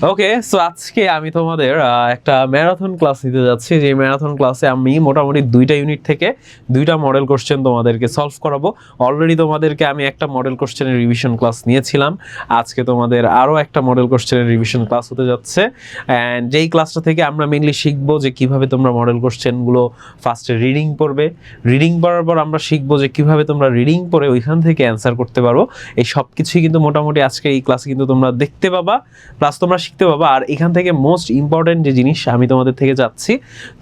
ওকে, so আজকে আমি তোমাদের একটা ম্যারাথন ক্লাস নিতে যাচ্ছি। যে ম্যারাথন ক্লাসে আমি মোটামুটি 2টা ইউনিট থেকে 2টা মডেল কোশ্চেন তোমাদেরকে সলভ করাবো। অলরেডি তোমাদেরকে আমি একটা মডেল কোশ্চেনের রিভিশন ক্লাস নিয়েছিলাম, আজকে তোমাদের আরও একটা মডেল কোশ্চেনের রিভিশন ক্লাস হতে যাচ্ছে। অ্যান্ড যেই ক্লাসটা থেকে আমরা মেনলি শিখবো যে কীভাবে তোমরা মডেল কোশ্চেনগুলো ফার্স্টে রিডিং পড়বে, রিডিং পড়ার পর আমরা শিখবো যে কীভাবে তোমরা রিডিং পড়ে ওইখান থেকে অ্যান্সার করতে পারো। এই সব কিছুই কিন্তু মোটামুটি আজকে এই ক্লাসে কিন্তু তোমরা দেখতে পাবা, প্লাস তোমরা শিখতে পাবা। আর এখান থেকে মোস্ট ইম্পর্টেন্ট যে জিনিস আমি তোমাদের থেকে চাচ্ছি,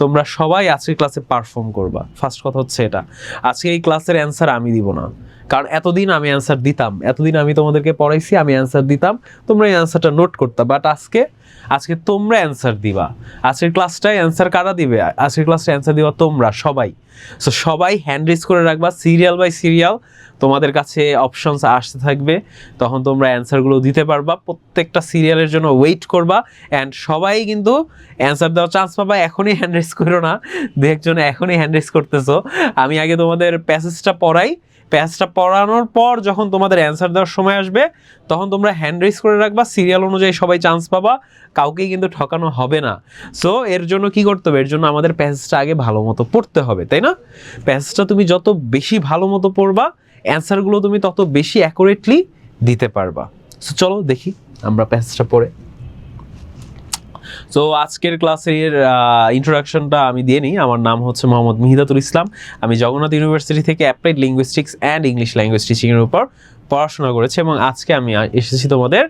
তোমরা সবাই আজকের ক্লাসে পারফর্ম করবা। ফার্স্ট কথা হচ্ছে এটা, আজকে এই ক্লাসের অ্যান্সার আমি দিব না, কারণ এতদিন আমি অ্যান্সার দিতাম, এতদিন আমি তোমাদেরকে পড়াইছি, আমি অ্যান্সার দিতাম, তোমরা এই অ্যান্সারটা নোট করতা। বাট আজকে তোমরা অ্যান্সার দিবা। আজকের ক্লাসটায় অ্যান্সার কারা দিবে? আজকের ক্লাসটা অ্যান্সার দিবা তোমরা সবাই। সো সবাই হ্যান্ড রেজ করে রাখবা, সিরিয়াল বাই সিরিয়াল তোমাদের কাছে অপশনস আসতে থাকবে, তখন তোমরা অ্যান্সারগুলো দিতে পারবা। প্রত্যেকটা সিরিয়ালের জন্য ওয়েট করবা, অ্যান্ড সবাই কিন্তু অ্যান্সার দেওয়ার চান্স পাবা। এখনই হ্যান্ড রেজ করো না, দু একজনে এখনই হ্যান্ড রেজ করতেছো। আমি আগে তোমাদের প্যাসেজটা পড়াই, প্যাসেজটা পড়ানোর পর যখন তোমাদের অ্যান্সার দেওয়ার সময় আসবে, তখন তোমরা হ্যান্ড রেজ করে রাখবা, সিরিয়াল অনুযায়ী সবাই চান্স পাবা, কাউকেই কিন্তু ঠকানো হবে না। সো এর জন্য কি করতে হবে? এর জন্য আমাদের প্যাসেজটা আগে ভালো মতো পড়তে হবে, তাই না? প্যাসেজটা তুমি যত বেশি ভালো মতো পড়বা, অ্যান্সারগুলো তুমি তত বেশি অ্যাকুরেটলি দিতে পারবা। সো চলো দেখি আমরা প্যাসেজটা পড়ে। সো আজকের ক্লাসের ইন্ট্রোডাকশনটা আমি দিয়ে নিই। আমার নাম হচ্ছে মোহাম্মদ মিহিদাতুল ইসলাম। আমি জগন্নাথ ইউনিভার্সিটি থেকে applied linguistics and English language টিচিংয়ের উপর পড়াশোনা করেছি, এবং আজকে আমি এসেছি তোমাদের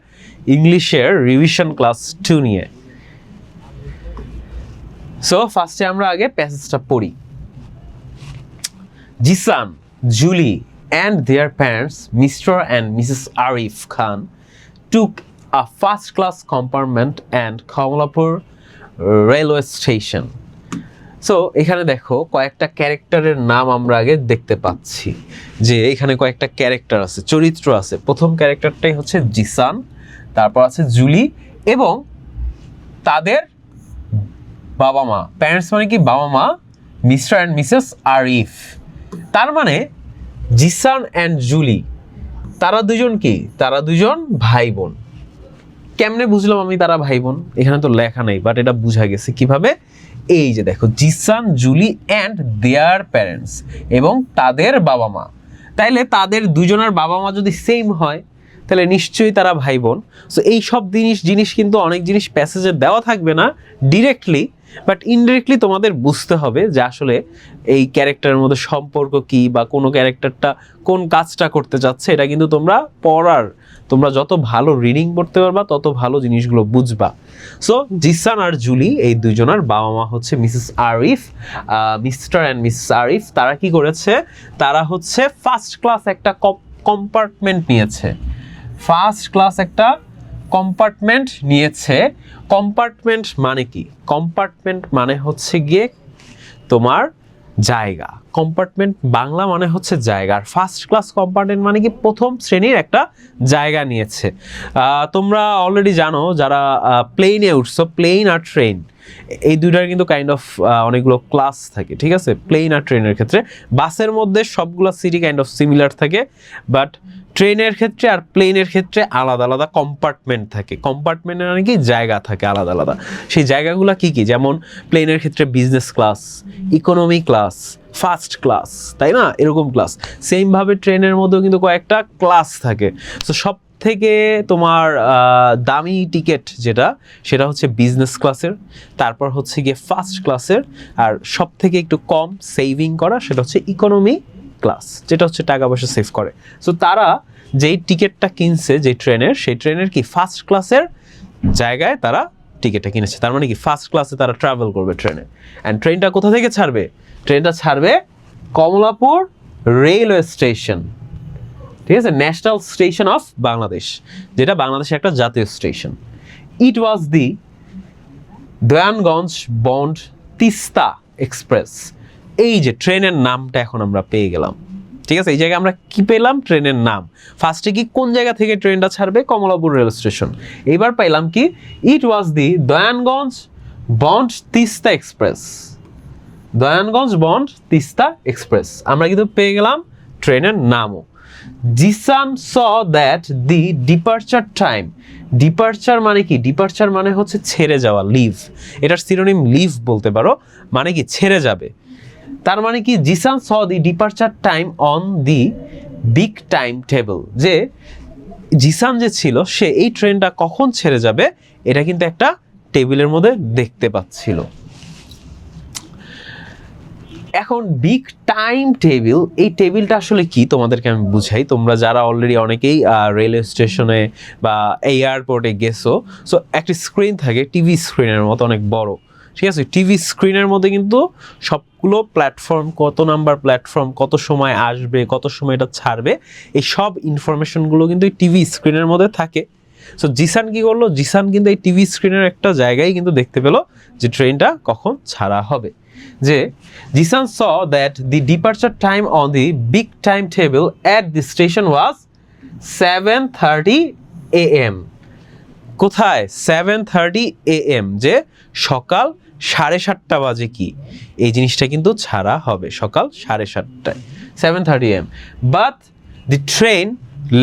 ইংলিশের রিভিশন ক্লাস 2 নিয়ে। সো ফার্স্টে আমরা আগে প্যাসেজটা পড়ি। Zisan, Julie and their parents, Mr. and Mrs. Arif Khan, took a first-class compartment and Kamalapur railway station. So এখানে দেখো কয়েকটা ক্যারেক্টারের নাম আমরা আগে দেখতে পাচ্ছি, যে এখানে কয়েকটা ক্যারেক্টার আছে, চরিত্র আছে। প্রথম ক্যারেক্টারটাই হচ্ছে জিসান, তারপর আছে জুলি এবং তাদের বাবা মা। প্যারেন্টস মানে কি? বাবা মা, মিস্টার অ্যান্ড মিসেস আরিফ। তার মানে জিসান অ্যান্ড জুলি, তারা দুজন কি? তারা দুজন ভাই বোন। কেমনে বুঝলাম আমি তারা ভাই বোন? এখানে তো লেখা নেই, বাট এটা বোঝা গেছে কিভাবে। এই যে দেখো, Zisan, Julie and their parents, এবং তাদের বাবা মা। তাইলে তাদের দুজনের বাবা মা যদি সেম হয়, তাহলে নিশ্চয়ই তারা ভাই বোন। সো এই সব জিনিস কিন্তু অনেক জিনিস প্যাসেজে দেওয়া থাকবে না ডিরেক্টলি, বাট ইনডিরেক্টলি তোমাদের বুঝতে হবে যে আসলে এই ক্যারেক্টারের মধ্যে সম্পর্ক কি, বা কোনো ক্যারেক্টারটা কোন কাজটা করতে চাচ্ছে। এটা কিন্তু তোমরা যত ভালো রিডিং পড়তে পারবা, তত ভালো জিনিসগুলো বুঝবা। সো জিসান আর জুলি, এই দুজনের বাবা মা হচ্ছে Mrs Arif, mister and Mrs Arif. তারা কি করেছে? তারা হচ্ছে ফার্স্ট ক্লাস একটা কম্পার্টমেন্ট নিয়েছে। ফার্স্ট ক্লাস একটা কম্পার্টমেন্ট নিয়েছে। কম্পার্টমেন্ট মানে কি? কম্পার্টমেন্ট মানে হচ্ছে গিয়ে তোমার জায়গা। কম্পার্টমেন্ট বাংলা মানে হচ্ছে জায়গা। আর ফার্স্ট ক্লাস কম্পার্টমেন্ট মানে কি? প্রথম শ্রেণীর একটা জায়গা নিয়েছে। তোমরা অলরেডি জানো, যারা প্লেনে উঠছো, প্লেন আর ট্রেন, এই দুইটার কিন্তু কাইন্ড অফ অনেকগুলো ক্লাস থাকে, ঠিক আছে? প্লেন আর ট্রেনের ক্ষেত্রে বাসের মধ্যে সবগুলো সিটি কাইন্ড অফ সিমিলার থাকে, বাট ট্রেনের ক্ষেত্রে আর প্লেনের ক্ষেত্রে আলাদা আলাদা কম্পার্টমেন্ট থাকে। কম্পার্টমেন্ট মানে কি? জায়গা থাকে আলাদা আলাদা। সেই জায়গাগুলো কি কি? যেমন প্লেনের ক্ষেত্রে business class, economy class, first class, তাই না? এরকম ক্লাস। সেমভাবে ট্রেনের মধ্যেও কিন্তু কয়েকটা ক্লাস থাকে। তো সব থেকে তোমার দামি টিকিট যেটা, সেটা হচ্ছে বিজনেস ক্লাসের, তারপর হচ্ছে গিয়ে ফার্স্ট ক্লাসের, আর সব থেকে একটু কম সেভিং করা সেটা হচ্ছে ইকোনমি ক্লাস, যেটা হচ্ছে টাকা পয়সা সেভ করে। সো তারা যেই টিকিটটা কিনছে, যে ট্রেনের, সেই ট্রেনের কি ফার্স্ট ক্লাসের জায়গায় তারা টিকিটটা কিনেছে। তার মানে কি? ফার্স্ট ক্লাসে তারা ট্রাভেল করবে ট্রেনে। অ্যান্ড ট্রেনটা কোথা থেকে ছাড়বে? ট্রেনটা ছাড়বে কমলাপুর রেলওয়ে স্টেশন, ঠিক আছে? ন্যাশনাল স্টেশন অফ বাংলাদেশ, যেটা বাংলাদেশের একটা জাতীয় station. It was the Dewanganj bound Tista express. এই যে ট্রেনের নামটা এখন আমরা পেয়ে গেলাম, ঠিক আছে? এই জায়গায় আমরা কি পেলাম? ট্রেনের নাম। ফার্স্টে কি কোন জায়গা থেকে ট্রেনটা ছাড়বে? Kamalapur rail station. এবার পাইলাম কি? It was the Dewanganj bound Tista Express. Dewanganj bound Tista Express, আমরা কিন্তু পেয়ে গেলাম ট্রেনের নামও। Zishan saw that the departure time, departure মানে কি? ডিপারচার মানে হচ্ছে ছেড়ে যাওয়া, লিভ। এটার সিনোনিম লিভ বলতে পারো, মানে কি ছেড়ে যাবে। তার মানে কি Jisan saw the departure time on the big time table, যে জিসান যে ছিল সে এই ট্রেনটা কখন ছেড়ে যাবে এটা কিন্তু একটা টেবিলের মধ্যে দেখতে পাচ্ছিল। এখন বিগ টাইম টেবিল, এই টেবিলটা আসলে কি তোমাদেরকে আমি বুঝাই। তোমরা যারা অলরেডি অনেকেই রেলওয়ে স্টেশনে বা এয়ারপোর্টে গেছো, সো একটা স্ক্রিন থাকে টিভি স্ক্রিনের মতো অনেক বড়, ঠিক আছে? টিভি স্ক্রিনের মধ্যে কিন্তু সবগুলো প্ল্যাটফর্ম, কত নাম্বার প্ল্যাটফর্ম, কত সময় আসবে, কত সময় এটা ছাড়বে, এই সব ইনফরমেশনগুলো কিন্তু এই টিভি স্ক্রিনের মধ্যে থাকে। সো জিসান কি করলো? জিসান কিন্তু এই টিভি স্ক্রিনের একটা জায়গায় কিন্তু দেখতে পেলো যে ট্রেনটা কখন ছাড়া হবে। যে Jisan saw that the departure time on the big timetable at the station was 7:30 AM. কোথায়? 7:30 AM, যে সকাল 7:30 বাজে কি এই জিনিসটা কিন্তু ছাড়া হবে সকাল 7:30টায়, 7:30 AM. But the train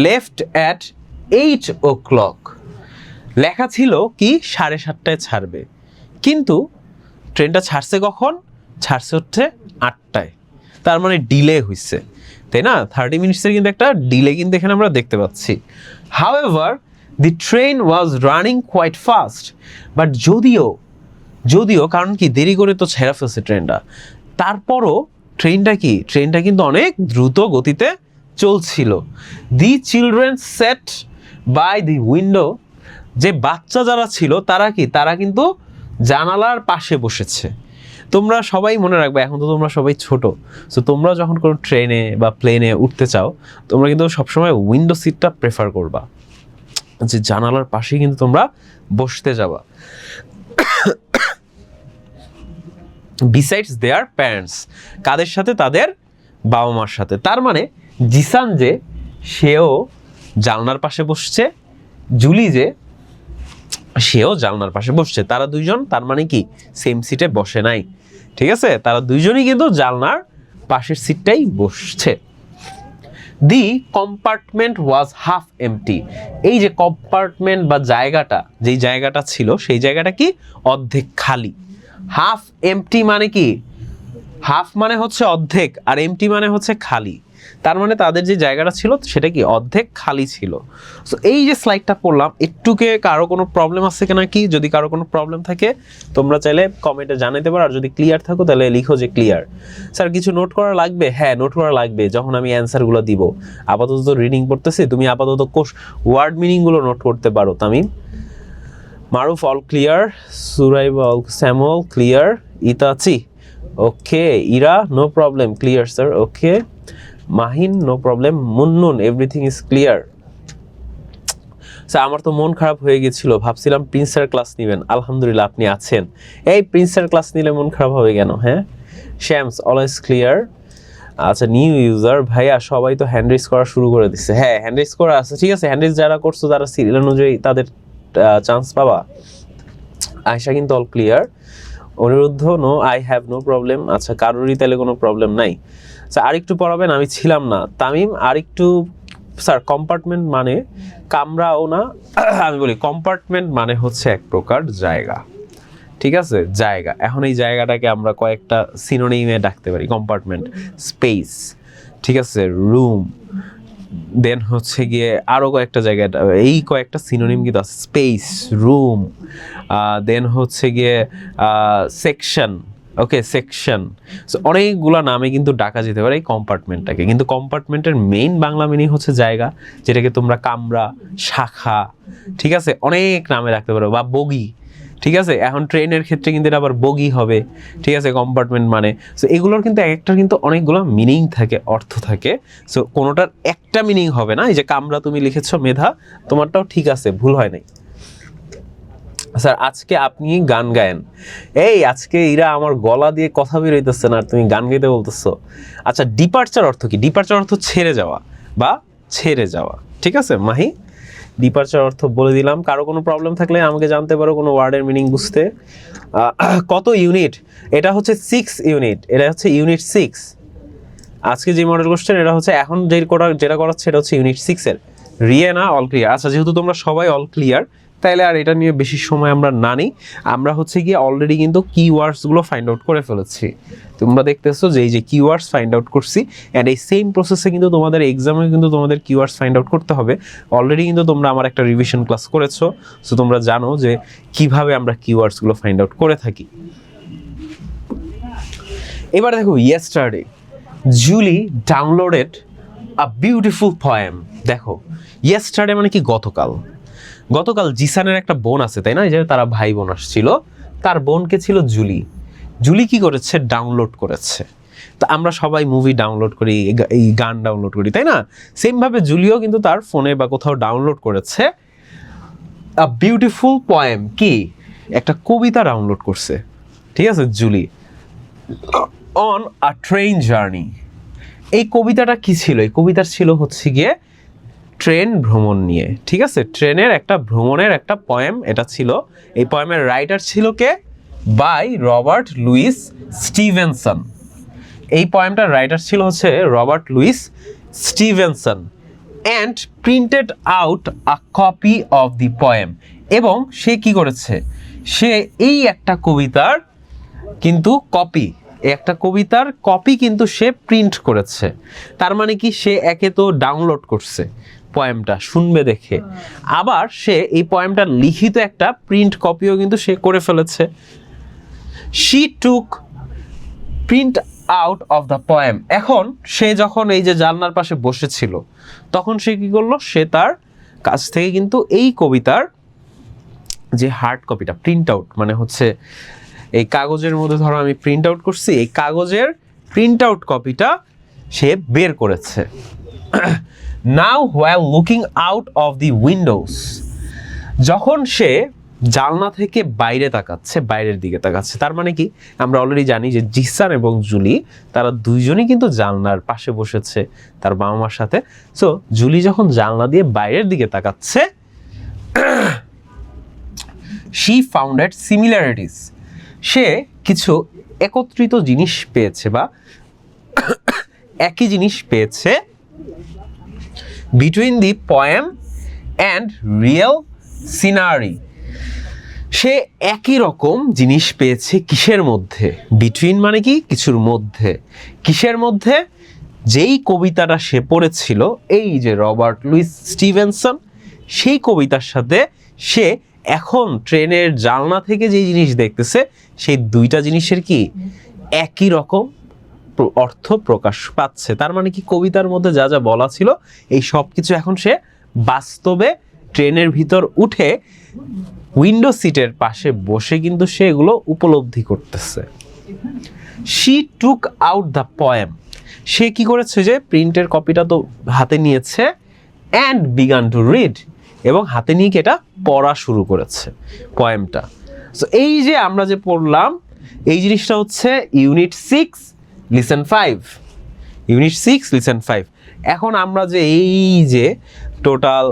left at 8 o'clock. লেখা ছিল কি 7:30টায় ছাড়বে, কিন্তু ট্রেনটা ছাড়ছে কখন? ছাড়ছে হচ্ছে 8টায়। তার মানে ডিলে হয়েছে, তাই না? 30 মিনিটসের কিন্তু একটা ডিলে কিন্তু এখানে আমরা দেখতে পাচ্ছি। However, the train was running quite fast. But যদিও কারণ কি দেরি করে তো ছেড়ে ফেলছে ট্রেনটা, তারপরও ট্রেনটা কিন্তু অনেক দ্রুত গতিতে চলছিল। The children sat by the window. যে বাচ্চা যারা ছিল তারা কিন্তু জানালার পাশে বসেছে। তোমরা সবাই মনে রাখবে, এখন তো তোমরা সবাই ছোট, সো তোমরা যখন কোনো ট্রেনে বা প্লেনে উঠতে চাও, তোমরা কিন্তু সবসময় উইন্ডো সিটটা প্রেফার করবা, যে জানালার পাশে কিন্তু তোমরা বসতে যাবা। বিসাইডস দেয়ার প্যারেন্টস, কাদের সাথে? তাদের বাবা মার সাথে। তার মানে জিসান যে সেও জানলার পাশে বসছে, জুলি যে সেও জানলার পাশে বসছে, তারা দুইজন তার মানে কি সেম সিটে বসে নাই, ঠিক আছে? তারা দুইজনই কিন্তু জানলার পাশের সিটটাই বসছে। দি কম্পার্টমেন্ট ওয়াজ হাফ এমটি। এই যে কম্পার্টমেন্ট বা জায়গাটা, যেই জায়গাটা ছিল সেই জায়গাটা কি অর্ধেক খালি। হাফ এমটি মানে কি? হাফ মানে হচ্ছে অর্ধেক, আর এমটি মানে হচ্ছে খালি। তার মানে তাদের যে জায়গাটা ছিল সেটা কি অর্ধেক খালি ছিল। সো এই যে স্লাইডটা পড়লাম, একটুকে কারো কোনো প্রবলেম আছে কিনা কি? যদি কারো কোনো প্রবলেম থাকে তোমরা চাইলে কমেন্টে জানাতে পারো, আর যদি ক্লিয়ার থাকো তাহলে লিখো যে ক্লিয়ার। স্যার কিছু নোট করা লাগবে? হ্যাঁ, নোট করা লাগবে যখন আমি অ্যান্সারগুলো দিব। আপাতত তো রিডিং পড়তেছি, তুমি আপাতত ওয়ার্ড মিনিংগুলো নোট করতে পারো। Tamim, Maruf all clear, Suraib all, Samuel clear, Itachi okay, Ira no problem, clear sir, okay, Mahin no problem, Munnun everything is clear. Sir আমার তো মন খারাপ হয়ে গেছিল, ভাবছিলাম প্রিন্সের ক্লাস নেবেন, আলহামদুলিল্লাহ আপনি আছেন। এই প্রিন্সের ক্লাস নিলে মন খারাপ হবে কেন? হ্যাঁ, শ্যামস অলওয়েজ ক্লিয়ার। আচ্ছা, নিউ ইউজার ভাইয়া সবাই তো হ্যান্ড রেজ করা শুরু করে দিচ্ছে। হ্যাঁ, হ্যান্ড রেজ করা আছে, ঠিক আছে। হ্যান্ড রেজ যারা করছো তারা সিরিয়াল অনুযায়ী তাদের চান্স পাবা। আয়শা কিন্তু all clear. Aniruddha no, I have no problem. আচ্ছা, কারোরই তাহলে কোনো প্রবলেম নাই। স্যার আরেকটু পড়াবেন, আমি ছিলাম না। তামিম আরেকটু। স্যার কম্পার্টমেন্ট মানে কামরাও না, আমি বলি কম্পার্টমেন্ট মানে হচ্ছে এক প্রকার জায়গা, ঠিক আছে? জায়গা। এখন এই জায়গাটাকে আমরা কয়েকটা সিনোনিমে ডাকতে পারি। কম্পার্টমেন্ট, স্পেস, ঠিক আছে, রুম, দেন হচ্ছে গিয়ে আরও কয়েকটা জায়গা, এই কয়েকটা সিনোনিম কিন্তু আছে। স্পেস, রুম, দেন হচ্ছে গিয়ে সেকশন, ওকে, সেকশন। সো অনেকগুলো নামে কিন্তু ডাকা যেতে পারে এই কম্পার্টমেন্টটাকে, কিন্তু কম্পার্টমেন্টের মেইন বাংলা মিনিং হচ্ছে জায়গা, যেটাকে তোমরা কামরা, শাখা, ঠিক আছে, অনেক নামে রাখতে পারো, বা বগি, ঠিক আছে। এখন ট্রেনের ক্ষেত্রে কিন্তু এটা আবার বগি হবে, ঠিক আছে, কম্পার্টমেন্ট মানে। সো এগুলোর কিন্তু একটার কিন্তু অনেকগুলো মিনিং থাকে, অর্থ থাকে। সো কোনোটার একটা মিনিং হবে না। এই যে কামরা তুমি লিখেছো মেধা, তোমারটাও ঠিক আছে, ভুল হয় নাই। স্যার আজকে আপনি গান গায়েন। এই আজকে এরা আমার গলা দিয়ে কথা বেরোইতেছে না, আর তুমি গান গাইতে বলতেছো। আচ্ছা, ডিপারচার অর্থ কি? ডিপারচার অর্থ ছেড়ে যাওয়া বা ছেড়ে যাওয়া, ঠিক আছে মাহি? ডিপারচার অর্থ বলে দিলাম। কারো কোনো প্রবলেম থাকলে আমাকে জানতে পারো কোনো ওয়ার্ডের মিনিং বুঝতে। কত ইউনিট? এটা হচ্ছে 6 ইউনিট, এটা হচ্ছে ইউনিট 6। আজকে যে মডেল কোশ্চেন এটা হচ্ছে এখন যেটা করাচ্ছে এটা হচ্ছে ইউনিট 6 এর রিয়েনা অল ক্লিয়ার। আচ্ছা, যেহেতু তোমরা সবাই অল ক্লিয়ার, তাইলে আর এটা নিয়ে বেশি সময় আমরা না নিই। আমরা হচ্ছে গিয়ে অলরেডি কিন্তু কিওয়ার্ডসগুলো ফাইন্ড আউট করে ফেলেছি। তোমরা দেখতেছো যে এই যে কিওয়ার্ডস ফাইন্ড আউট করছি, অ্যান্ড এই সেম প্রসেসে কিন্তু তোমাদের এক্সামে কিন্তু তোমাদের কিওয়ার্ডস ফাইন্ড আউট করতে হবে। অলরেডি কিন্তু তোমরা আমার একটা রিভিশন ক্লাস করেছো, সো তোমরা জানো যে কিভাবে আমরা কিওয়ার্ডসগুলো ফাইন্ড আউট করে থাকি। এবার দেখো, yesterday Julie downloaded a beautiful poem. দেখো, ইয়েস্টারডে মানে কি গতকাল। গতকাল জিসানের একটা বোন আছে, তাই না? এই যে তারা ভাই বোন আসছিল, তার বোনকে ছিল জুলি। জুলি কি করেছে? ডাউনলোড করেছে। তো আমরা সবাই মুভি ডাউনলোড করি, এই গান ডাউনলোড করি, তাই না? সেমভাবে জুলিও কিন্তু তার ফোনে বা কোথাও ডাউনলোড করেছে আ বিউটিফুল পোয়েম। কি? একটা কবিতা ডাউনলোড করছে, ঠিক আছে, Julie. On a train journey. এই কবিতাটা কি ছিল? এই কবিতার ছিল হচ্ছে গিয়ে ট্রেন ভ্রমণ নিয়ে, ঠিক আছে? ট্রেনের একটা ভ্রমণের একটা পোয়েম এটা ছিল। এই পোয়েমের রাইটার ছিল কে? By Robert Louis Stevenson. এই পোয়েমটার রাইটার ছিল হচ্ছে Robert Louis Stevenson. And printed out a copy of the poem. এবং সে কি করেছে? সে এই একটা কবিতার কিন্তু কপি, একটা কবিতার কপি কিন্তু সে প্রিন্ট করেছে। তার মানে কি? সে একে তো ডাউনলোড করছে পোয়েমটা শুনবে দেখে, আবার সে এই পোয়েমটার লিখিত একটা প্রিন্ট কপিও কিন্তু সে করে ফেলেছে। She took print out of the poem. এখন সে যখন এই যে জানলার পাশে বসেছিল, তখন সে কি করলো? সে তার কাছ থেকে কিন্তু এই কবিতার যে হার্ড কপিটা, প্রিন্ট আউট মানে হচ্ছে এই কাগজের মধ্যে ধরো আমি প্রিন্ট আউট করছি, এই কাগজের প্রিন্ট আউট কপিটা সে বের করেছে। Now while looking out of the windows. যখন সে জানলা থেকে বাইরে তাকাচ্ছে, বাইরের দিকে তাকাচ্ছে, তার মানে কি? আমরা অলরেডি জানি যে জিসান এবং জুলি তারা দুইজনই কিন্তু জানলার পাশে বসেছে তার বাবা মার সাথে। সো জুলি যখন জানলা দিয়ে বাইরের দিকে তাকাচ্ছে, শি ফাউন্ডেড সিমিলারিটিস। সে কিছু একত্রিত জিনিস পেয়েছে বা একই জিনিস পেয়েছে between the poem and real scenery. সে একই রকম জিনিস পেয়েছে কিসের মধ্যে? বিটুইন মানে কি? কিছুর মধ্যে। কিসের মধ্যে? যেই কবিতাটা সে পড়েছিল এই যে রবার্ট লুইস স্টিভেনসন, সেই কবিতার সাথে সে এখন ট্রেনের জানলা থেকে যে জিনিস দেখতেছে, সেই দুইটা জিনিসের কি একই রকম অর্থ প্রকাশ পাচ্ছে। তার মানে কি? কবিতার মধ্যে যা যা বলা ছিল এই সব কিছু এখন সে বাস্তবে ট্রেনের ভিতর উঠে উইন্ডো সিটের পাশে বসে কিন্তু সে এগুলো উপলব্ধি করতেছে। She took out the poem. সে কি করেছে? যে প্রিন্টের কপিটা তো হাতে নিয়েছে, অ্যান্ড বিগান টু রিড, এবং হাতে নিয়ে এটা পড়া শুরু করেছে পোয়েমটা। সো এই যে আমরা যে পড়লাম, এই জিনিসটা হচ্ছে ইউনিট 6 লিসেন 5। Unit 6 listen 5। এখন আমরা যে এই যে টোটাল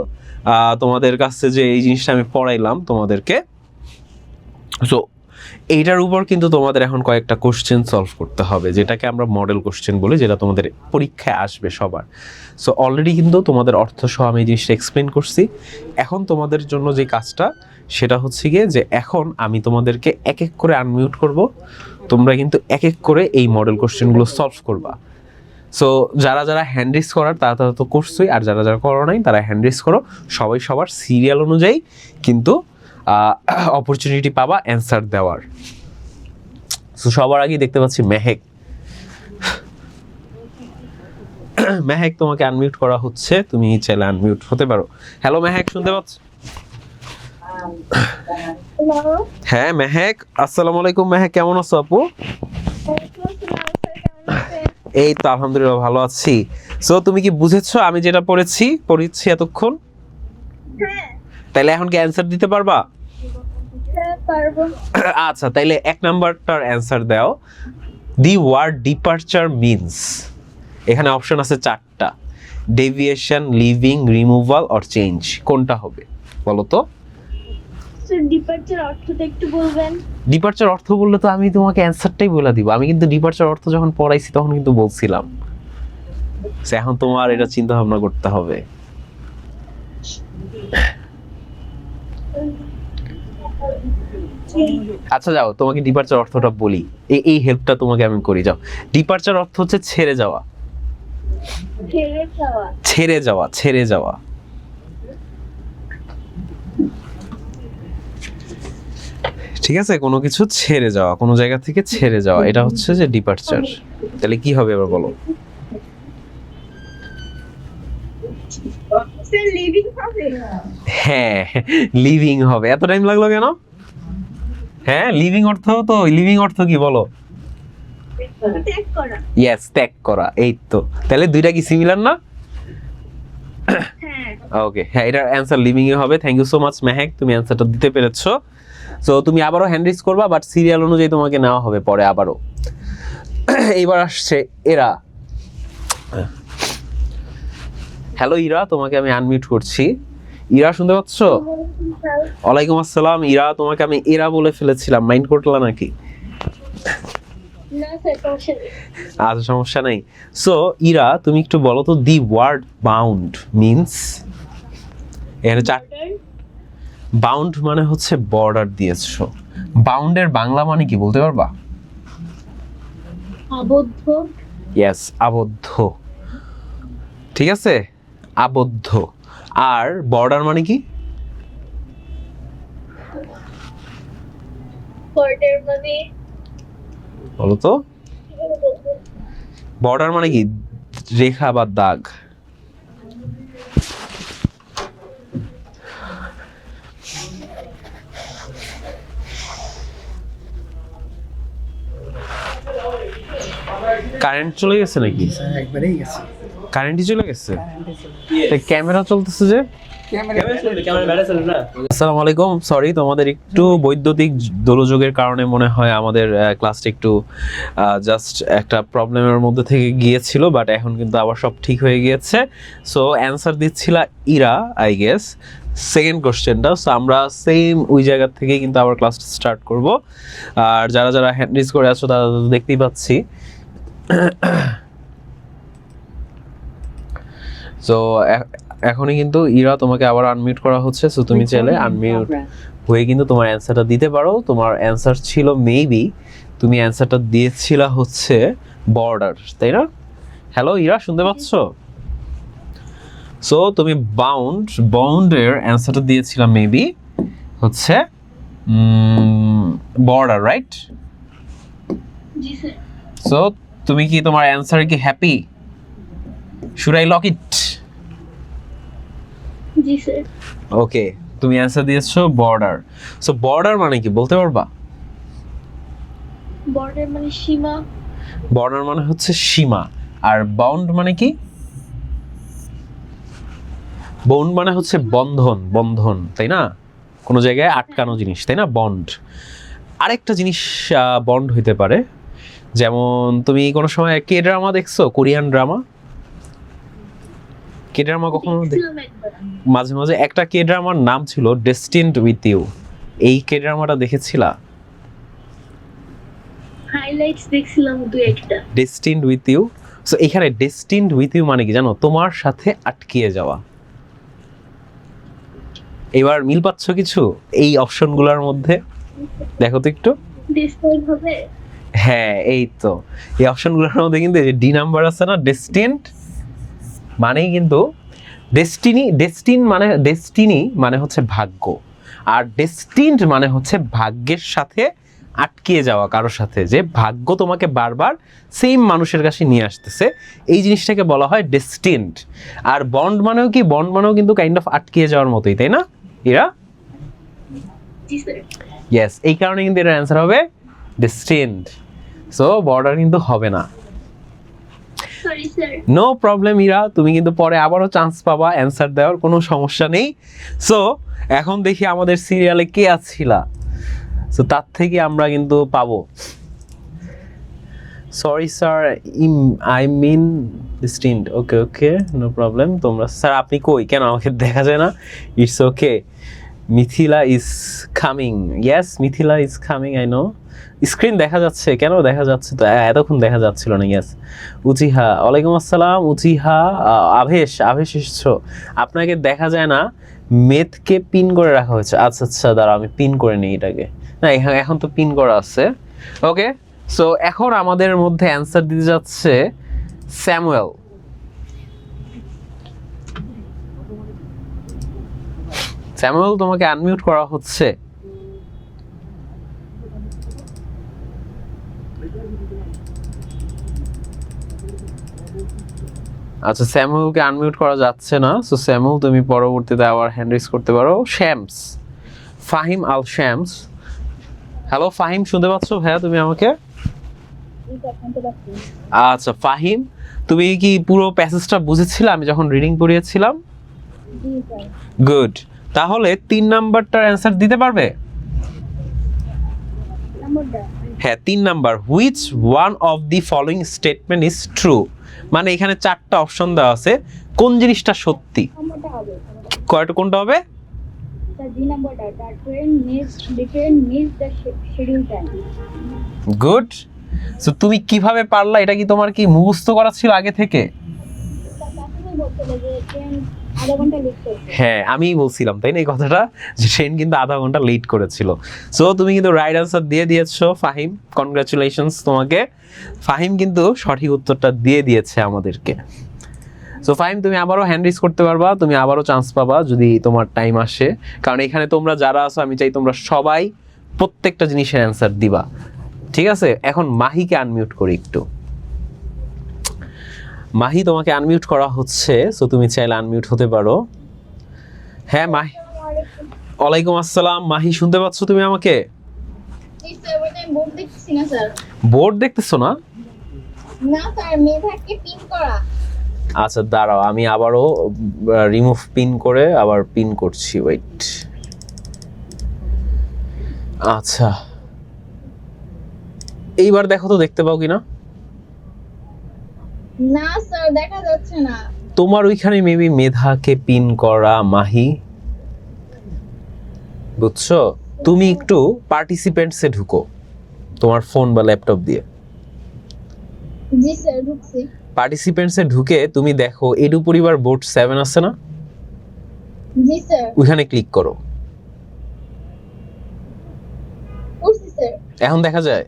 তোমাদের কাছে যে এই জিনিসটা আমি পড়াইলাম তোমাদেরকে, সো এইটার উপর কিন্তু তোমাদের এখন কয়েকটা কোশ্চেন সলভ করতে হবে, যেটাকে আমরা মডেল কোশ্চেন বলি, যেটা তোমাদের পরীক্ষায় আসবে সবার। সো অলরেডি কিন্তু তোমাদের অর্থ সহ আমি এই জিনিসটা এক্সপ্লেন করছি। এখন তোমাদের জন্য যে কাজটা সেটা হচ্ছে গিয়ে যে এখন আমি তোমাদেরকে এক এক করে আনমিউট করব, তোমরা কিন্তু এক এক করে এই মডেল কোশ্চেনগুলো সলভ করবা। সো যারা যারা হ্যান্ড রেজ করার তারা তারা তো করছোই, আর যারা যারা করো নাই তারা হ্যান্ড রেজ করো। সবাই সবার সিরিয়াল অনুযায়ী কিন্তু অপরচুনিটি পাবা অ্যান্সার দেওয়ার। সো সবার আগে দেখতে পাচ্ছি মেহেক। মেহেক, তোমাকে আনমিউট করা হচ্ছে, তুমি চাইলে আনমিউট হতে পারো। হ্যালো মেহেক, শুনতে পাচ্ছ? হ্যাঁ মেহেক, আসসালামু আলাইকুম। মেহেক কেমন আছো আপু? এই তো আলহামদুলিল্লাহ ভালো আছি। সো তুমি কি বুঝেছো আমি যেটা পড়েছি এতক্ষণ? তাইলে এখন কি অ্যান্সার দিতে পারবা? আচ্ছা, তাইলে এক নাম্বারটার অ্যান্সার দাও। দি ওয়ার্ড ডিপারচার মিনস, এখানে অপশন আছে 4টা, deviation, living, removal or change. কোনটা হবে বলো তো? ডিপারচার অর্থটা একটু বলবেন? ডিপারচার অর্থ বললে তো আমি তোমাকে অ্যান্সারটাই বলে দিব। আমি কিন্তু ডিপারচার অর্থ যখন পড়াইছি তখন কিন্তু বলছিলাম। So, এখন তোমার এটা চিন্তা ভাবনা করতে হবে। আচ্ছা যাও, তোমাকে ডিপারচার অর্থটা বলি, এই হেল্পটা তোমাকে আমি করি। যাও, ডিপারচার অর্থ হচ্ছে ছেড়ে যাওয়া। ছেড়ে যাওয়া। ছেড়ে যাওয়া, ছেড়ে যাওয়া। ঠিক আছে, কোনো কিছু ছেড়ে যাওয়া, কোনো জায়গা থেকে ছেড়ে যাওয়া, এটা হচ্ছে যে ডিপারচার। তাহলে কি হবে এবার বলো? স্যার লিভিং হবে। হ্যাঁ, লিভিং হবে। এত টাইম লাগলো কেন? হ্যাঁ, লিভিং অর্থ তো, লিভিং অর্থ কি বলো? ত্যাগ করা। ইয়েস, ত্যাগ করা। এই তো, তাহলে দুইটা কি সিমিলার না? হ্যাঁ। ওকে, হ্যাঁ, এটার অ্যান্সার লিভিং এ হবে। Thank you so much Mehek, তুমি অ্যান্সারটা দিতে পেরেছো। সো তুমি আবারও হ্যান্ড রেজ করবা, বাট সিরিয়াল অনুযায়ী তোমাকে নেওয়া হবে পরে আবারও। এইবার আসছে এরা। হ্যালো ইরা, তোমাকে আমি আনমিউট করছি। ইরা শুনতে পাচ্ছ? ওয়ালাইকুম আসসালাম। ইরা, তোমাকে আমি এরা বলে ফেলেছিলাম, মাইন্ড করলা নাকি? না স্যার, সমস্যা নেই। আচ্ছা, সমস্যা নেই। সো ইরা, তুমি একটু বলো তো, দি ওয়ার্ড বাউন্ড মিন্স, এখানে বাউন্ড মানে হচ্ছে বর্ডার দিয়েছো। বাউন্ডের বাংলা মানে কি বলতে পারবা? আবদ্ধ। ইয়েস, আবদ্ধ। ঠিক আছে, আবদ্ধ। আর বর্ডার মানে কি? বর্ডার মানে বলো তো। বর্ডার মানে কি? রেখা বা দাগ। কারেন্ট চলে গেছে নাকি? একবারেই গেছে। কারেন্টই চলে গেছে? ক্যামেরা চলতেছে যে। আসসালামু আলাইকুম। সরি, তোমাদের একটু বৈদ্যুতিক দোলযোগের কারণে মনে হয় আমাদের ক্লাসটা একটু জাস্ট একটা প্রবলেমের মধ্যে থেকে গিয়েছিল, বাট এখন কিন্তু আবার সব ঠিক হয়ে গিয়েছে। সো অ্যান্সার দিচ্ছিল ইরা, আই গেস, সেকেন্ড কোশ্চেনটা। সো আমরা সেম ওই জায়গা থেকে কিন্তু আবার ক্লাসটা স্টার্ট করব। আর যারা যারা হ্যান্ড রেজ করে আছো তারা তো দেখতেই পাচ্ছি। সো এখনই কিন্তু ইরা তোমাকে আবার আনমিউট করা হচ্ছে। সো তুমি চাইলে আনমিউট হয়ে কিন্তু তোমার অ্যান্সারটা দিতে পারো। তোমার অ্যান্সার ছিল মেবি, তুমি অ্যান্সারটা দিয়েছিলা হচ্ছে বর্ডার, তাই না? হ্যালো ইরা, শুনতে পাচ্ছ? সো তুমি বাউন্ডের অ্যান্সারটা দিয়েছিলাম মেবি হচ্ছে বর্ডার, রাইট? জি স্যার। সো তুমি কি তোমার অ্যান্সারে কি happy? Should I lock it? জি স্যার। ওকে, তুমি অ্যান্সার দিয়েছো বর্ডার। সো বর্ডার মানে কি বলতে পারবা? বর্ডার মানে সীমা। বর্ডার মানে হচ্ছে সীমা। আর বাউন্ড মানে কি? বাউন্ড মানে হচ্ছে বন্ধন, বন্ধন, তাই না? কোনো জায়গায় আটকানো জিনিস, তাই না? বন্ড। আরেকটা জিনিস বন্ড হইতে পারে, যেমন তুমি কোনো সময় কে ড্রামা দেখছো? Korean drama. কে ড্রামা কখনো দেখছিলাম একবার। মাঝে মাঝে একটা কে ড্রামার নাম ছিল ডেস্টিনড উইথ ইউ। এই কে ড্রামাটা দেখেছিলা? হাইলাইটস দেখছিলাম দুই একটা। ডেস্টিনড উইথ ইউ। সো এখানে ডেস্টিনড উইথ ইউ মানে কি জানো? তোমার সাথে আটকিয়ে যাওয়া। এবার মিল পাচ্ছ কিছু এই অপশনগুলোর মধ্যে? দেখো তো একটু। ডিসপ্লেট হবে। হ্যাঁ, এই তো এই অপশনগুলোর মধ্যে কিন্তু এই যে ডি নাম্বার আছে না, ডেস্টিনড মানেই কিন্তু ডেস্টিনি মানে হচ্ছে ভাগ্য, আর ডেস্টিনড মানে হচ্ছে ভাগ্যের সাথে আটকিয়ে যাওয়া কারোর সাথে, যে ভাগ্য তোমাকে বারবার সেম মানুষের কাছে নিয়ে আসতেছে, এই জিনিসটাকে বলা হয় ডেস্টিনড। আর বন্ড মানেও কি? বন্ড মানেও কিন্তু কাইন্ড অফ আটকিয়ে যাওয়ার মতোই, তাই না এরা? জি স্যার। ইয়েস, এই কারণে কিন্তু এটার অ্যান্সার হবে ডেস্টিনড। সো বর্ডার কিন্তু হবে না। Sorry sir. No problem Ira, তুমি কিন্তু পরে আবারও চান্স পাবা অ্যান্সার দেওয়ার, কোনো সমস্যা নেই। সো এখন দেখি আমাদের সিরিয়ালে কে আছিলা, সো তার থেকে আমরা কিন্তু পাবো। Sorry sir, I mean distinct. Okay, no problem. তোমরা স্যার, আপনি কই? কেন আমাকে দেখা যায় না? It's okay, Mithila is coming, yes Mithila is coming, I know. Screen দেখা যাচ্ছে, কেন দেখা যাচ্ছে তো, এতক্ষণ দেখা যাচ্ছিল না। ইয়েস উচিহা, ওয়ালাইকুম আসসালাম উচিহা। আভেশ, আভেশ এসছো, আপনাকে দেখা যায় না, মেথকে পিন করে রাখা হয়েছে। আচ্ছা আচ্ছা, দাঁড়াও আমি পিন করে নিই এটাকে। না এখন তো পিন করা আছে। ওকে, সো এখন আমাদের মধ্যে অ্যান্সার দিতে যাচ্ছে স্যামুয়েল। স্যামুয়েল তোমাকে আনমিউট করা হচ্ছে। আচ্ছা, স্যামুয়েলকে আনমিউট করা যাচ্ছে না, সো স্যামুয়েল তুমি পরবর্তীতে আবার হ্যান্ড রেজ করতে পারো। শ্যামস, ফাহিম আল শ্যামস। হ্যালো ফাহিম, শুনতে পাচ্ছ ভাইয়া তুমি আমাকে? আচ্ছা ফাহিম, তুমি কি পুরো প্যাসেজটা বুঝেছিলে আমি যখন রিডিং পড়িয়েছিলাম? গুড, তাহলে 3 নাম্বারটার অ্যান্সার দিতে পারবে? হ্যাঁ 3 number, which one of the following statement is true. মানে এখানে 4টা অপশন দেওয়া আছে, কোন জিনিসটা সত্যি? কোনটা হবে? গুড, সো তুমি কিভাবে পারলা? এটা কি তোমার কি মুখস্থ করা ছিল আগে থেকে? হ্যাঁ আমি বলছিলাম তাই না এই কথাটা, যে ট্রেন কিন্তু আধা ঘন্টা লেট করেছিল। সো তুমি কিন্তু রাইট আনসার দিয়ে দিয়েছো ফাহিম, কনগ্রাচুলেশনস তোমাকে। ফাহিম কিন্তু সঠিক উত্তরটা দিয়ে দিয়েছে আমাদেরকে। সো ফাহিম তুমি আবারও হ্যান্ড রেজ করতে পারবা, তুমি আবারও চান্স পাবা যদি তোমার টাইম আসে, কারণ এখানে তোমরা যারা আছো আমি চাই তোমরা সবাই প্রত্যেকটা জিনিসের অ্যান্সার দিবা, ঠিক আছে? এখন মাহিকে আনমিউট করি একটু। মাহি তোমাকে আনমিউট করা হচ্ছে, সো তুমি চাইলে আনমিউট হতে পারো। হ্যাঁ মাহি, ওয়ালাইকুম আসসালাম মাহি, শুনতে পাচ্ছ তুমি আমাকে? বোর্ড দেখতেছো না? না স্যার, মেধাকে পিন করা। আচ্ছা দাঁড়াও, আমি আবারও রিমুভ পিন করে আবার পিন করছি, ওয়েট। আচ্ছা এইবার দেখো তো দেখতে পাও কিনা? না স্যার, দেখা যাচ্ছে না। তোমার ওইখানে মেবি মেধাকে পিন করা মাহি, বুঝছো? তুমি একটু পার্টিসিপেন্টসে ঢুকো তোমার ফোন বা ল্যাপটপ দিয়ে। জি স্যার, ঢুকছি। পার্টিসিপেন্টসে ঢুকে তুমি দেখো এডু পরিবার বোর্ড 7 আছে না? জি স্যার। ওইখানে ক্লিক করো। করছি স্যার। এখন দেখা যায়?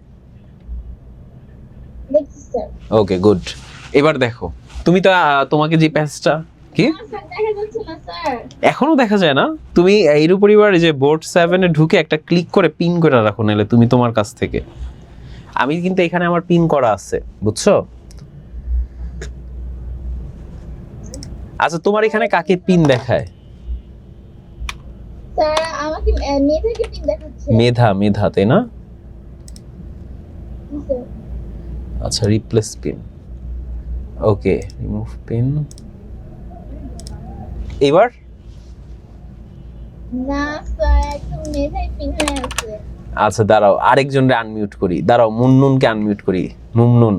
দেখছি স্যার। ওকে গুড, এবার দেখো তুমি তো তোমাকে যে প্যাসটা কি না স্যার, দেখা যাচ্ছে না স্যার। এখনো দেখা যায় না? তুমি এডু পরিবার যে বোর্ড 7 এ ঢুকে একটা ক্লিক করে পিন করে রাখো, নাহলে তুমি তোমার কাছ থেকে। আমি কিন্তু এখানে আমার পিন করা আছে, বুঝছো? আচ্ছা তোমার এখানে কাকে পিন দেখায়? স্যার আমাকে মেধাকে পিন দেখাচ্ছে। মেধা তাই না? জি স্যার। আচ্ছা রিপ্লেস পিন, ওকে রিমুভ পিন। এবার না স্যার, একদম মেধাই পিন হয়ে আছে। আচ্ছা দাঁড়াও আরেকজনকে আনমিউট করি, দাঁড়াও মুন্নুনকে আনমিউট করি। মুমনুন,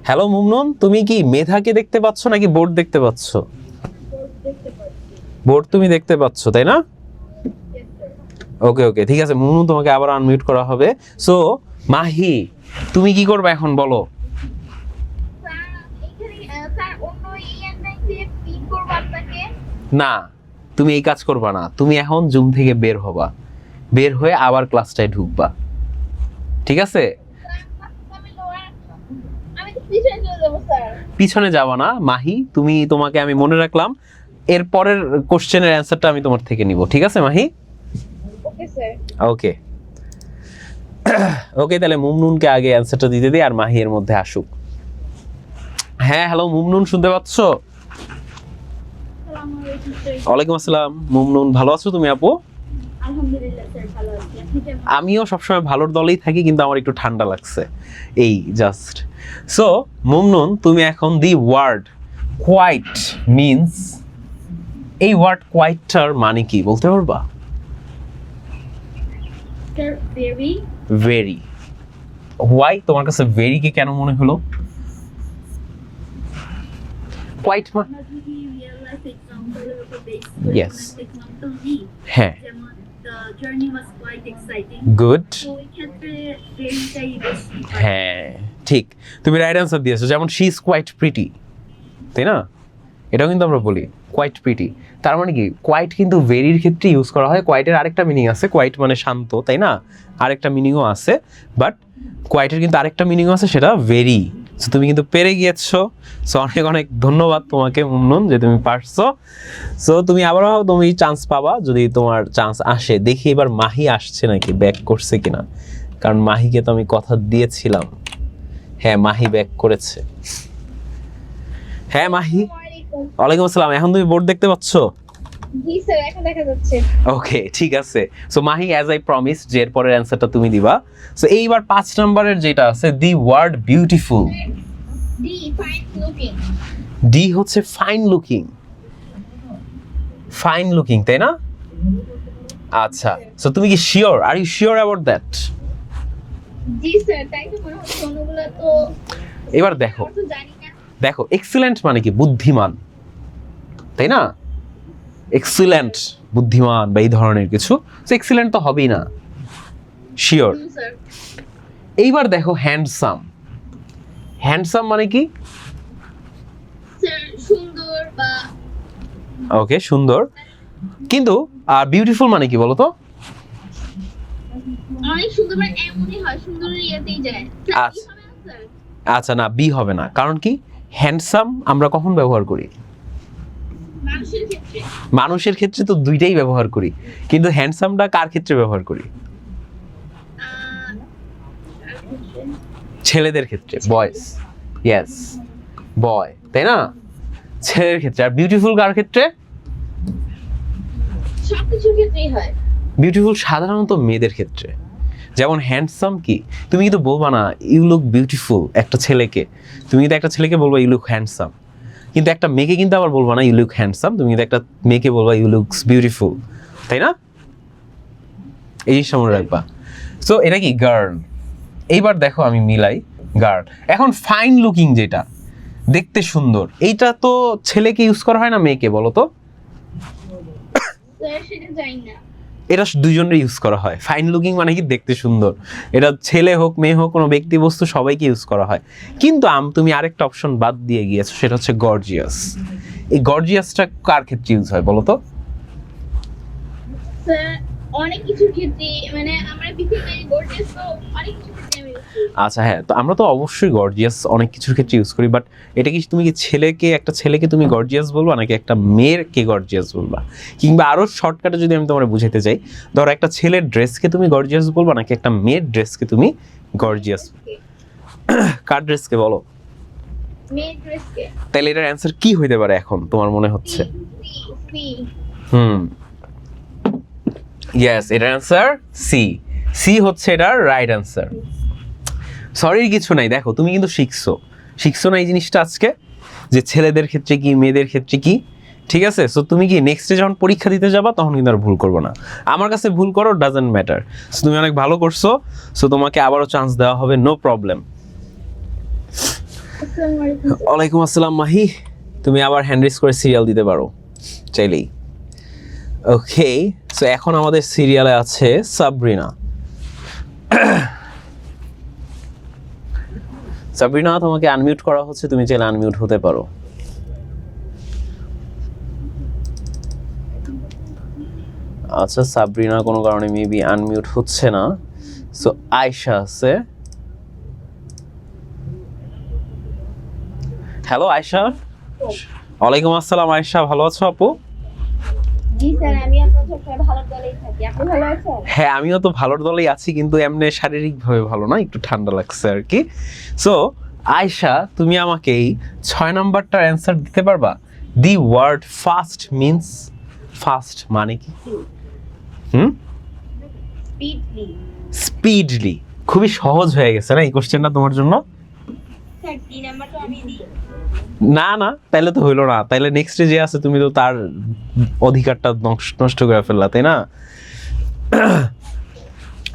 হ্যালো মুমনুন, তুমি কি মেধাকে দেখতে পাচ্ছ নাকি বোর্ড দেখতে পাচ্ছ? বোর্ড তুমি দেখতে পাচ্ছ তাই না? ওকে ওকে ঠিক আছে মুমনুন, তোমাকে আবার আনমিউট করা হবে। সো মাহি তুমি কি করবে এখন বলো? স্যার এখানে স্যার অন্য এই অ্যান্ডাইতে পিন করব আপনাকে। না তুমি এই কাজ করবা না, তুমি এখন জুম থেকে বের হবা, বের হয়ে আবার ক্লাসটায় ঢুকবা, ঠিক আছে? আমি তো পিছনে চলে যাব স্যার। পিছনে যাবা না মাহি, তুমি তোমাকে আমি মনে রাখলাম, এর পরের কোশ্চেনের অ্যান্সারটা আমি তোমার থেকে নিব, ঠিক আছে মাহি? Okay sir. ওকে ওকে, তাহলে মুমনুনকে আগে অ্যান্সারটা দিতে দিই আর মাহি এর মধ্যে আসুক। হ্যাঁ হ্যালো মুমনুন, শুনতে পাচ্ছ? ওয়ালাইকুম আসসালাম মুমনুন, ভালো আছো তুমি আপু? আলহামদুলিল্লাহ স্যার, ভালো আছি। আপনি কেমন? আমিও সবসময় ভালোর দলেই থাকি, কিন্তু আমার একটু ঠান্ডা লাগছে এই জাস্ট। সো মুমনুন তুমি এখন দি ওয়ার্ড কোয়াইট মিন্স, এই ওয়ার্ড কোয়াইটটার মানে কি বলতে পারবা? Sir very. ভেরি, হোয়াই তোমার কাছে ভেরি কে কেন মনে হলো? কোয়াইট আমরা যদি রিয়েল লাইফ এক্সাম্পল এক্সাম্পলের উপর বেস করে Yes. একটা এক্সাম্পল দিই, হ্যাঁ, যেমন the journey was quite exciting. Good. তো এই ক্ষেত্রে ভেরিটাই বেশি। হ্যাঁ, ঠিক, তুমি রাইট অ্যান্সার দিয়েছো। যেমন শি ইজ কোয়াইট প্রিটি, তাই না? এটাও কিন্তু আমরা বলি কোয়াইট প্রিটি। তার মানে কি কোয়াইট কিন্তু ভেরির ক্ষেত্রে ইউজ করা হয়। কোয়াইটের আরেকটা মিনিং আছে, কোয়াইট মানে শান্ত, তাই না? আরেকটা মিনিংও আছে, বাট কোয়াইটের কিন্তু আরেকটা মিনিংও আছে, সেটা ভেরি। সো তুমি কিন্তু পেরে গিয়েছো। সো অনেক অনেক ধন্যবাদ তোমাকে মুনমুন, যে তুমি পারছো। সো তুমি আবারও তুমি চান্স পাবা যদি তোমার চান্স আসে। দেখি এবার মাহি আসছে নাকি, ব্যাক করছে কিনা, কারণ মাহিকে তো আমি কথা দিয়েছিলাম। হ্যাঁ, মাহি ব্যাক করেছে। হ্যাঁ মাহি, ওয়ালাইকুম আসসালাম। এখন তুমি বোর্ড দেখতে পাচ্ছ? জি স্যার, এখন দেখা যাচ্ছে। ওকে, ঠিক আছে। So Mahi, as I promise, যে এর পরের অ্যান্সারটা তুমি দিবা। সো এইবার 5 নম্বরের যেটা আছে, the word beautiful. D, fine looking. D হচ্ছে ফাইন লুকিং। ফাইন লুকিং, তাই না? আচ্ছা, সো তুমি কি sure? Are you sure about that? জি স্যার, তাই তো মনে হচ্ছে। অন্যগুলো তো এবার দেখো, অর্থ জানি না। দেখো এক্সিলেন্ট মানে কি? বুদ্ধিমান, তাই না? এক্সিলেন্ট, বুদ্ধিমান বা এই ধরনের কিছু। সো এক্সিলেন্ট তো হবেই না, শিওর। স্যার, এইবার দেখো হ্যান্ডসাম। হ্যান্ডসাম মানে কি? স্যার সুন্দর বা ওকে, সুন্দর। কিন্তু বিউটিফুল মানে কি বলো তো? অনেক সুন্দর, মানে এমনই হয়, সুন্দরের ইয়েতেই যায়। স্যার, কি আচ্ছা। হবে স্যার? আচ্ছা, না, বি হবে না। কারণ কি? হ্যান্ডসাম আমরা কখন ব্যবহার করি? মানুষের ক্ষেত্রে। মানুষের ক্ষেত্রে তো দুইটাই ব্যবহার করি, কিন্তু হ্যান্ডসামটা কার ক্ষেত্রে ব্যবহার করি? ছেলেদের ক্ষেত্রে, বয়েস। ইয়েস, বয়, তাই না? ছেলের ক্ষেত্রে। আর বিউটিফুল কার ক্ষেত্রে? সবকিছুর ক্ষেত্রেই হয়। বিউটিফুল সাধারণত মেয়েদের ক্ষেত্রে। যেমন হ্যান্ডসাম কি, তুমি কিন্তু বলবা না ইউ লুক বিউটিফুল একটা ছেলেকে, তুমি কিন্তু একটা ছেলেকে বলবা ইউ লুক হ্যান্ডসাম। কিন্তু একটা মেয়েকে কিন্তু আবার বলবা না ইউ লুক হ্যান্ডসাম, তুমি কিন্তু একটা মেয়েকে বলবা ইউ লুকস বিউটিফুল, তাই না? এই জিনিসটা মনে রাখবা। সো এটা কি? গার্ল। এইবার দেখো আমি মিলাই গার্ল। এখন ফাইন লুকিং, যেটা দেখতে সুন্দর, এইটা তো ছেলেকে ইউজ করা হয় না মেয়েকে, বলো তো? স্যার, সেটা জানি না। এটা দুজনের ইউজ করা হয়। ফাইন লুকিং মানে কি? দেখতে সুন্দর। এটা ছেলে হোক মেয়ে হোক, কোনো ব্যক্তি বস্তু সবাইকে ইউজ করা হয়। কিন্তু তুমি আরেকটা অপশন বাদ দিয়ে গিয়েছো, সেটা হচ্ছে গর্জিয়াস। এই গর্জিয়াসটা কার ক্ষেত্রে ইউজ হয় বলো তো? স্যার, অনেক কিছুর ক্ষেত্রে, মানে আমরা পৃথিবীতে গর্জিয়াস তো অনেক কিছুর ক্ষেত্রে আমি use করি। আচ্ছা, হ্যাঁ, তো আমরা তো অবশ্যই গর্জিয়াস অনেক কিছুর ক্ষেত্রে ইউজ করি, বাট এটা কি তুমি কি ছেলেকে, একটা ছেলেকে তুমি গর্জিয়াস বলবা নাকি একটা মেয়েরকে গর্জিয়াস বলবা? কিংবা আরো শর্টকাটে যদি আমি তোমার বুঝাতে চাই, ধরো একটা ছেলের ড্রেসকে তুমি গর্জিয়াস বলবা নাকি একটা মেয়ের ড্রেসকে তুমি গর্জিয়াস? কার ড্রেসকে বলো? মেয়ের ড্রেসকে। তাহলে এটার অ্যান্সার কি হইতে পারে এখন তোমার মনে হচ্ছে? সি। ইয়েস, এটার অ্যান্সার সি। সি হচ্ছে এটার রাইট অ্যান্সার। সরির কিছু নাই, দেখো তুমি কিন্তু শিখছো না এই জিনিসটা আজকে, যে ছেলেদের ক্ষেত্রে কি মেয়েদের ক্ষেত্রে কি। ঠিক আছে? সো তুমি কি নেক্সটে যখন পরীক্ষা দিতে যাবা তখন কিন্তু আর ভুল করবো না। আমার কাছে ভুল করো, ডাজন্ট ম্যাটার। সো তুমি অনেক ভালো করছো, সো তোমাকে আবারও চান্স দেওয়া হবে, নো প্রবলেম। আসসালামু আলাইকুম। ওয়ালাইকুম আসসালাম মাহি, তুমি আবার হ্যান্ড রেজ করে সিরিয়াল দিতে পারো চাইলেই। ওকে, সো এখন আমাদের সিরিয়ালে আছে সাবরিনা। সাবরিনা, তোমাকে আনমিউট করা হচ্ছে, তুমি চাইলে আনমিউট হতে পারো। আচ্ছা, সাবরিনা কোনো কারণে মেবি আনমিউট হচ্ছে না। সো আয়শা আছে। হ্যালো আয়শা। ওয়ালাইকুম আসসালাম আয়শা, ভালো আছো আপু? জি স্যার, আমি আপনার সবসময় ভালো দলেই থাকি। আপনি ভালো আছেন? হ্যাঁ, আমিও তো ভালোর দলেই আছি, কিন্তু এমনি শারীরিকভাবে ভালো না, একটু ঠান্ডা লাগছে আর কি। সো আয়শা, তুমি আমাকে এই 6 নাম্বারটার অ্যান্সার দিতে পারবা? The word fast means, fast মানে কি? স্পিডলি। স্পিডলি। খুবই সহজ হয়ে গেছে না এই কোশ্চেনটা তোমার জন্য? স্যার, 3 নাম্বারটা আমি দিই। না না, তাইলে তো হইলো না। তাইলে নেক্সটে যে আছে তুমি তো তার অধিকারটা নষ্ট করে ফেললা, তাই না?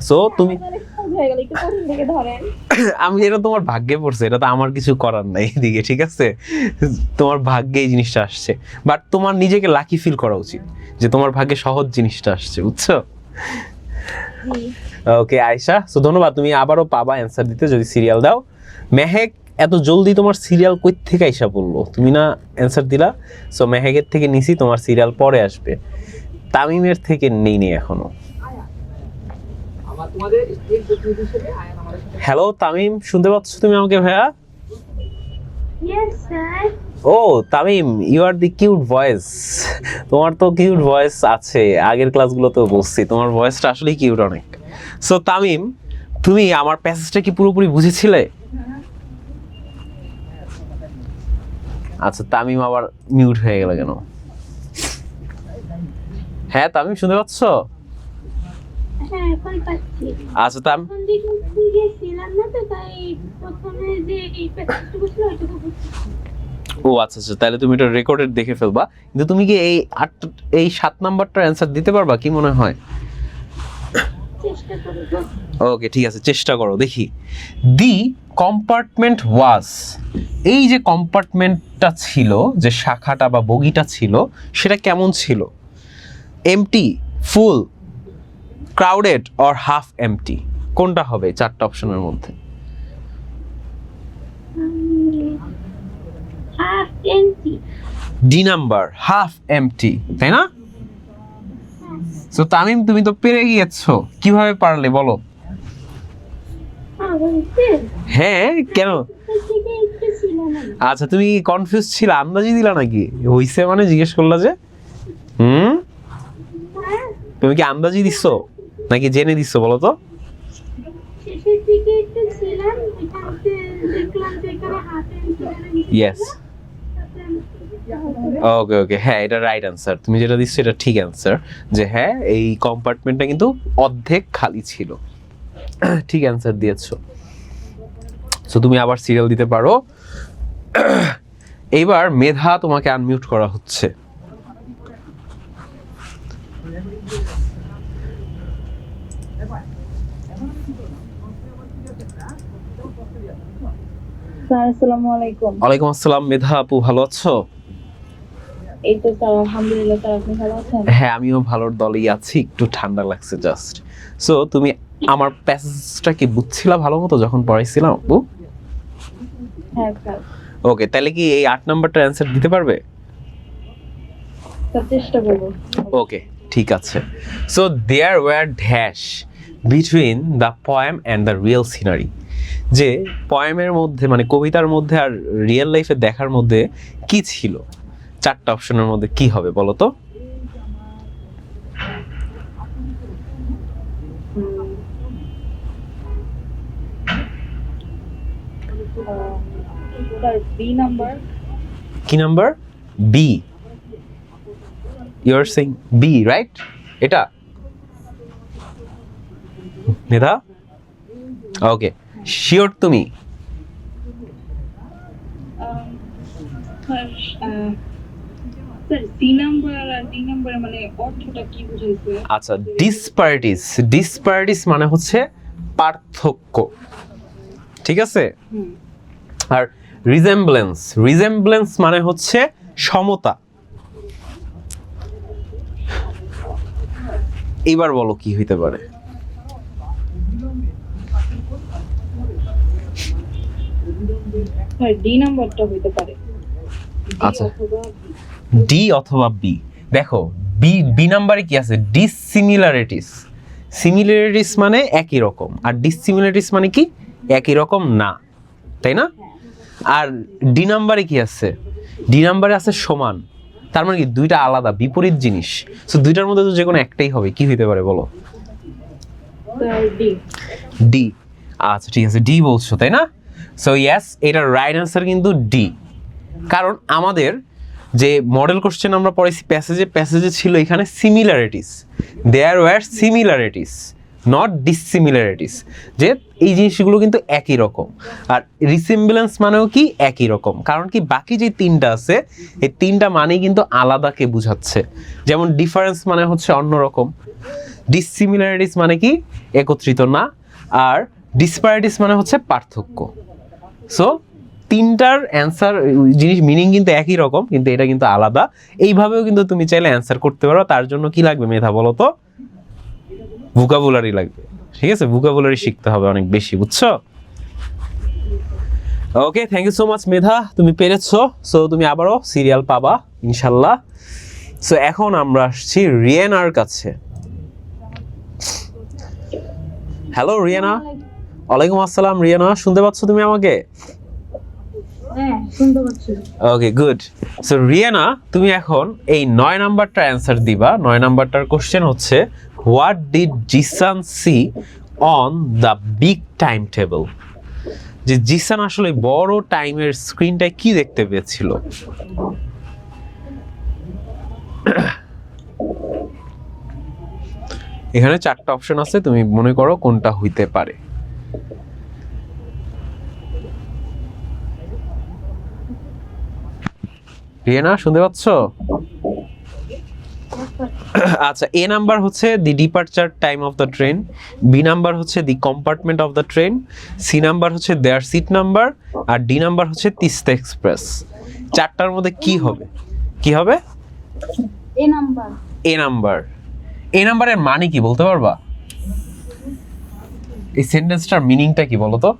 সো তুমি তাহলে সহজ হয়ে গেল, একটু কঠিন থেকে ধরেন। আমি এটা তোমার ভাগ্যে পড়ছে, এটা তো আমার কিছু করার নাই এদিকে, ঠিক আছে? তোমার ভাগ্যে এই জিনিসটা আসছে, বাট তোমার নিজেকে লাকি ফিল করা উচিত যে তোমার ভাগ্যে সহজ জিনিসটা আসছে, বুঝছো? জি। ওকে আয়েশা, সো ধন্যবাদ, তুমি আবারও পাবা অ্যান্সার দিতে যদি সিরিয়াল দাও। মেহেক, এত জলদি তোমার সিরিয়াল কই থেকে আইসা পড়লো, তুমি না অ্যান্সার দিলা? সো মেহেকের থেকে নিছি, তোমার সিরিয়াল পরে আসবে। তামিমের থেকে নেই এখনো। হ্যালো তামিম, শুনতে পাচ্ছ তুমি আমাকে ভাইয়া? Yes, sir. ও Tamim, you are the cute voice. তোমার তো কিউট ভয়েস আছে, আগের ক্লাসগুলোতেও বলছি তোমার ভয়েসটা আসলেই কিউট অনেক। সো তামিম, তুমি আমার প্যাসেজটা কি পুরোপুরি বুঝেছিলে? আচ্ছা, তামিম আবার মিউট হয়ে গেল কেন? হ্যাঁ তামিম, শুনতে পাচ্ছ? হ্যাঁ, এখন পাচ্ছি। আচ্ছা তামিম, এখন যে কিন্তু গেছিলাম না তো, তাই প্রথমে যে এই প্যাকেজটুকু ছিল ওইটুকু বুঝছি। ও আচ্ছা আচ্ছা, তাহলে তুমি এটা রেকর্ডেড দেখে ফেলবা। কিন্তু তুমি কি এই 7 নাম্বারটার অ্যান্সার দিতে পারবা কি মনে হয়? চেষ্টা করব। ওকে ঠিক আছে, চেষ্টা করো দেখি। দি কম্পার্টমেন্ট ওয়াজ, এই যে কম্পার্টমেন্টটা ছিল, যে শাখাটা বা বগিটা ছিল, সেটা কেমন ছিল? Empty, full, crowded or half empty? কোনটা হবে 4টা অপশনের মধ্যে? Half empty. D number, half empty, তাই না? সো তামিম, তুমি তো পেরে গিয়েছো, কিভাবে পারলে বলো? হ্যাঁ, কেন? থেকে একটু ছিল না। আচ্ছা, তুমি কনফিউজ ছিল, আন্দাজি দিলা নাকি? হইছে মানে জিজ্ঞেস করলা যে? হ্যাঁ, তুমি কি আন্দাজি দিছো নাকি জেনে দিছো বলো তো? শেষের দিকে একটু ছিলাম, এখানে দেখলাম যে এখানে হাফ এমটি। ইয়েস, ওকে ওকে, হ্যাঁ এটা রাইট অ্যান্সার। তুমি যেটা দিচ্ছ এটা ঠিক অ্যান্সার, যে হ্যাঁ এই কম্পার্টমেন্টটা কিন্তু অর্ধেক খালি ছিল। ঠিক অ্যান্সার দিয়েছো। সো তুমি আবার সিরিয়াল দিতে পারো। এইবার মেধা, তোমাকে আনমিউট করা হচ্ছে। স্যার আসসালামু আলাইকুম। ওয়ালাইকুম আসসালাম। মেধা আপু, ভালো আছো? এই তো স্যার আলহামদুলিল্লাহ। স্যার আপনি ভালো আছেন? হ্যাঁ আমিও ভালোর দলেই আছি, একটু ঠান্ডা লাগছে জাস্ট। সো তুমি আমার প্যাসেজটা কি বুঝছিলা ভালো মতো যখন পড়াইছিলাম আপু? হ্যাঁ স্যার। ওকে, তাহলে কি এই 8 নাম্বারটা অ্যান্সার দিতে পারবে? স্যার চেষ্টা করব। ওকে ঠিক আছে। So there were dash between the poem and the real scenery, যে পোয়েমের মধ্যে মানে কবিতার মধ্যে আর রিয়েল লাইফে দেখার মধ্যে কি ছিল? 4টা অপশনের মধ্যে কি হবে বলো তো? Sir B number. কি number? B. You are saying B, right? এটা মেধা? ওকে, শিওর তুমি? স্যার স্যার সি নাম্বার আর ডি নাম্বার মানে অর্থটা কি বুঝাইছে? আচ্ছা, ডিসপ্যারিটিস মানে হচ্ছে পার্থক্য, ঠিক আছে? আর রিজেম্বলেন্স মানে হচ্ছে সমতা। এবার বলো কি হইতে পারে? স্যার ডি নাম্বারটা হইতে পারে। আচ্ছা, ডি অথবা বি। দেখো বি নাম্বারে কি আছে? সিমিলারিটিস মানে একই রকম, আর ডিসিমিলারিটিস মানে কি একই রকম না, তাই না? আর ডি নাম্বারে কি আছে? ডি নাম্বারে আছে সমান, তার মানে কি দুইটা আলাদা বিপরীত জিনিস। সো দুইটার মধ্যে তো যে কোনো একটাই হবে, কি হইতে পারে বলো? Sir D. ডি। আচ্ছা ঠিক আছে, ডি বলছো তাই না? সো ইয়েস, এটার রাইট অ্যান্সার কিন্তু ডি। কারণ আমাদের যে মডেল কোশ্চেন আমরা পড়েছি প্যাসেজে ছিল এখানে similarities, there were similarities, not dissimilarities, যে এই জিনিসগুলো কিন্তু একই রকম। আর রিসেম্বলেন্স মানেও কি একই রকম, কারণ কি বাকি যে তিনটা আছে এই তিনটা মানেই কিন্তু আলাদাকে বোঝাচ্ছে। যেমন ডিফারেন্স মানে হচ্ছে অন্যরকম, ডিসিমিলারিটিস মানে কি একত্রিত না, আর ডিসপ্যারিটিস মানে হচ্ছে পার্থক্য। সো তিনটার অ্যান্সার জিনিস মিনিং কিন্তু একই রকম, কিন্তু এটা কিন্তু আলাদা। এইভাবেও কিন্তু তুমি চাইলে অ্যান্সার করতে পারো। তার জন্য কি লাগবে মেধা বলো তো? ভোকাবুলারি লাগবে, ঠিক আছে? ভোকাবুলারি শিখতে হবে অনেক বেশি, বুঝছো? ওকে, থ্যাংক ইউ সো মাচ মেধা, তুমি পেরেছো। সো তুমি আবারও সিরিয়াল পাবা ইনশাল্লাহ। সো এখন আমরা আসছি রিয়ানার কাছে। হ্যালো রিয়ানা। ওয়ালাইকুম আসসালাম রিয়ানা, শুনতে পাচ্ছ তুমি আমাকে? হ্যাঁ, শুনতে পাচ্ছি। ওকে, গুড। সো রিয়ানা, তুমি এখন এই 9 নাম্বারটার অ্যান্সার দিবা। 9 নাম্বারটার কোশ্চেন হচ্ছে, what did Zisan see on the big time table? যে জিসান আসলে বড় টাইমের স্ক্রিনটায় কি দেখতে পেয়েছিল? এখানে 4টা অপশন আছে, তুমি মনে করো কোনটা হইতে পারে। রিয়ানা শুনতে পাচ্ছ? আচ্ছা, এ নাম্বার হচ্ছে the departure time of the train, B number হচ্ছে the compartment of the train, C number হচ্ছে দেয়ার সিট নাম্বার, আর ডি নাম্বার হচ্ছে তিস্তা এক্সপ্রেস। 4টার মধ্যে কি হবে? কি হবে? এ নাম্বার। এ নাম্বার। এ নাম্বারের মানে কি বলতে পারবা? এই সেন্টেন্সটার মিনিংটা কি বলো তো?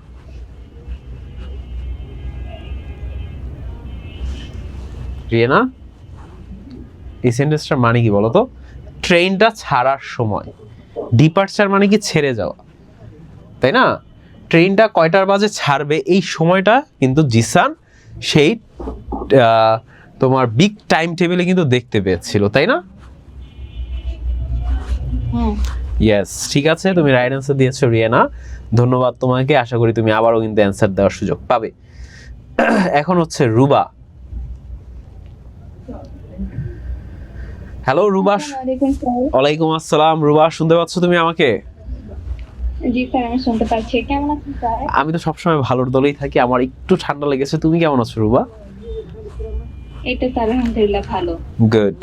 রিয়ানা, এই সেন্টেন্সটার মানে কি বলো তো? ট্রেনটা ছাড়ার সময়। ডিপার্চার মানে কি ছেড়ে যাওয়া, তাই না? ট্রেনটা কয়টার বাজে ছাড়বে এই সময়টা কিন্তু জিসান সেই তোমার বিগ টাইম টেবিলে কিন্তু দেখতে পেয়েছিল, তাই না? ইয়েস, ঠিক আছে, তুমি রাইট অ্যান্সার দিয়েছো রিয়ানা, ধন্যবাদ তোমাকে। আশা করি তুমি আবারও কিন্তু অ্যান্সার দেওয়ার সুযোগ পাবে। এখন হচ্ছে রুবা। হ্যালো রুবা। ওয়ালাইকুম আসসালাম রুবা, শুনতে পাচ্ছ তুমি আমাকে? জি স্যার, আমি শুনতে পাচ্ছি। কেমন আছেন স্যার? আমি তো সবসময় ভালোর দলেই থাকি, আমার একটু ঠান্ডা লেগেছে। তুমি কেমন আছো রুবা? এই তো স্যার, আলহামদুলিল্লাহ ভালো। গুড।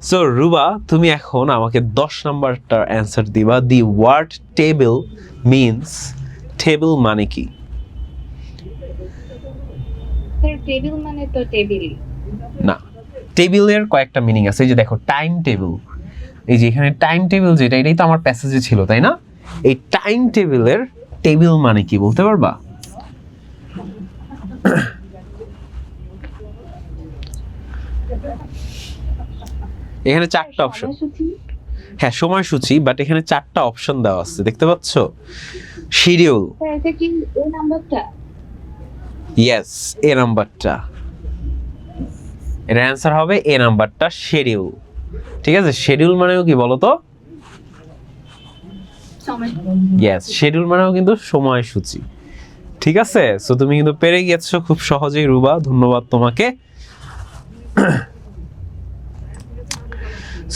সো রুবা, তুমি এখন আমাকে 10 নাম্বারটার অ্যান্সার দিবা। The word table means, table মানে কি? স্যার টেবিল মানে তো টেবিল না, টেবিলের কয়েকটা মিনিং আছে। এই যে দেখো, টাইম টেবিল, এই যে এখানে টাইম টেবিল যেটা, এটাই তো আমার প্যাসেজে ছিল, তাই না? এই টাইম টেবিলের টেবিল মানে কি বলতে পারবা? এখানে 4টা অপশন। হ্যাঁ, সময়সূচি, বাট এখানে 4টা অপশন দেওয়া আছে, দেখতে পাচ্ছ? শিডিউল। স্যার এটা কি এই নাম্বারটা? ইয়েস, এ নাম্বারটা। এর অ্যান্সার হবে এ নাম্বারটা, শিডিউল। ঠিক আছে, শিডিউল মানেও কি বলো তো? সময়। ইয়েস, শিডিউল মানেও কিন্তু সময়সূচি। ঠিক আছে, সো তুমি কিন্তু পেরে গিয়েছো খুব সহজেই রুবা, ধন্যবাদ তোমাকে।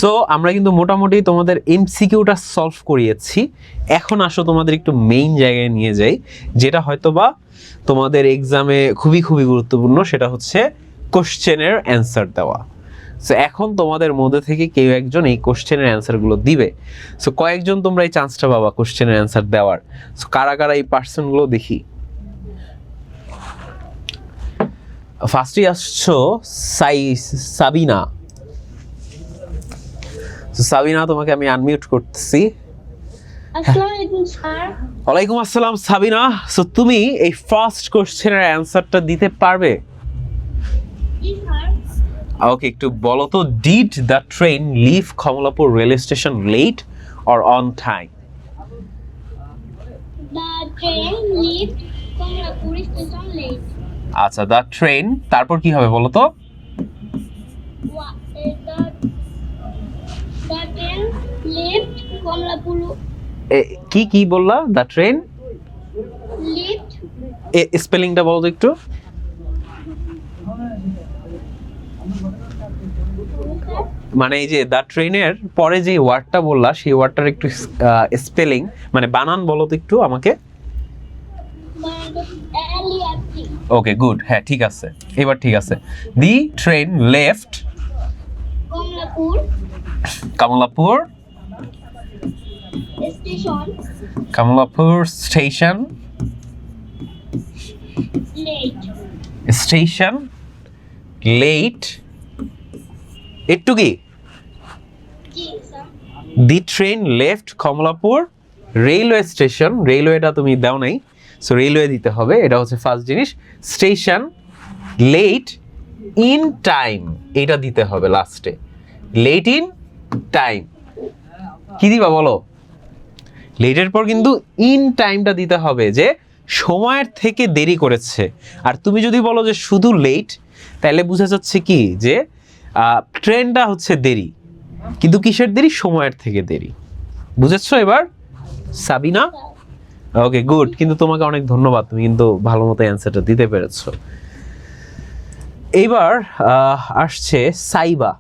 সো আমরা কিন্তু মোটামুটি তোমাদের এমসিকিউটা সলভ করিয়েছি। এখন আসো তোমাদের একটু মেইন জায়গায় নিয়ে যাই, যেটা হয়তোবা তোমাদের এক্সামে খুবই খুবই গুরুত্বপূর্ণ, সেটা হচ্ছে কোশ্চেনের অ্যান্সার দেওয়া। সো এখন তোমাদের মধ্যে থেকে কেউ একজন এই কোশ্চেনের অ্যান্সারগুলো দিবে। সো কয়েকজন তোমরা এই চান্সটা পাবা কোশ্চেনের অ্যান্সার দেওয়ার। সো কারা কারা এই পার্সনগুলো দেখি। ফার্স্টই আসছো সাবিনা। সাবিনা, তোমাকে আমি আনমিউট করতেছি। আসসালামু আলাইকুম স্যার। ওয়ালাইকুম আসসালাম সাবিনা। সো তুমি এই ফার্স্ট কোশ্চেনের অ্যান্সারটা দিতে পারবে? জি স্যার। ওকে, একটু বলো তো, did the train leave Kamalapur rail station late or on time? The train left Komlapur station late. আচ্ছা, দ্য ট্রেন, তারপর কি হবে বলো তো? The train left Komlapur কি কি বললা? দ্য ট্রেন left স্পেলিংটা বলো তো একটু। মানে এই যে দ্য ট্রেনের পরে যে ওয়ার্ডটা বললা সেই ওয়ার্ডটার একটু স্পেলিং মানে বানান বলো তো একটু আমাকে। LEFT ওকে গুড, হ্যাঁ ঠিক আছে, এবার ঠিক আছে। The train left Kamalapur Kamalapur station Kamalapur station late station late একটু কি কি sir the train left Kamalapur railway station, রেলওয়েটা তুমি দাও নাই, সো রেলওয়ে দিতে হবে, এটা হচ্ছে ফার্স্ট জিনিস। স্টেশন লেট ইন টাইম, এটা দিতে হবে লাস্টে, লেট ইন টাইম। কি দিবা বলো? লেটের পর কিন্তু ইন টাইমটা দিতে হবে, যে সময়ের থেকে দেরি করেছে। আর তুমি যদি বলো যে শুধু লেট, তাহলে বোঝা যাচ্ছে কি যে ট্রেনটা হচ্ছে দেরি, কিন্তু কিসের দেরি? সময়ের থেকে দেরি। বুঝেছো এবার সাবিনা? ওকে গুড, কিন্তু তোমাকে অনেক ধন্যবাদ, তুমি কিন্তু ভালো মতো অ্যান্সারটা দিতে পেরেছো। এইবার আসছে সাইবা।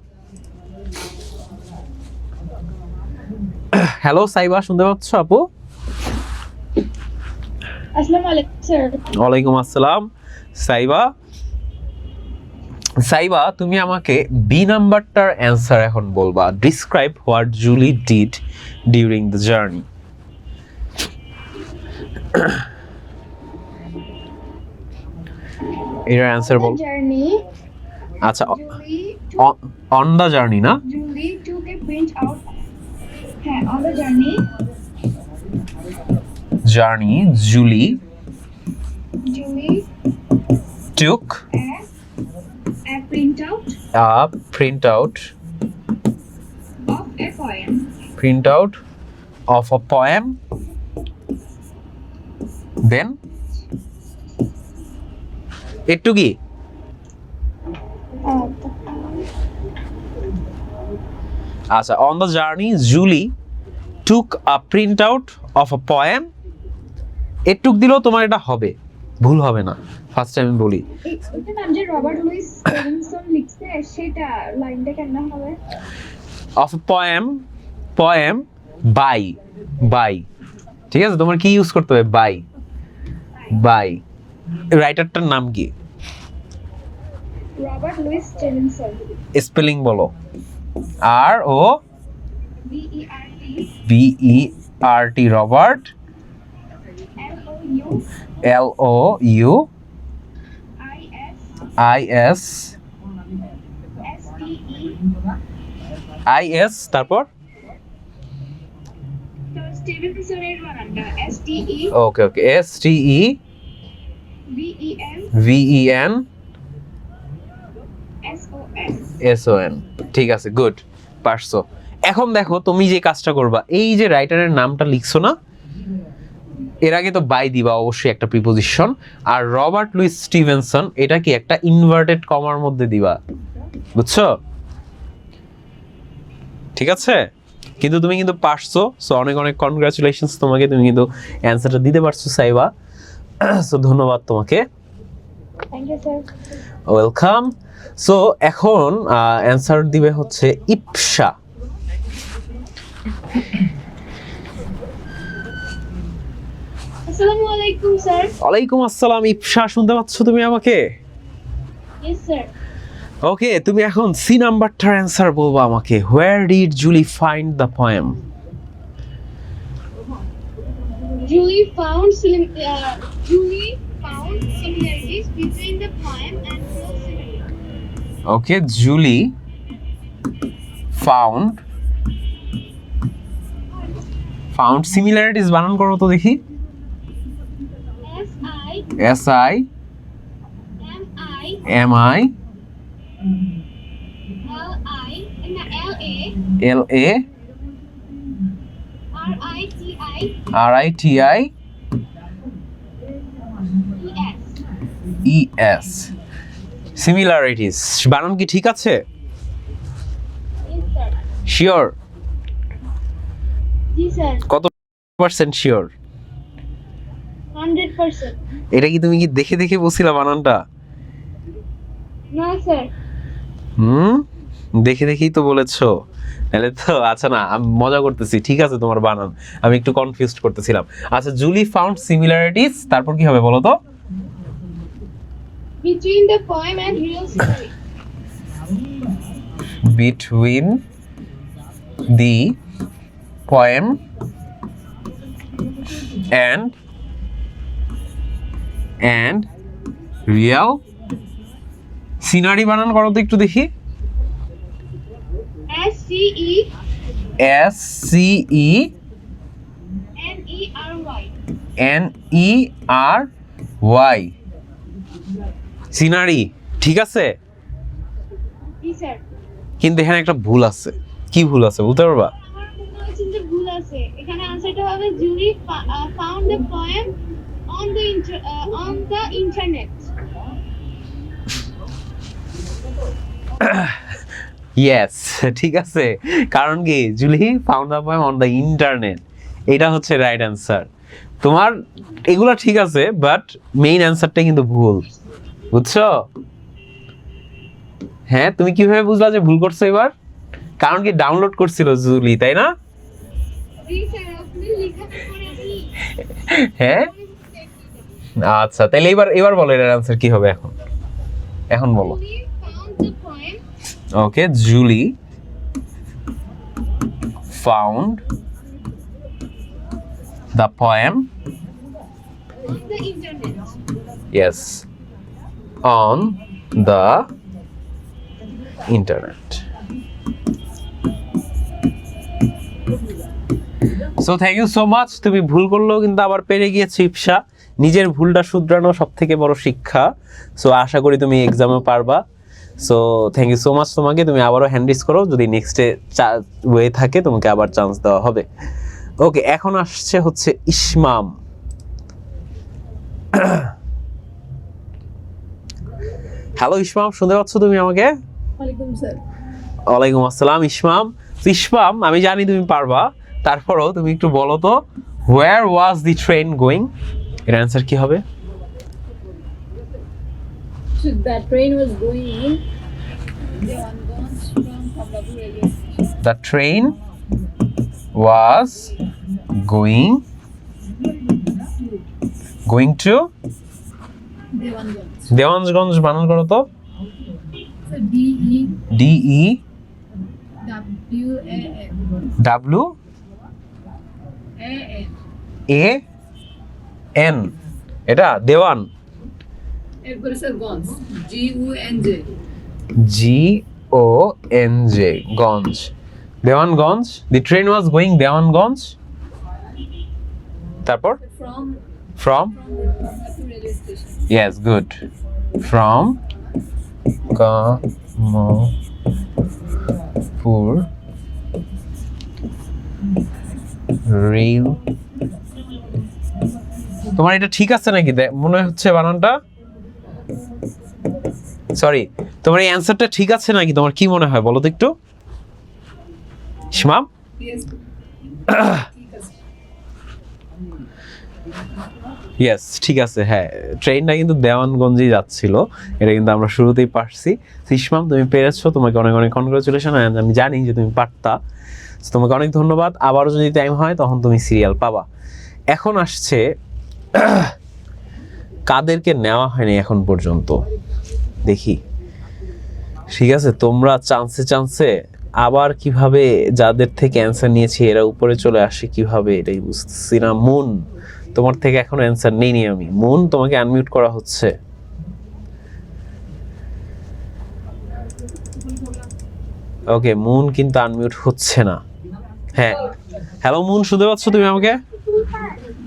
হ্যালো সাইবা, শুনতে পাচ্ছ আপু? আসসালামু আলাইকুম স্যার। ওয়ালাইকুম আসসালাম। সাইবা, সাইবা তুমি আমাকে বি নাম্বারটার অ্যান্সার এখন বলবা। Describe what Julie did during the journey. এর অ্যান্সার বল। জার্নি আচ্ছা, জুলি অন দ্য জার্নি না? Julie took a print out হ্যাঁ on the journey journey Julie Julie took a printout a printout of a poem printout of a poem, then একটু কি আচ্ছা, on the journey Julie took a printout of a poem, এটুক দিলেও তোমার এটা হবে, ভুল হবে না। ফার্স্ট টাইম বলি এটা নাম যে রবার্ট লুইস স্টিভেনসন লিখছে সেটা লাইনটা কেমন হবে? of a poem, poem by by, ঠিক আছে, তোমার কি ইউজ করতে হবে? by by। রাইটারটার নাম কি? রবার্ট লুইস স্টিভেনসন স্পেলিং বলো। আর ও BERT BERT Robert LOU IS IS তারপর তো স্টিভেনসনের বানানটা STE ওকে ওকে STE VEN SON, ঠিক আছে গুড, পারছো। এখন দেখো তুমি যে কাজটা করবা, এই যে রাইটারের নামটা লিখছো না, এর আগে তো বাই দিবা অবশ্যই একটা প্রিপোজিশন, আর রবার্ট লুইস স্টিভেনসন এটা কি একটা ইনভার্টেড কমার মধ্যে দিবা, বুঝছো? ঠিক আছে, কিন্তু তুমি কিন্তু পারছো, সো অনেক অনেক কনগ্রাচুলেশনস তোমাকে, তুমি কিন্তু অ্যানসারটা দিতে পারছো সাইবা, সো ধন্যবাদ তোমাকে। Thank you sir. Welcome. So এখন অ্যানসার দিবে হচ্ছে ইপসা। আসসালামু আলাইকুম স্যার। ওয়ালাইকুম আসসালাম। ইপসা, শুনতে পাচ্ছ তুমি আমাকে? Yes sir. ওকে, তুমি এখন সি নাম্বারটার অ্যান্সার বলবো আমাকে। Where did Julie find the poem? Julie found similarities between the poem and real scenario. Okay, Julie found similarities, বানান করো তো দেখি। SIMI LA RITI ES, similarities বানান কি ঠিক আছে? শিওর? জি স্যার। কত পার্সেন্ট শিওর? 100%। এটা কি তুমি কি দেখে দেখে বলছিলা বানানটা? না স্যার। দেখে দেখেই তো বলেছো, তাহলে তো আচ্ছা না, আমি মজা করতেছি, ঠিক আছে তোমার বানান, আমি একটু কনফিউজড করতেছিলাম। আচ্ছা, জুলি ফাউন্ড সিমিলারিটিস, তারপর কি হবে বলো তো? Between the poem and real story. Between the poem and real scenery বানান করো তো একটু দেখি। SCE SCE NERY সিনারি, ঠিক আছে, Yes, sir. কিন্তু এখানে একটা ভুল আছে। কি ভুল আছে বলতে পারবা? আমার মনে হচ্ছে যে ভুল আছে। এখানে আনসারটা হবে Julie found the poem on the internet. Yes, ঠিক আছে, কারণ কি Julie found the poem on the internet, এটা হচ্ছে রাইট অ্যান্সার। তোমার এগুলো ঠিক আছে, বাট মেইন অ্যান্সারটা কিন্তু ভুল, বুঝছো? হ্যাঁ, তুমি কিভাবে বুঝলা যে ভুল করছো এবার? কারণ কি ডাউনলোড করছিল জুলি, তাই না? জি স্যার, আপনি লেখা করেছি। হ্যাঁ, আচ্ছা, তাহলে এবার বলো এর অ্যান্সার কি হবে এখন? এখন বলো। Julie found the poem okay, Julie found the poem, on the internet. yes, on the internet. So thank you so much. তুমি ভুল করলেও কিন্তু আবার পেরে গিয়েছো ইপসা। নিজের ভুলটা শুধরানো সব থেকে বড় শিক্ষা। সো আশা করি তুমি এক্সামে পারবা। So thank you so much তোমাকে। তুমি আবারও হ্যান্ড রেজ করো, যদি নেক্সটে ওয়ে থাকে তোমাকে আবার চান্স দেওয়া হবে। ওকে, এখন আসছে হচ্ছে ইসমাম। হ্যালো ইসমাম, শুনতে পাচ্ছ তুমি আমাকে? ওয়ালাইকুম স্যার। ওয়ালাইকুম আসসালাম ইসমাম। তো ইসমাম, আমি জানি তুমি পারবা, তারপরও তুমি একটু বলো তো, হোয়ার ওয়াজ দি ট্রেন গোয়িং, এর অ্যান্সার কি হবে? So the train was going in Devanganj from Khamlapur railway station. The train was going to Devanganj. Dewanganj, বানান করো তো। So DEWAN. DEWAN, এটা দেওয়ান। এরপরে স্যার গঞ্জ GONJ, গঞ্জ, Dewanganj. The train was going Dewanganj, তারপর from from, Khamlapur railway station. yes, good, from Kamapur rail. তোমার এটা ঠিক আছে নাকি মনে হচ্ছে বানানটা? সরি, তোমার এই অ্যান্সারটা ঠিক আছে নাকি? তোমার কি মনে হয় বলো তো একটু ইসমাম? Yes. ঠিক আছে। ইয়েস, ঠিক আছে। হ্যাঁ, ট্রেনটা কিন্তু দেওয়ানগঞ্জেই যাচ্ছিল, এটা কিন্তু আমরা শুরুতেই পারছি। ইসমাম, তুমি পেরেছো, তোমাকে অনেক অনেক কনগ্রাচুলেশন। আমি জানি যে তুমি পারতা, তোমাকে অনেক ধন্যবাদ। আবারও যদি টাইম হয় তখন তুমি সিরিয়াল পাবা। এখন আসছে কাদেরকে নেওয়া হয়নি এখন পর্যন্ত, দেখি। ঠিক আছে, তোমরা চান্সে আবার কিভাবে যাদের থেকে অ্যান্সার নিয়েছি এরা উপরে চলে আসে কিভাবে, এটাই বুঝতেছি না। মুন, তোমার থেকে এখনো অ্যান্সার নেইনি আমি। মুন, তোমাকে আনমিউট করা হচ্ছে। ওকে, মুন কিন্তু আনমিউট হচ্ছে না। হ্যাঁ, হ্যালো মুন, শুনতে পাচ্ছ তুমি আমাকে?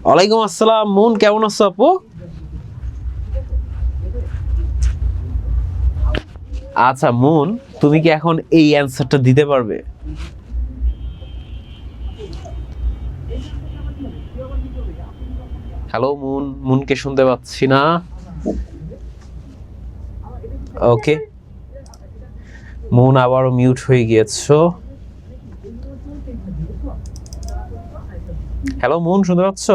ওয়ালাইকুম আসসালাম মুন, কেমন আছো আপু? আচ্ছা মুন, তুমি কি এখন এই অ্যান্সারটা দিতে পারবে? হ্যালো মুন, মুনকে শুনতে পাচ্ছি না। ওকে, মুন আবারও মিউট হয়ে গিয়েছো। হ্যালো মুন, শুনতে পাচ্ছ?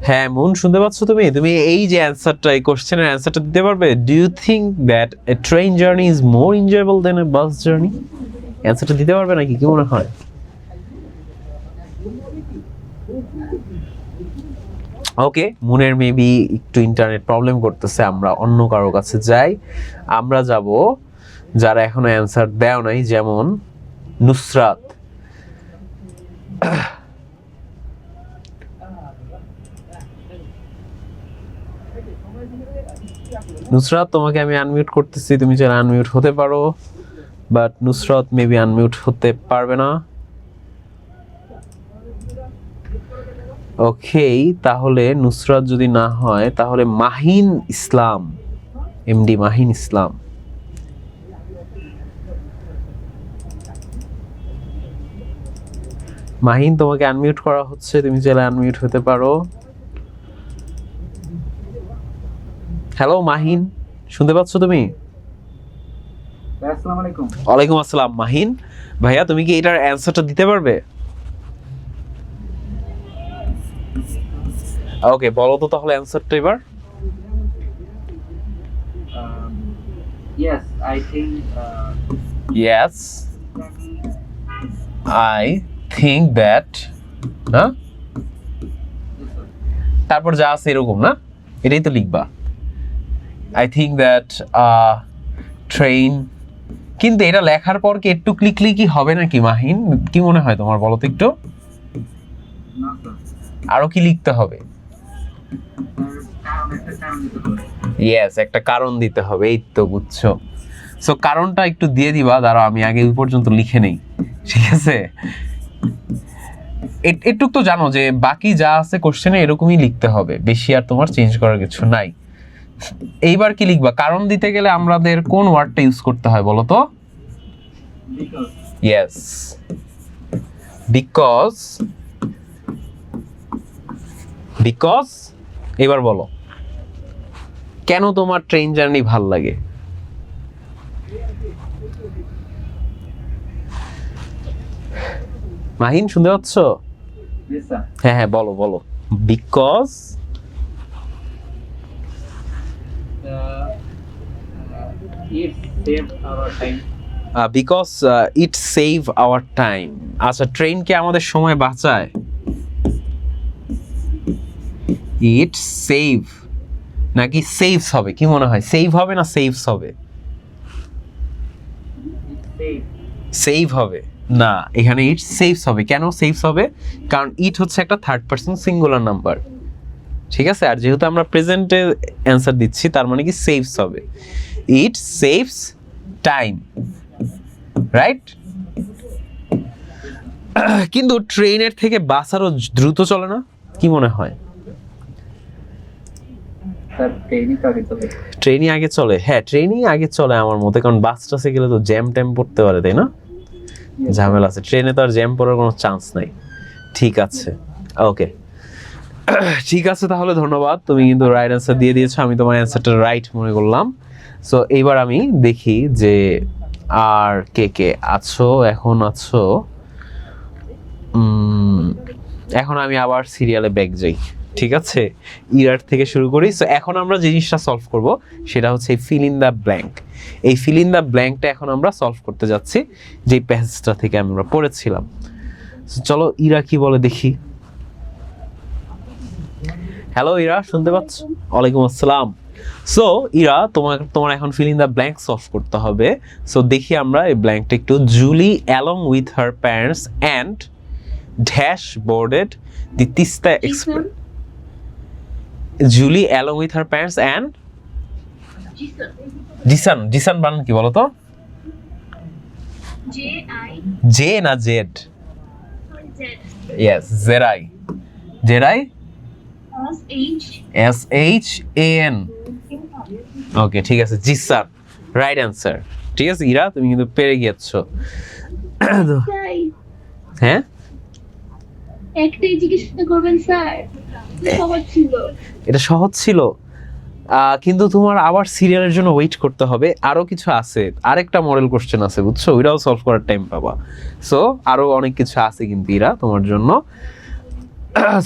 হ্যাঁ মুন, শুনতে পাচ্ছ তুমি? তুমি এই যে অ্যানসারটা, এই কোশ্চেনের অ্যানসারটা দিতে পারবে? Do you think that a train journey is more enjoyable than a bus journey? অ্যানসারটা দিতে পারবে নাকি, কি মনে হয়? ওকে, মুনের মেবি একটু ইন্টারনেট প্রবলেম করতেছে, আমরা অন্য কারো কাছে যাই। আমরা যাব যারা এখনো অ্যানসার দেও নাই, যেমন নুসরাত। নুসরাত, তোমাকে আমি আনমিউট করতেছি, তুমি চাইলে আনমিউট হতে পারো, বাট নুসরাত মেবি আনমিউট হতে পারবে না। ওকে, তাহলে নুসরাত যদি না হয় তাহলে মাহিন ইসলাম, এমডি মাহিন ইসলাম। মাহিন, তোমাকে আনমিউট করা হচ্ছে, তুমি চাইলে আনমিউট হতে পারো। হ্যালো মাহিন, শুনতে পাচ্ছ তুমি? আসসালামু আলাইকুম। ওয়ালাইকুম আসসালাম। মাহিন ভাইয়া, তুমি কি এটার অ্যানসারটা দিতে পারবে? ওকে, বলো তো তাহলে অ্যানসারটা এবার। Yes, I think Yes, I think that, হ্যাঁ, তারপর যা আছে এরকম না, এটাই তো লিখবা। I think that ট্রেন, কিন্তু এটা লেখার পর কি একটু ক্লিকলি কি হবে নাকি মাহিন, কি মনে হয় তোমার, বলো তো একটু? no sir. আরো কি লিখতে হবে? ইয়েস, একটা কারণ দিতে হবে, এই তো বুঝছো। সো কারণটা একটু দিয়ে দিবা, দাঁড়াও আমি আগে ওই পর্যন্ত লিখে নেই, ঠিক আছে? একটু তো জানো যে বাকি যা আছে কোশ্চেনে এরকমই লিখতে হবে, বেশি আর তোমার চেঞ্জ করার কিছু নাই। এইবার কি লিখবা? কারণ দিতে গেলে আমাদের কোন ওয়ার্ডটা ইউজ করতে হয় বলো তো? Because yes, because. বিকজ, এবার বলো কেন তোমার ট্রেন জার্নি ভাল লাগে? মাহিন, শুনতে পাচ্ছ? yes sir. হ্যাঁ হ্যাঁ, বলো বলো। Because It saved our time. Because it save our time. আচ্ছা, ট্রেন কি আমাদের সময় বাঁচায়? ইট সেভ নাকি সেভস হবে, কি মনে হয়? সেভ হবে না সেভস হবে? It saved. সেভ হবে না, এখানে ইট সেভস হবে। কেন সেভস হবে? কারণ ইট হচ্ছে একটা থার্ড পারসন সিঙ্গুলার নাম্বার, ঠিক আছে? আর যেহেতু আমরা প্রেজেন্টে অ্যান্সার দিচ্ছি, তার মানে কি সেভস হবে। ইট সেভস টাইম, রাইট? কিন্তু ট্রেনের থেকে বাস আরো দ্রুত চলে না, কি মনে হয়? Sir, training তো আগে চলে। ট্রেনই আগে চলে? হ্যাঁ, ট্রেনই আগে চলে আমার মতে, কারণ বাস টাসে গেলে তো জ্যাম ট্যাম পড়তে পারে, তাই না? Yes, ঝামেলা আছে, ট্রেনে তো আর জ্যাম পড়ার কোনো চান্স নাই। ঠিক আছে, ওকে, ঠিক আছে, তাহলে ধন্যবাদ, তুমি কিন্তু রাইট অ্যান্সার দিয়ে দিয়েছো, আমি তোমার অ্যান্সারটা রাইট মনে করলাম। সো এইবার আমি দেখি যে আর কে কে আছো, এখন আছো। এখন আমি আবার সিরিয়ালে ব্যাক যাই, ঠিক আছে? ইরার থেকে শুরু করি। সো এখন আমরা যে জিনিসটা সলভ করব সেটা হচ্ছে ফিল ইন দ্য ব্ল্যাঙ্ক। এই ফিল ইন দ্য ব্ল্যাঙ্কটা এখন আমরা সলভ করতে যাচ্ছি, যে প্যাসেজটা থেকে আমরা পড়েছিলাম। So, চলো ইরা কি বলে দেখি। হ্যালো ইরা, শুনতে পাচ্ছ? ওয়ালাইকুম আসসালাম। সো ইরা, তোমার এখন fill in the blank solve করতে হবে। সো দেখি আমরা এই ব্ল্যাঙ্কটা একটু। Julie along with her parents and dash boarded the Tista Express. Julie along with her parents and Zishan. Zishan বানান কি বলো তো? J-I জে না Z? Z yes, Z I. Z I, S-H SHAN। Okay, ঠিক আছে, জিসান রাইট অ্যান্সার। ঠিক আছে ইরা, তুমি কিন্তু পেরে গিয়েছো। তাই হ্যাঁ, একটাই জিজ্ঞাসা করবেন স্যার, সহজ ছিল। এটা সহজ ছিল, কিন্তু তোমার আবার সিরিয়ালের জন্য ওয়েট করতে হবে। আরো কিছু আছে, আরেকটা মডেল কোশ্চেন আছে, বুঝছো? ওইটাও সলভ করার টাইম পাবা। সো আরো অনেক কিছু আছে কিন্তু ইরা তোমার জন্য।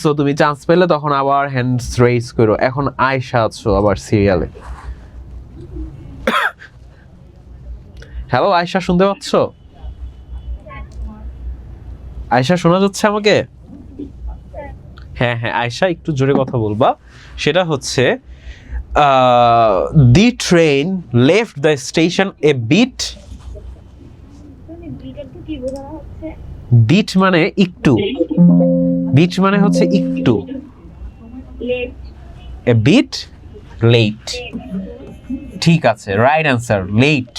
সো তুমি চান্স পেলে তখন আবার হ্যান্ডস রেজ করো। এখন আয়েশা আছো আবার সিরিয়ালে। হ্যালো আয়েশা, শুনতে পাচ্ছ? আয়েশা শোনা যাচ্ছে আমাকে? হ্যাঁ হ্যাঁ আয়েশা, একটু জোরে কথা বলবা। সেটা হচ্ছে the train left the station a bit. বিটা কি বোঝানো হচ্ছে? বিট মানে একটু, বিট মানে হচ্ছে একটু, লেট এ বিট লেট। ঠিক আছে, রাইট অ্যান্সার লেট।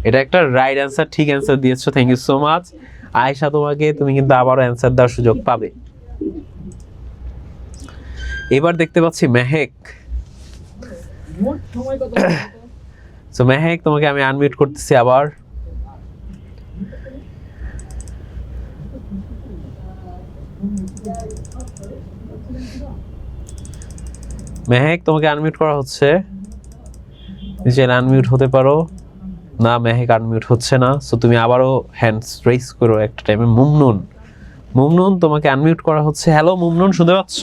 এটা একটা রাইট অ্যান্সার, ঠিক অ্যান্সার দিয়েছো, thank you so much Ayesha. তুমি কিন্তু আবারও অ্যান্সার দেওয়ার সুযোগ পাবে। এবার দেখতে পাচ্ছি মেহেক। সো মেহেক, তোমাকে আমি আনমিউট করতেছি আবার। মেহেক, তোমাকে আনমিউট করা হচ্ছে, নিজে আনমিউট হতে পারো না। মেহেক আনমিউট হচ্ছে না, সো তুমি আবারও হ্যান্ডস রেজ করো একটা টাইমে। মুমনুন, মুমনুন তোমাকে আনমিউট করা হচ্ছে। হ্যালো মুমনুন, শুনতে পাচ্ছ?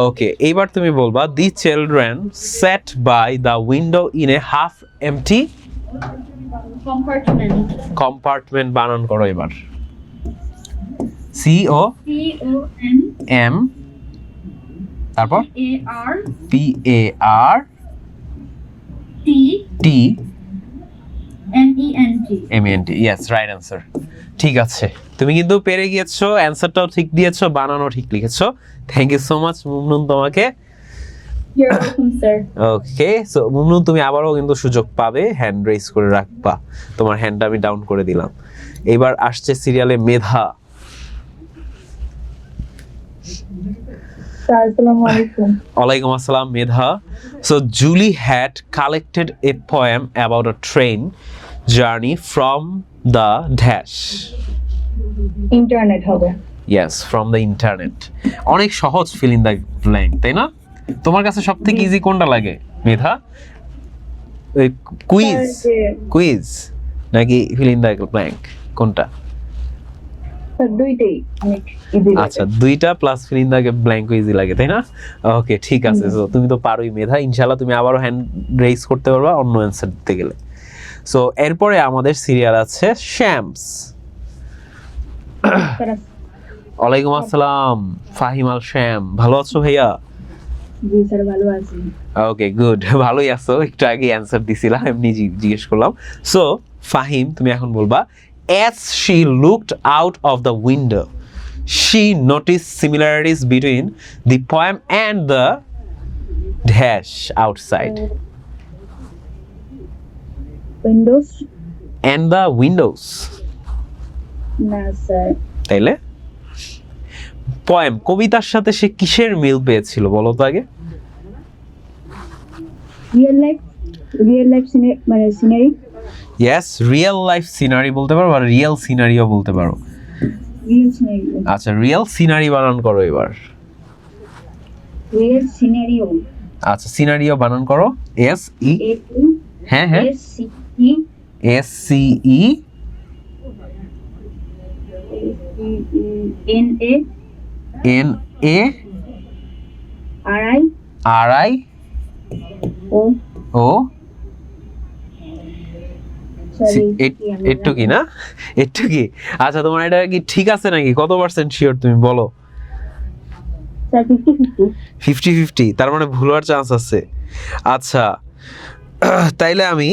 ওকে, এইবার তুমি বলবা the children sat by the window in a half empty Compartment. compartment। বানান করো এবার। C O C-O-M-A-R M, তারপর P A R T N-E-N-T. M E N T। Yes, right answer. ঠিক আছে, তুমি কিন্তু পেরে গিয়েছো, অ্যান্সারটাও ঠিক দিয়েছো, বানানো ঠিক লিখেছো। Thank you so much Mumnun তোমাকে। You're welcome, sir. Okay, so Mumnun তুমি আবারও কিন্তু সুযোগ পাবে, হ্যান্ড রেজ করে রাখবা। তোমার হ্যান্ডটা আমি ডাউন করে দিলাম। এবার আসছে সিরিয়ালে মেধা। Assalamu alaikum. ওয়ালাইকুম আসসালাম Medha. So Julie had collected a poem about a train journey from the dash. Internet হবে। Yes, from the internet. অনেক সহজ, ফিল ইন দ্য ব্ল্যাঙ্ক, তাই না? তোমার কাছে সব থেকে ইজি কোনটা লাগে মেধা? কুইজ, কুইজ নাকি ফিল ইন দ্য ব্ল্যাঙ্ক, কোনটা? দুইটাই অনেক ইজি আচ্ছা, দুইটা plus feel in the blank easy লাগে, তাই না? ওকে, ঠিক আছে। সো তুমি তো পারোই মেধা, ইনশাআল্লাহ তুমি আবারও হ্যান্ড রেজ করতে পারবা অন্য অ্যান্সার দিতে গেলে। সো এরপরে আমাদের সিরিয়াল আছে শ্যামস। ওয়ালাইকুম আসসালাম ফাহিম আল শ্যাম, ভালো আছো ভাইয়া? জি স্যার, ভালো আছি। ওকে গুড, ভালোই আছো। একটু আগে অ্যান্সার দিছিলাম, এমনি জিজ্ঞেস করলাম। সো ফাহিম, তুমি এখন বলবা as she looked out of the window she noticed similarities between the poem and the dash outside. Windows And the windows, না স্যার। তাইলে পোয়েম কবিতার সাথে সে কিসের মিল পেয়েছিল বলো তো আগে? রিয়েল লাইফ মানে scenery. Yes, real life scenery বলতে পারো, আর রিয়েল সিনারিও বলতে পারো। Real scenery. আচ্ছা, রিয়েল সিনারি বানান করো এবার। Real scenario. আচ্ছা, সিনারিও বানান করো। এস ই, হ্যাঁ হ্যাঁ, S-C-E S C E N-A N A R-I R I O ও। সরি একটু কি না, একটু কি? আচ্ছা, তোমার এটা কি ঠিক আছে নাকি? কত পার্সেন্ট শিওর তুমি বলো? স্যার 50-50। 50-50, তার মানে ভুল হওয়ার চান্স আছে। আচ্ছা, তাইলে আমি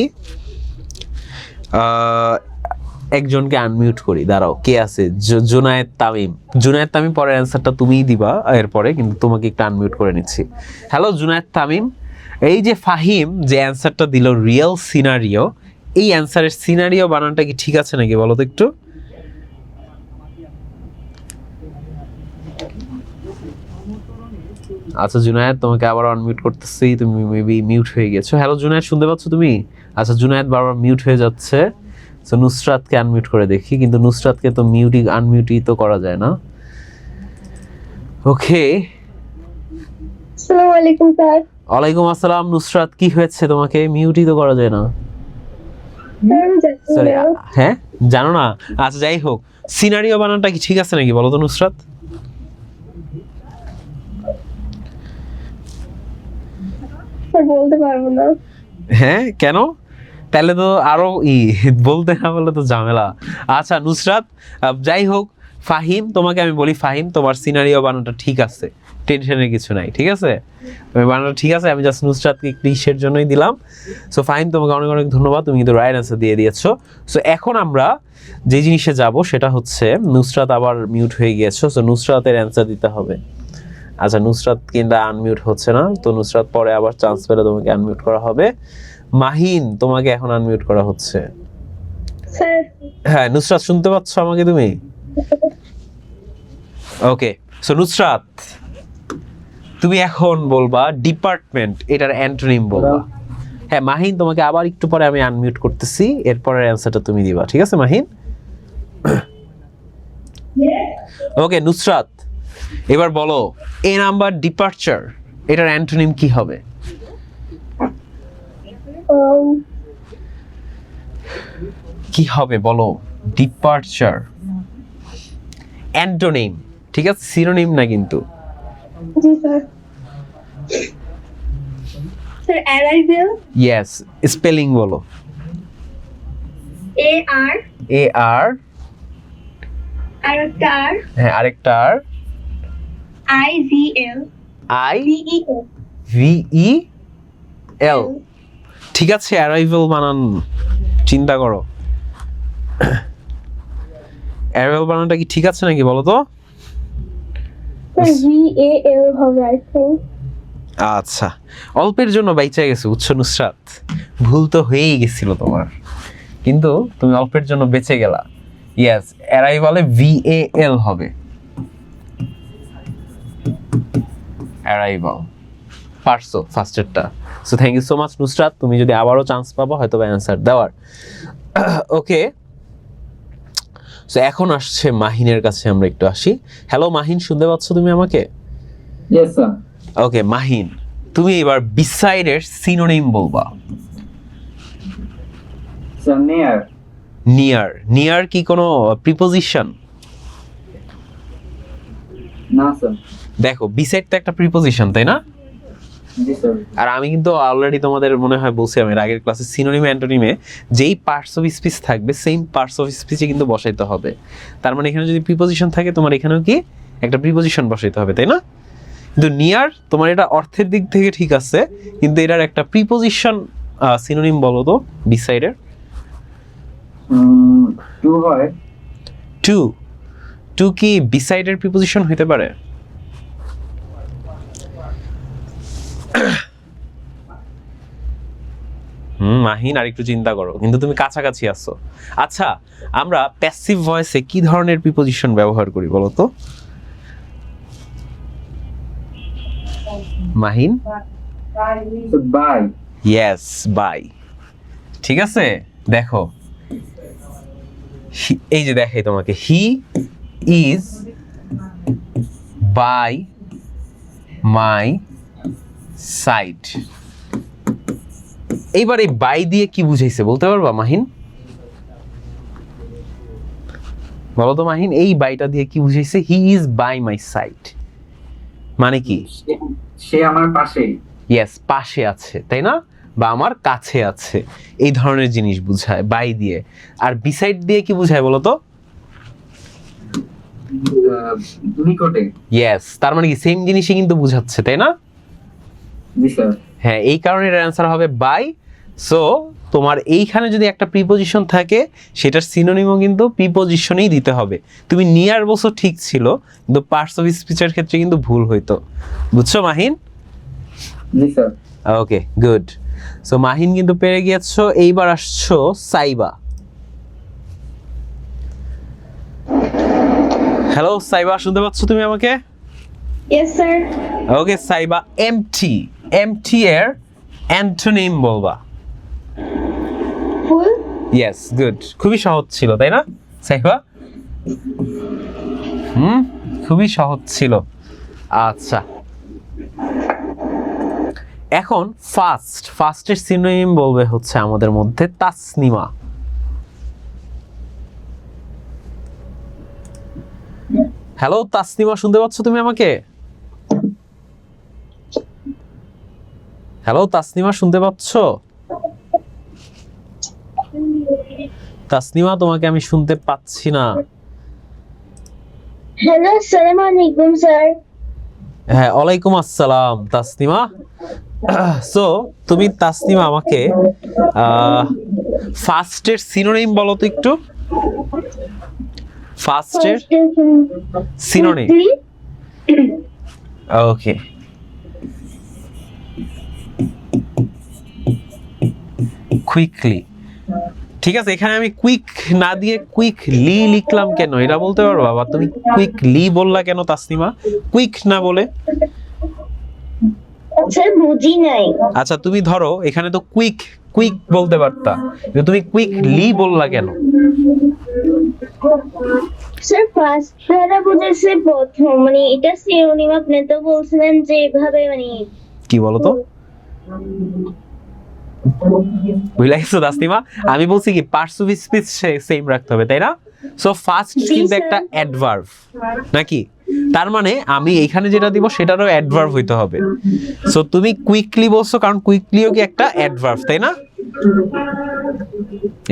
একজনকে আনমিউট করি, দাঁড়াও, কে আছে? জুনায়েদ তামিম। জুনায়েদ তামিম, পরের অ্যান্সারটা তুমিই দিবা এরপরে, কিন্তু তোমাকে একটু আনমিউট করে নিচ্ছি। হ্যালো জুনায়েদ তামিম, এই যে ফাহিম যে অ্যান্সারটা দিল রিয়েল সিনারিও, এই অ্যান্সারের সিনারিও বানানটা কি ঠিক আছে নাকি বলো তো একটু? আচ্ছা জুনায়েদ, তোমাকে আবার আনমিউট করতেছি, তুমি মেবি মিউট হয়ে গেছো। হ্যালো জুনায়েদ, শুনতে পাচ্ছ তুমি? আচ্ছা, জুনায়েদ বারবার মিউট হয়ে যাচ্ছে। সো নুসরাতকে আনমিউট করে দেখি, কিন্তু নুসরাতকে তো আনমিউটই তো করা যায় না। ওকে, আসসালামু আলাইকুম স্যার। ওয়ালাইকুম আসসালাম। নুসরাত, কি হয়েছে? তোমাকে মিউটই তো করা যায় না। স্যার সরি, হ্যাঁ জানো না? আচ্ছা যাই হোক, সিনারিও বানানটা কি ঠিক আছে নাকি বলো তো নুসরাত? স্যার বলতে পারবো না। হ্যাঁ কেন? তাহলে তো আরো বলতে না বললে তো ঝামেলা। আচ্ছা নুসরাত, যাই হোক, ফাহিম, তোমাকে আমি বলি ফাহিম, তোমার সিনারিও বানানটা ঠিক আছে, টেনশনের কিছু নাই, ঠিক আছে? তুমি বানানটা ঠিক আছে, আমি জাস্ট নুসরাতকে একটু ইসের জন্যই দিলাম। সো ফাহিম, তোমাকে অনেক অনেক ধন্যবাদ, তুমি কিন্তু রাইট অ্যান্সার দিয়ে দিয়েছো। সো এখন আমরা যে জিনিসে যাব সেটা হচ্ছে, নুসরাত আবার মিউট হয়ে গিয়েছো, সো নুসরাতের অ্যান্সার দিতে হবে। আচ্ছা নুসরাত কিন্তু আনমিউট হচ্ছে না, তো নুসরাত পরে আবার চান্স পেলে তোমাকে আনমিউট করা হবে। মাহিন, তোমাকে এখন আনমিউট করা হচ্ছে। স্যার হ্যাঁ নুসরাত, শুনতে পাচ্ছ আমাকে তুমি? ওকে, সো নুসরাত তুমি এখন বলবা ডিপার্টমেন্ট, এটার অ্যান্টোনিম বলবা। হ্যাঁ মাহিন, তোমাকে আবার একটু পরে আমি আনমিউট করতেছি, এরপরের অ্যান্সারটা তুমি দিবা, ঠিক আছে মাহিন? ওকে নুসরাত, এবার বলো এ নাম্বার ডিপার্চার, এটার অ্যান্টোনিম কি হবে? কি হবে বলো? ডিপার্চার অ্যান্টোনিম, ঠিক আছে, সিনোনিম না কিন্তু। জি sir. Sir arrival. Yes, spelling বলো। AR AR, আরেকটা আর হ্যাঁ আরেকটা আর, IVL IVEL, ঠিক আছে? অ্যারাইভেল বানান চিন্তা করো, অ্যারাইভেল বানানটা কি ঠিক আছে নাকি বলো তো? VAL হবে আই থিংক। আচ্ছা, অল্পের জন্য বাইচা গেছে, বুঝছো নুসরাত? ভুল তো হয়েই গেছিল তোমার, কিন্তু তুমি অল্পের জন্য বেঁচে গেলা। ইয়েস, অ্যারাইভালে VAL হবে, অ্যারাইভাল। পারছো ফার্স্টেরটা। So thank you so much Nusrat, তুমি যদি আবারও চান্স পাবো হয়তো বা অ্যান্সার দেওয়ার। ওকে, সো এখন আসছে মাহিনের কাছে, আমরা একটু আসি। হ্যালো মাহিন, শুনতে পাচ্ছ তুমি আমাকে? Yes, sir. ওকে মাহিন, তুমি এবার বিসাইডের সিনোনিম বলবা। Sir, near. নিয়ার, নিয়ার কি কোনো প্রিপোজিশন? না, sir. দেখো বিসাইড তো একটা প্রিপোজিশন, তাই না? জি, sir. আর আমি কিন্তু অলরেডি তোমাদের মনে হয় বলছি আমি আগের ক্লাসে, সিনোনিম অ্যান্টোনিমে যেই পার্টস অফ স্পিচ থাকবে সেম পার্টস অফ স্পিচে কিন্তু বসাইতে হবে। তার মানে এখানে যদি প্রিপোজিশন থাকে, তোমার এখানেও কি একটা প্রিপোজিশন বসাইতে হবে, তাই না? কিন্তু নিয়ার তোমার এটা অর্থের দিক থেকে ঠিক আছে, কিন্তু এটার একটা প্রিপোজিশন সিনোনিম বলো তো বিসাইডের। টু হয়। টু, টু কি বিসাইডের প্রিপোজিশন হতে পারে? মাহিন আর একটু চিন্তা করো, কিন্তু তুমি কাছাকাছি আছো। আচ্ছা, আমরা প্যাসিভ ভয়েসে কি ধরনের প্রিপোজিশন ব্যবহার করি বলো তো মাহিন? বাই। Yes, by. ঠিক আছে, দেখো এই যে দেখাই তোমাকে, he is by my side. এইবার এই বাই দিয়ে কি বুঝাইছে বলতে পারবা মাহিন? বলো তো মাহিন, এই বাইটা দিয়ে কি বুঝাইছে? He is by my side মানে কি? সে আমার পাশে। ইয়েস, পাশে আছে, তাই না? বা আমার কাছে আছে, এই ধরনের জিনিস বুঝায় বাই দিয়ে। আর বিসাইড দিয়ে কি বুঝায় বলো তো? নিকটে। ইয়েস, তার মানে কি সেম জিনিসই কিন্তু বুঝাচ্ছে, তাই না? জি স্যার। হ্যাঁ, এই কারণে এর অ্যান্সার হবে বাই। সো তোমার এইখানে যদি একটা প্রিপোজিশন থাকে, সেটার সিনোনিমও কিন্তু প্রিপোজিশনেই দিতে হবে। তুমি নিয়ার বলছো ঠিক ছিল, কিন্তু পার্টস অফ স্পিচের ক্ষেত্রে কিন্তু ভুল হইতো, বুঝছো মাহিন? জি sir. Okay, good. So Mahin কিন্তু পেরে গিয়েছো। এইবার আসছো সাইবা। হ্যালো সাইবা, শুনতে পাচ্ছ তুমি আমাকে? Yes sir. ওকে সাইবা, এমটি, এমটি এর অ্যান্টোনিম বলবা। ফুল। Yes, good. খুবই সহজ ছিল, তাই না সাইবা? খুবই সহজ ছিল। আচ্ছা, এখন ফাস্ট, ফাস্টের সিনোনিম বলবে হচ্ছে আমাদের মধ্যে তাসনিমা। হ্যালো তাসনিমা, শুনতে পাচ্ছ তুমি আমাকে? হ্যালো তাসনিমা, শুনতে পাচ্ছ? তাসনিমা, তোমাকে আমি শুনতে পাচ্ছি না। হ্যালো, আসসালামু আলাইকুম স্যার। হ্যাঁ, ওয়ালাইকুম আসসালাম তাসনিমা। সো তুমি তাসনিমা আমাকে ফাস্টের সিনোনিম বলো তো একটু। ফাস্টের সিনোনিম। ওকে, কুইকলি। ঠিক আছে, এখানে আমি কুইক না দিয়ে কুইকলি লিখলাম কেন এটা বলতে পারবা? বা তুমি কুইকলি বললা কেন তাসনিমা, কুইক না বলে? স্যার বুঝি নাই। আচ্ছা তুমি ধরো এখানে তো কুইক কুইক বলতে পারতা, কিন্তু তুমি কুইকলি বললা কেন? স্যার ফার্স্ট ধারা বুঝেছে প্রথম, মানে এটা সিনোনিম। আপনি তো বলছিলেন যে এভাবে, মানে কি বলো তো, বুঝলা গেছো তাসনিমা? আমি বলছি কি পার্টস অফ স্পিচ সেম রাখতে হবে, তাই না? সো ফার্স্ট জি, কিন্তু স্যার। একটা অ্যাডভার্ব নাকি? তার মানে আমি এখানে যেটা দিব সেটারও অ্যাডভার্ব হইতে হবে। সো তুমি কুইকলি বলছো কারণ কুইকলিও কি একটা অ্যাডভার্ব, তাই না?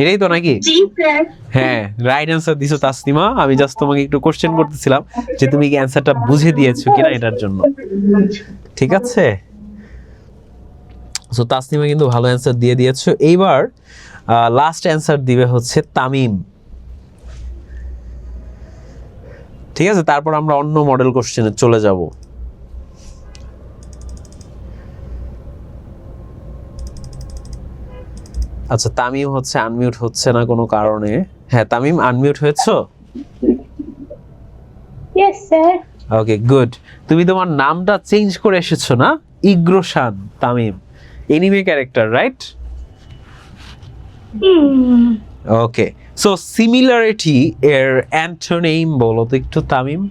এটাই তো নাকি? জি স্যার। হ্যাঁ, রাইট অ্যান্সার দিছো তাসনিমা। আমি জাস্ট তোমাকে একটু কোশ্চেন করতেছিলাম যে তুমি কি অ্যান্সারটা বুঝে দিয়েছো কিনা এটার জন্য। ঠিক আছে, সো তাসনিমা কিন্তু ভালো অ্যান্সার দিয়ে দিয়েছো। এইবার লাস্ট অ্যান্সার দিবে হচ্ছে তামিম। ঠিক আছে, তারপর আমরা অন্য মডেল কোশ্চেনে চলে যাব। আচ্ছা, তামিম হচ্ছে আনমিউট হচ্ছে না কোনো কারণে। হ্যাঁ, তামিম আনমিউট হয়েছো? Yes sir. Okay, good. তুমি তোমার নামটা চেঞ্জ করে এসেছো না? ইগ্রোশান Tamim, anime character, right? Okay, so similarity এর অ্যান্টোনিম বলো তো একটু তামিম।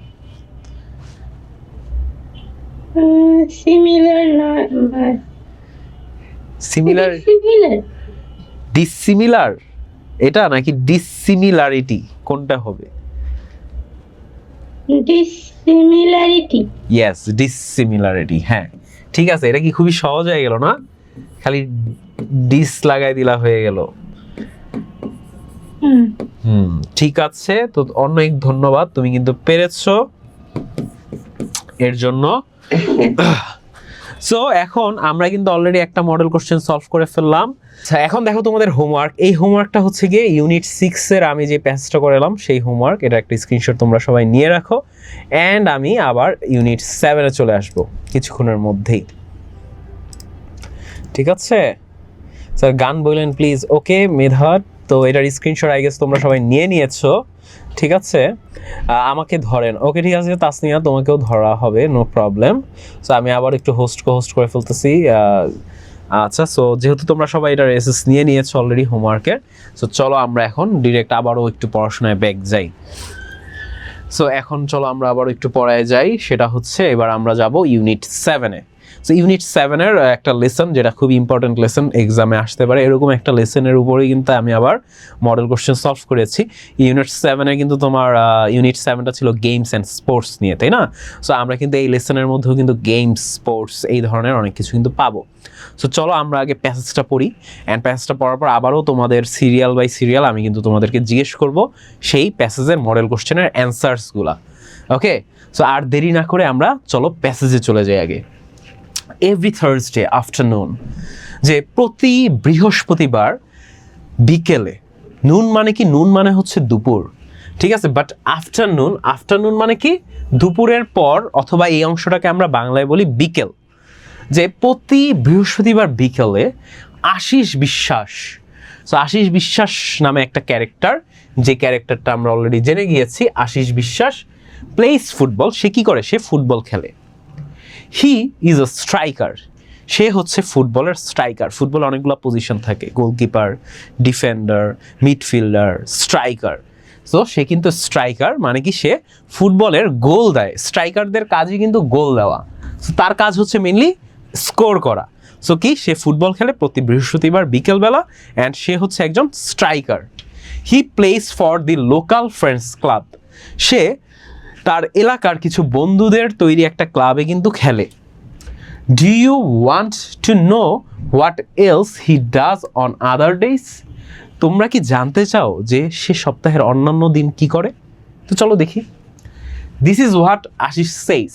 সিমিলার না, সিমিলার, সিমিলার, ডিসিমিলার এটা নাকি ডিসিমিলারিটি, কোনটা হবে? ডিসিমিলারিটি। Yes, dissimilarity. হ্যাঁ ঠিক আছে, এটা কি খুবই সহজ হয়ে গেল না? খালি ডিস লাগাই দিলা হয়ে গেল। ঠিক আছে, তো অনেক ধন্যবাদ, তুমি কিন্তু পেরেছো এর জন্য। সো এখন আমরা কিন্তু অলরেডি একটা মডেল কোশ্চেন সলভ করে ফেললাম। আচ্ছা, এখন দেখো তোমাদের হোমওয়ার্ক। এই হোমওয়ার্কটা হচ্ছে গিয়ে ইউনিট 6 এর আমি যে প্যাসেজটা করালাম সেই হোমওয়ার্ক। এটা একটা স্ক্রিনশট তোমরা সবাই নিয়ে রাখো, অ্যান্ড আমি আবার ইউনিট 7 এ চলে আসবো কিছুক্ষণের মধ্যেই। ঠিক আছে স্যার, গান বললেন প্লিজ। ওকে মেধাত, তো এটার স্ক্রিনশট আই গেস তোমরা সবাই নিয়ে নিয়েছো। ঠিক আছে, আমাকে ধরেন। ওকে ঠিক আছে তাসনিয়া, তোমাকেও ধরা হবে, নো প্রবলেম। সো আমি আবার একটু হোস্ট করে ফেলতেছি। আচ্ছা, সো যেহেতু তোমরা সবাই এটার এসএস নিয়ে নিয়েছো অলরেডি হোমওয়ার্কের, সো চলো আমরা এখন ডিরেক্ট আবারও একটু পড়াশোনায় ব্যাক যাই। সো এখন চলো আমরা আবারও একটু পড়ায় যাই। সেটা হচ্ছে এবার আমরা যাব ইউনিট 7-এ। সো ইউনিট 7-এর একটা লেসন, যেটা খুব ইম্পর্টেন্ট লেসন, এক্সামে আসতে পারে এরকম একটা লেসনের উপরেই কিন্তু আমি আবার মডেল কোশ্চেন সলভ করেছি। ইউনিট 7-এ কিন্তু তোমার ইউনিট 7টা ছিল গেমস অ্যান্ড স্পোর্টস নিয়ে, তাই না? সো আমরা কিন্তু এই লেসনের মধ্যেও কিন্তু গেমস, স্পোর্টস এই ধরনের অনেক কিছু কিন্তু পাবো। সো চলো আমরা আগে প্যাসেজটা পড়ি, অ্যান্ড প্যাসেজটা পড়ার পর আবারও তোমাদের সিরিয়াল বাই সিরিয়াল আমি কিন্তু তোমাদেরকে জিজ্ঞেস করব সেই প্যাসেজের মডেল কোশ্চেনের অ্যান্সার্সগুলা। ওকে, সো আর দেরি না করে আমরা চলো প্যাসেজে চলে যাই আগে। এভরি থার্সডে আফটারনুন, যে প্রতি বৃহস্পতিবার বিকেলে। নুন মানে কি? নুন মানে হচ্ছে দুপুর, ঠিক আছে? বাট আফটারনুন মানে কি? দুপুরের পর, অথবা এই অংশটাকে আমরা বাংলায় বলি বিকেল। যে প্রতি বৃহস্পতিবার বিকেলে আশিস বিশ্বাস, সো আশিস বিশ্বাস নামে একটা ক্যারেক্টার, যে ক্যারেক্টারটা আমরা অলরেডি জেনে গিয়েছি, আশিস বিশ্বাস প্লেস ফুটবল। সে কি করে? সে ফুটবল খেলে। হি ইজ আ স্ট্রাইকার, সে হচ্ছে ফুটবলের স্ট্রাইকার। ফুটবল অনেকগুলো পজিশন থাকে, goalkeeper, defender, midfielder, striker. So সে কিন্তু স্ট্রাইকার, মানে কি সে ফুটবলের গোল দেয়। স্ট্রাইকারদের কাজই কিন্তু গোল দেওয়া, সো তার কাজ হচ্ছে মেনলি স্কোর করা। সো কি, সে ফুটবল খেলে প্রতি বৃহস্পতিবার বিকেলবেলা, অ্যান্ড সে হচ্ছে একজন striker. He plays for the local friends club, সে তার এলাকার কিছু বন্ধুদের তৈরি একটা ক্লাবে কিন্তু খেলে। Do you want to know what else he does on other days? তোমরা কি জানতে চাও যে সে সপ্তাহের অন্যান্য দিন কি করে? তো চলো দেখি। This is what Ashish says.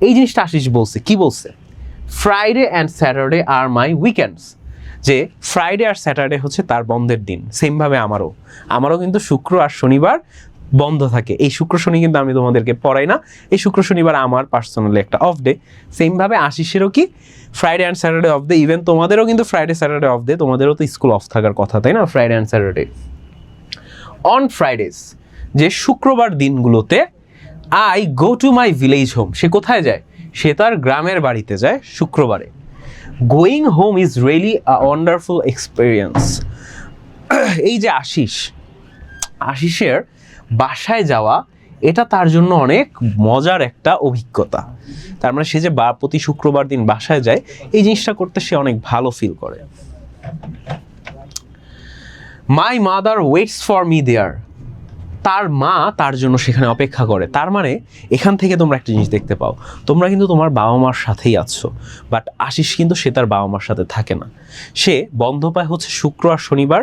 এই জিনিসটা আশিস বলছে, কি বলছে? Friday and Saturday are my weekends. যে ফ্রাইডে আর স্যাটারডে হচ্ছে তার বন্ধের দিন। সেমভাবে আমারও কিন্তু শুক্র আর শনিবার বন্ধ থাকে। এই শুক্র শনি কিন্তু আমি তোমাদেরকে পড়াই না, এই শুক্র শনিবার আমার পার্সোনালি একটা অফ ডে। সেমভাবে আশিসেরও কি Friday and Saturday off day. Even তোমাদেরও কিন্তু ফ্রাইডে স্যাটারডে অফ ডে, তোমাদেরও তো স্কুল অফ থাকার কথা, তাই না? Friday and Saturday. On Fridays, যে শুক্রবার দিনগুলোতে, I go to my village home. সে কোথায় যায়? সে তার গ্রামের বাড়িতে যায় শুক্রবারে। Going home is really a wonderful experience. এই যে আশিসের বাসায় যাওয়া, এটা তার জন্য অনেক মজার একটা অভিজ্ঞতা। তার মানে সে যে প্রতি শুক্রবার দিন বাসায় যায়, এই জিনিসটা করতে সে অনেক ভালো ফিল করে। My mother waits for me there. তার মা তার জন্য সেখানে অপেক্ষা করে। তার মানে এখান থেকে তোমরা একটা জিনিস দেখতে পাও, তোমরা কিন্তু তোমার বাবা মার সাথেই আছো, বাট আশিস কিন্তু সে তার বাবা মার সাথে থাকে না। সে বন্ধ পায় হচ্ছে শুক্র আর শনিবার।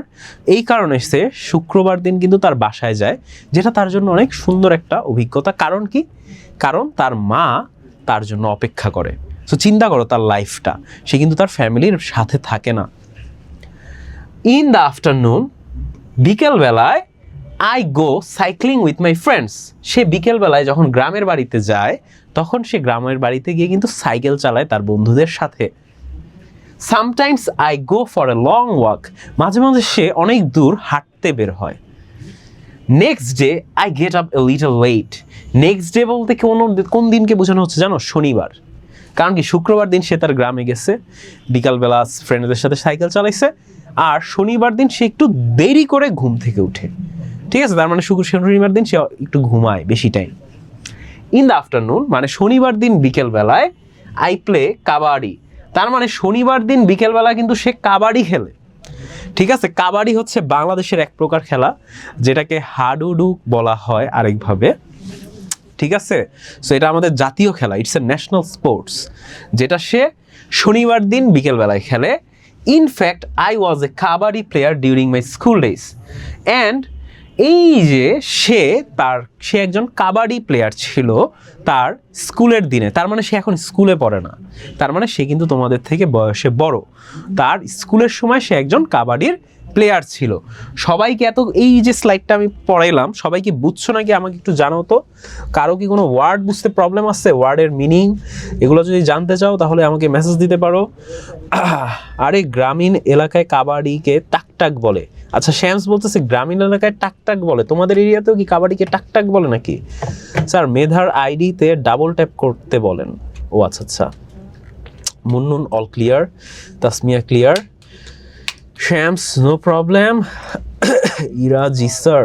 এই কারণে সে শুক্রবার দিন কিন্তু তার বাসায় যায়, যেটা তার জন্য অনেক সুন্দর একটা অভিজ্ঞতা। কারণ কি? কারণ তার মা তার জন্য অপেক্ষা করে। সো চিন্তা করো তার লাইফটা, সে কিন্তু তার ফ্যামিলির সাথে থাকে না। ইন দ্য আফটারনুন, বিকেলবেলায়, I go cycling with my friends. সে বিকেলবেলায় যখন গ্রামের বাড়িতে যায়, তখন সে গ্রামের বাড়িতে গিয়ে কিন্তু সাইকেল চালায় তার বন্ধুদের সাথে। Sometimes I go for a long walk. মাঝে মাঝে সে অনেক দূর হাঁটতে বের হয়। Next day I get up a little late. Next day বলতে কোন দিনকে বোঝানো হচ্ছে জানো? শনিবার। কারণ কি শুক্রবার দিন সে তার গ্রামে গেছে, বিকালবেলা ফ্রেন্ডদের সাথে সাইকেল চালাইছে, আর শনিবার দিন সে একটু দেরি করে ঘুম থেকে উঠে। ঠিক আছে, তার মানে শনিবার দিন সে একটু ঘুমায় বেশি টাইম। ইন দ্য আফটারনুন, মানে শনিবার দিন বিকেলবেলায়, আই প্লে কাবাডি। তার মানে শনিবার দিন বিকেলবেলা কিন্তু সে কাবাডি খেলে। ঠিক আছে, কাবাডি হচ্ছে বাংলাদেশের এক প্রকার খেলা, যেটাকে হাডুডু বলা হয় আরেকভাবে। ঠিক আছে, সো এটা আমাদের জাতীয় খেলা, ইটস এ ন্যাশনাল স্পোর্টস, যেটা সে শনিবার দিন বিকেলবেলায় খেলে। In fact I was A kabaddi player during my school days. And এই যে সে একজন কাবাডি প্লেয়ার ছিল তার স্কুলের দিনে। তার মানে সে এখন স্কুলে পড়ে না, তার মানে সে কিন্তু তোমাদের থেকে বয়সে বড়। তার স্কুলের সময় সে একজন কাবাডির প্লেয়ার ছিল। সবাইকে এই যে স্লাইডটা আমি পড়াইলাম, সবাই কি বুঝছো নাকি আমাকে একটু জানাও তো। কারো কি কোনো ওয়ার্ড বুঝতে প্রবলেম আছে, ওয়ার্ডের মিনিং এগুলো যদি জানতে চাও তাহলে আমাকে মেসেজ দিতে পারো। আরে গ্রামীণ এলাকায় কাবাডিকে টাকটাক বলে। আচ্ছা, শ্যামস বলতেছে গ্রামীণ এলাকায় টাকটাক বলে, তোমাদের এরিয়াতেও কি কাবাডিকে টাকটাক বলে নাকি? স্যার মেধার আইডিতে ডাবল ট্যাপ করতে বলেন। ও আচ্ছা আচ্ছা। Munnun all clear, Tasmiya clear, Shams no problem, Ira জি স্যার,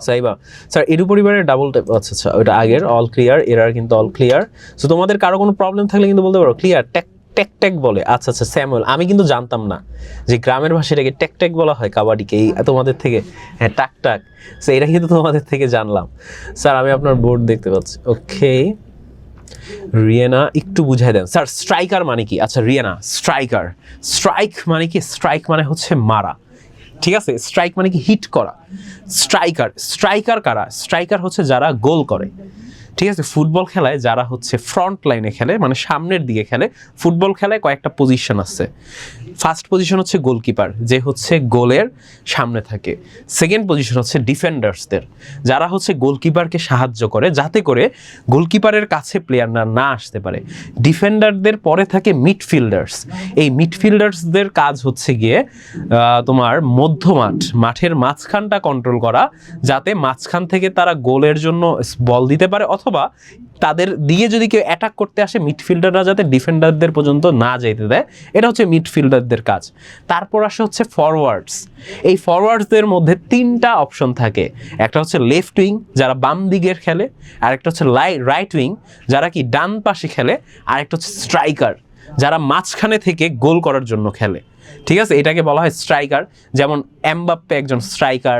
সাইবা স্যার এডু পরিবারের ডাবল ট্যাপ। আচ্ছা আচ্ছা, ওইটা আগের অল ক্লিয়ার, এরার কিন্তু অল ক্লিয়ার। সো তোমাদের কারো কোনো প্রবলেম থাকলে কিন্তু বলতে পারো। ক্লিয়ার, ট্যাক ট্যাক ট্যাক বলে। আচ্ছা আচ্ছা, স্যামুয়েল, আমি কিন্তু জানতাম না যে গ্রামের ভাষাটাকে ট্যাক ট্যাক বলা হয় কাবাডিকে, এই তোমাদের থেকে। হ্যাঁ, টাক টাক। সো এটা কিন্তু তোমাদের থেকে জানলাম। স্যার আমি আপনার বোর্ড দেখতে পাচ্ছি। ওকে, রিয়ানা একটু বুঝাই দেন স্যার, স্ট্রাইকার মানে কি? আচ্ছা রিয়ানা, স্ট্রাইক মানে কি? স্ট্রাইক মানে হচ্ছে মারা। ঠিক আছে, স্ট্রাইক মানে কি? হিট করা। স্ট্রাইকার কারা? স্ট্রাইকার হচ্ছে যারা গোল করে। ঠিক আছে, ফুটবল খেলায় যারা হচ্ছে ফ্রন্ট লাইনে খেলে, মানে সামনের দিকে খেলে। ফুটবল খেলায় কয়েকটা পজিশন আছে। ফার্স্ট পজিশন হচ্ছে গোলকিপার, যে হচ্ছে গোলের সামনে থাকে। সেকেন্ড পজিশন হচ্ছে ডিফেন্ডার্সদের, যারা হচ্ছে গোলকিপারকে সাহায্য করে যাতে করে গোলকিপারের কাছে প্লেয়ার না আসতে পারে। ডিফেন্ডারদের পরে থাকে মিডফিল্ডার্স। এই মিডফিল্ডার্সদের কাজ হচ্ছে গিয়ে তোমার মাঠের মাঝখানটা কন্ট্রোল করা, যাতে মাঝখান থেকে তারা গোলের জন্য বল দিতে পারে, অথবা তাদের দিয়ে যদি কেউ অ্যাটাক করতে আসে মিডফিল্ডাররা যাতে ডিফেন্ডারদের পর্যন্ত না যেতে দেয়, এটা হচ্ছে মিডফিল্ডারদের কাজ। তারপর আসে হচ্ছে ফরওয়ার্ডস। এই ফরওয়ার্ডসদের মধ্যে তিনটা অপশন থাকে। একটা হচ্ছে লেফট উইং, যারা বাম দিকের খেলে, আরেকটা হচ্ছে রাইট উইং, যারা কি ডান পাশে খেলে, আরেকটা হচ্ছে স্ট্রাইকার, যারা মাঝখানে থেকে গোল করার জন্য খেলে। ঠিক আছে, এটাকে বলা হয় স্ট্রাইকার। যেমন এমবাপ্পে একজন স্ট্রাইকার,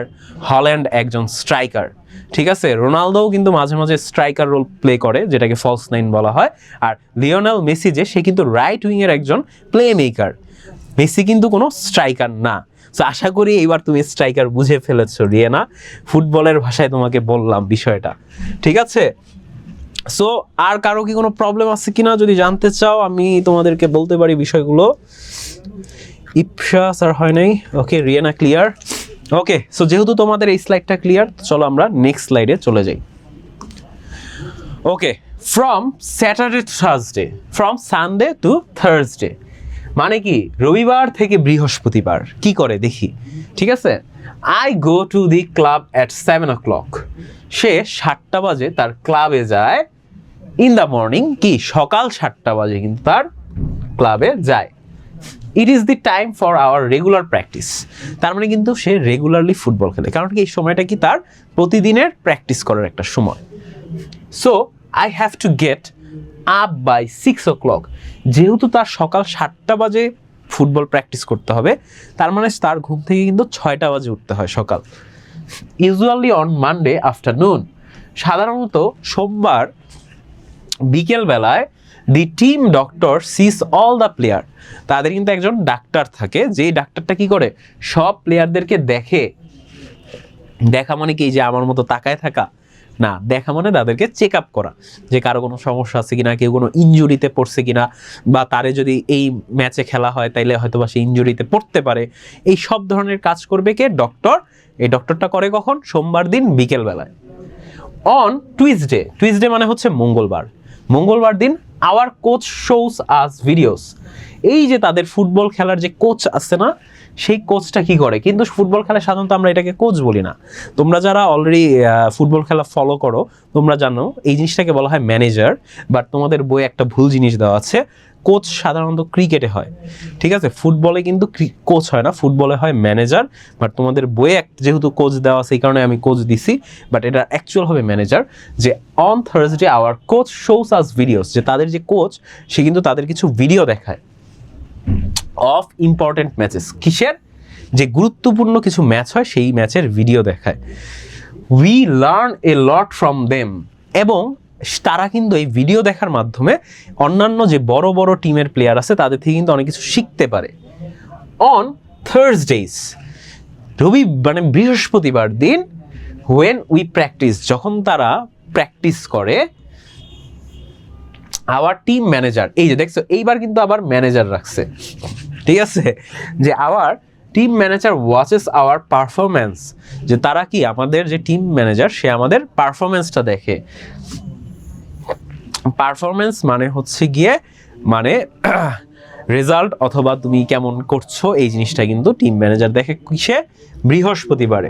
হল্যান্ড একজন স্ট্রাইকার। ঠিক আছে, রোনালদোও কিন্তু মাঝে মাঝে স্ট্রাইকার রোল প্লে করে, যেটাকে ফলস নাইন বলা হয়। আর লিওনেল মেসি যে, সে কিন্তু রাইট উইংয়ের একজন প্লে মেকার। মেসি কিন্তু কোনো স্ট্রাইকার না। তো আশা করি এইবার তুমি স্ট্রাইকার বুঝে ফেলেছো রিয়েনা, ফুটবলের ভাষায় তোমাকে বললাম বিষয়টা, ঠিক আছে। সো আর কারো কি কোনো প্রবলেম আছে কিনা যদি জানতে চাও, আমি তোমাদেরকে বলতে পারি বিষয়গুলো। ইপসা স্যার হয় নাই, ওকে রিয়েনা ক্লিয়ার। ওকে, সো যেহেতু তোমাদের এই স্লাইডটা ক্লিয়ার, চলো আমরা নেক্সট স্লাইডে চলে যাই। Okay, from Saturday to Thursday, from Sunday to Thursday মানে কি রবিবার থেকে বৃহস্পতিবার কি করে দেখি, ঠিক আছে। I go to the club at 7 o'clock, সে 7টা বাজে তার ক্লাবে যায়। ইন দ্য মর্নিং, কি সকাল 7টা বাজে কিন্তু তার ক্লাবে যায়। It is the time for our regular practice, তার মানে কিন্তু সে রেগুলারলি ফুটবল খেলে, কারণ কি এই সময়টা কি তার প্রতিদিনের প্র্যাকটিস করার একটা সময়। So I have to get up by 6 o'clock, যেহেতু তার সকাল 7টা বাজে ফুটবল প্র্যাকটিস করতে হবে, তার মানে তার ঘুম থেকে কিন্তু 6টা বাজে উঠতে হয় সকাল। ইউজুয়ালি অন মানডে আফটারনুন, সাধারণত সোমবার বিকেল বেলায় the team doctor sees all the player, তাদের কিন্তু একজন ডাক্তার থাকে, যেই ডাক্তারটা কি করে সব প্লেয়ারদেরকে দেখে। দেখা মানে কি যে আমার মতো তাকায় থাকা না, দেখা মানে তাদেরকে চেক আপ করা, যে কারো কোনো সমস্যা আছে কিনা, কেউ কোনো ইনজুরিতে পড়ছে কিনা, বা তারে যদি এই ম্যাচে খেলা হয় তাইলে হয়তো বা সে ইনজুরিতে পড়তে পারে। এই সব ধরনের কাজ করবে কে, ডক্টর। এই ডক্টরটা করে কখন, সোমবার দিন বিকেল বেলায়। অন টুইসডে, টুইসডে মানে হচ্ছে মঙ্গলবার, মঙ্গলবার দিন hour coach shows us videos, এই যে তাদের ফুটবল খেলার যে কোচ আছে না, সেই কোচটা কি করে, কিন্তু ফুটবল খেলা সাধারণত আমরা এটাকে কোচ বলি না। তোমরা যারা অলরেডি ফুটবল খেলা ফলো করো তোমরা জানো এই জিনিসটাকে বলা হয় ম্যানেজার, বাট তোমাদের বইয়ে একটা ভুল জিনিস দেওয়া আছে, কোচ সাধারণত ক্রিকেটে হয়, ঠিক আছে, ফুটবলে কিন্তু কোচ হয় না, ফুটবলে হয় ম্যানেজার। বাট তোমাদের বইয়ে যেহেতু কোচ দেওয়া আছে এই কারণে আমি কোচ দিছি, বাট এটা অ্যাকচুয়াল হবে ম্যানেজার। যে on Thursday our coach shows us videos, যে তাদের যে কোচ সে কিন্তু তাদের কিছু ভিডিও দেখায় অফ ইম্পর্টেন্ট ম্যাচেস, কিসের, যে গুরুত্বপূর্ণ কিছু ম্যাচ হয় সেই ম্যাচের ভিডিও দেখায়। We learn a lot from them, এবং তারা কিন্তু এই ভিডিও দেখার মাধ্যমে অন্যান্য যে বড় বড় টিমের প্লেয়ার আছে তাদের থেকে কিন্তু অনেক কিছু শিখতে পারে। অন থার্সডেজ, মানে বৃহস্পতিবার দিন, হোয়েন উই প্র্যাকটিস, যখন তারা প্র্যাকটিস করে, আওয়ার টিম ম্যানেজার, এই যে দেখছো এইবার কিন্তু আবার ম্যানেজার রাখছে, ঠিক আছে, যে our team manager watches our performance, যে তারা কি আমাদের যে টিম ম্যানেজার সে আমাদের পারফরমেন্সটা দেখে। পারফরমেন্স মানে হচ্ছে গিয়ে মানে রেজাল্ট অথবা তুমি কেমন করছো, এই জিনিসটা কিন্তু টিম ম্যানেজার দেখে কিসে, বৃহস্পতিবারে।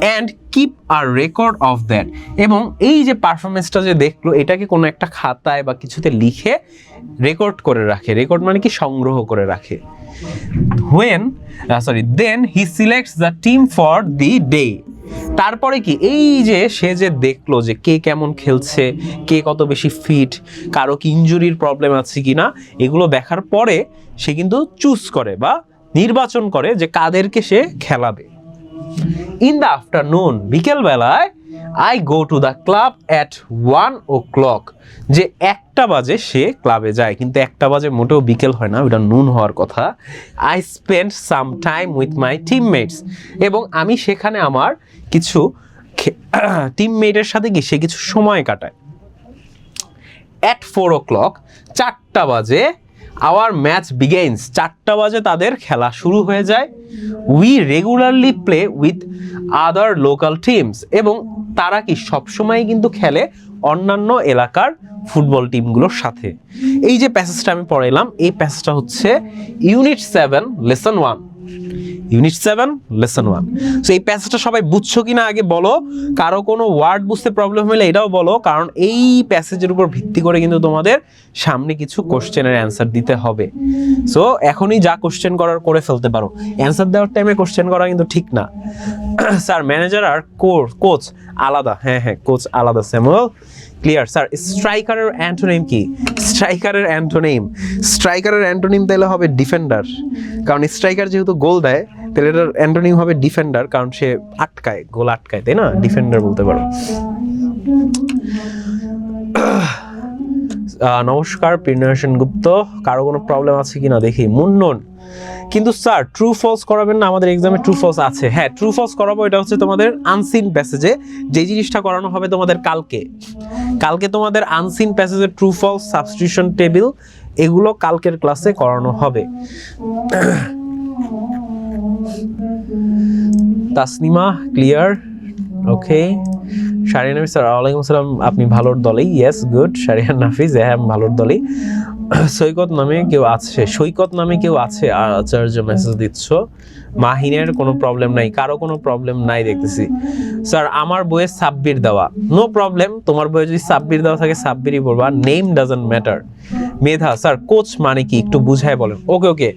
And keep a record of that, এবং এই যে পারফরমেন্সটা যে দেখলো এটাকে কোনো একটা খাতায় বা কিছুতে লিখে রেকর্ড করে রাখে। রেকর্ড মানে কি, সংগ্রহ করে রাখে। Then he selects the team for the day, তারপরে কি এই যে সে যে দেখলো যে কে কেমন খেলছে, কে কত বেশি ফিট, কারো কি ইনজুরির প্রবলেম আছে কিনা, এগুলো দেখার পরে সে কিন্তু চুজ করে বা নির্বাচন করে যে কাদেরকে সে খেলাবে। ইন দ্য আফটারনুন, বিকেল বেলায়, I go to the club at 1 o'clock, যে 1টা বাজে সে ক্লাবে যায়, কিন্তু 1টা বাজে মোটেও বিকেল হয় না, ওটা নুন হওয়ার কথা। I spend some time with my teammates, এবং আমি সেখানে আমার কিছু টিমমেটের সাথে কি সে কিছু সময় কাটায়। অ্যাট 4 o'clock, 4টা বাজে, আওয়ার ম্যাচ বিগেইনস, 4টা বাজে তাদের খেলা শুরু হয়ে যায়। We regularly play with other local teams, এবং তারা কি সবসময় কিন্তু খেলে অন্যান্য এলাকার ফুটবল টিমগুলোর সাথে। এই যে প্যাসেজটা আমি পড়াইলাম, এই প্যাসেজটা হচ্ছে unit 7 lesson 1, unit 7 lesson 1। So এই প্যাসেজটা সবাই বুঝছো কিনা আগে বলো, কারো কোনো ওয়ার্ড বুঝতে প্রবলেম হলে এটাও বলো, কারণ এই প্যাসেজের উপর ভিত্তি করে কিন্তু তোমাদের সামনে কিছু কোশ্চেনের অ্যান্সার দিতে হবে। সো এখনই যা কোশ্চেন করার করে ফেলতে পারো, অ্যান্সার দেওয়ার টাইমে কোশ্চেন করা কিন্তু ঠিক না। স্যার ম্যানেজার আর কোচ আলাদা, হ্যাঁ কোচ আলাদা, স্যামুয়েল ক্লিয়ার। স্যার স্ট্রাইকারের অ্যান্টোনিম কি, স্ট্রাইকারের অ্যান্টোনিম তাহলে হবে ডিফেন্ডার, কারণ স্ট্রাইকার যেহেতু গোল দেয় তাহলে এটার অ্যান্টোনিম হবে ডিফেন্ডার, কারণ সে আটকায়, গোল আটকায়, তাই না? ডিফেন্ডার বলতে পারো। নমস্কার প্রিয়নারায়ণ সেনগুপ্ত, কারো কোনো প্রবলেম আছে কিনা দেখি। মুন্নন, কিন্তু স্যার ট্রু ফলস করাবেন না? আমাদের এক্সামে ট্রু ফলস আছে। হ্যাঁ, ট্রু ফলস করাবো। এটা হচ্ছে তোমাদের আনসিন প্যাসেজে যে জিনিসটা করানো হবে তোমাদের কালকে তোমাদের আনসিন প্যাসেজের ট্রু ফলস, সাবস্টিটিউশন টেবিল, এগুলো কালকের ক্লাসে করানো হবে। Tasnima clear? Okay. Shariyan Nafis sir, ওয়ালাইকুম আসসালাম, আপনি ভালোর দলেই। Yes, good. শারিয়ান নাফিস, হ্যাঁ আমি ভালোর দলেই। সৈকত নামে কেউ আছে আচার্য মেসেজ দিচ্ছ। মাহিনের কোনো প্রবলেম নাই, কারো কোনো প্রবলেম নাই দেখতেছি। স্যার আমার বইয়ে সাব্বির দেওয়া, নো প্রবলেম, তোমার বইয়ে যদি সাব্বির দেওয়া থাকে সাব্বিরই পড়বা, name doesn't matter. Medha, sir coach মানে কি একটু বুঝায় বলেন। ওকে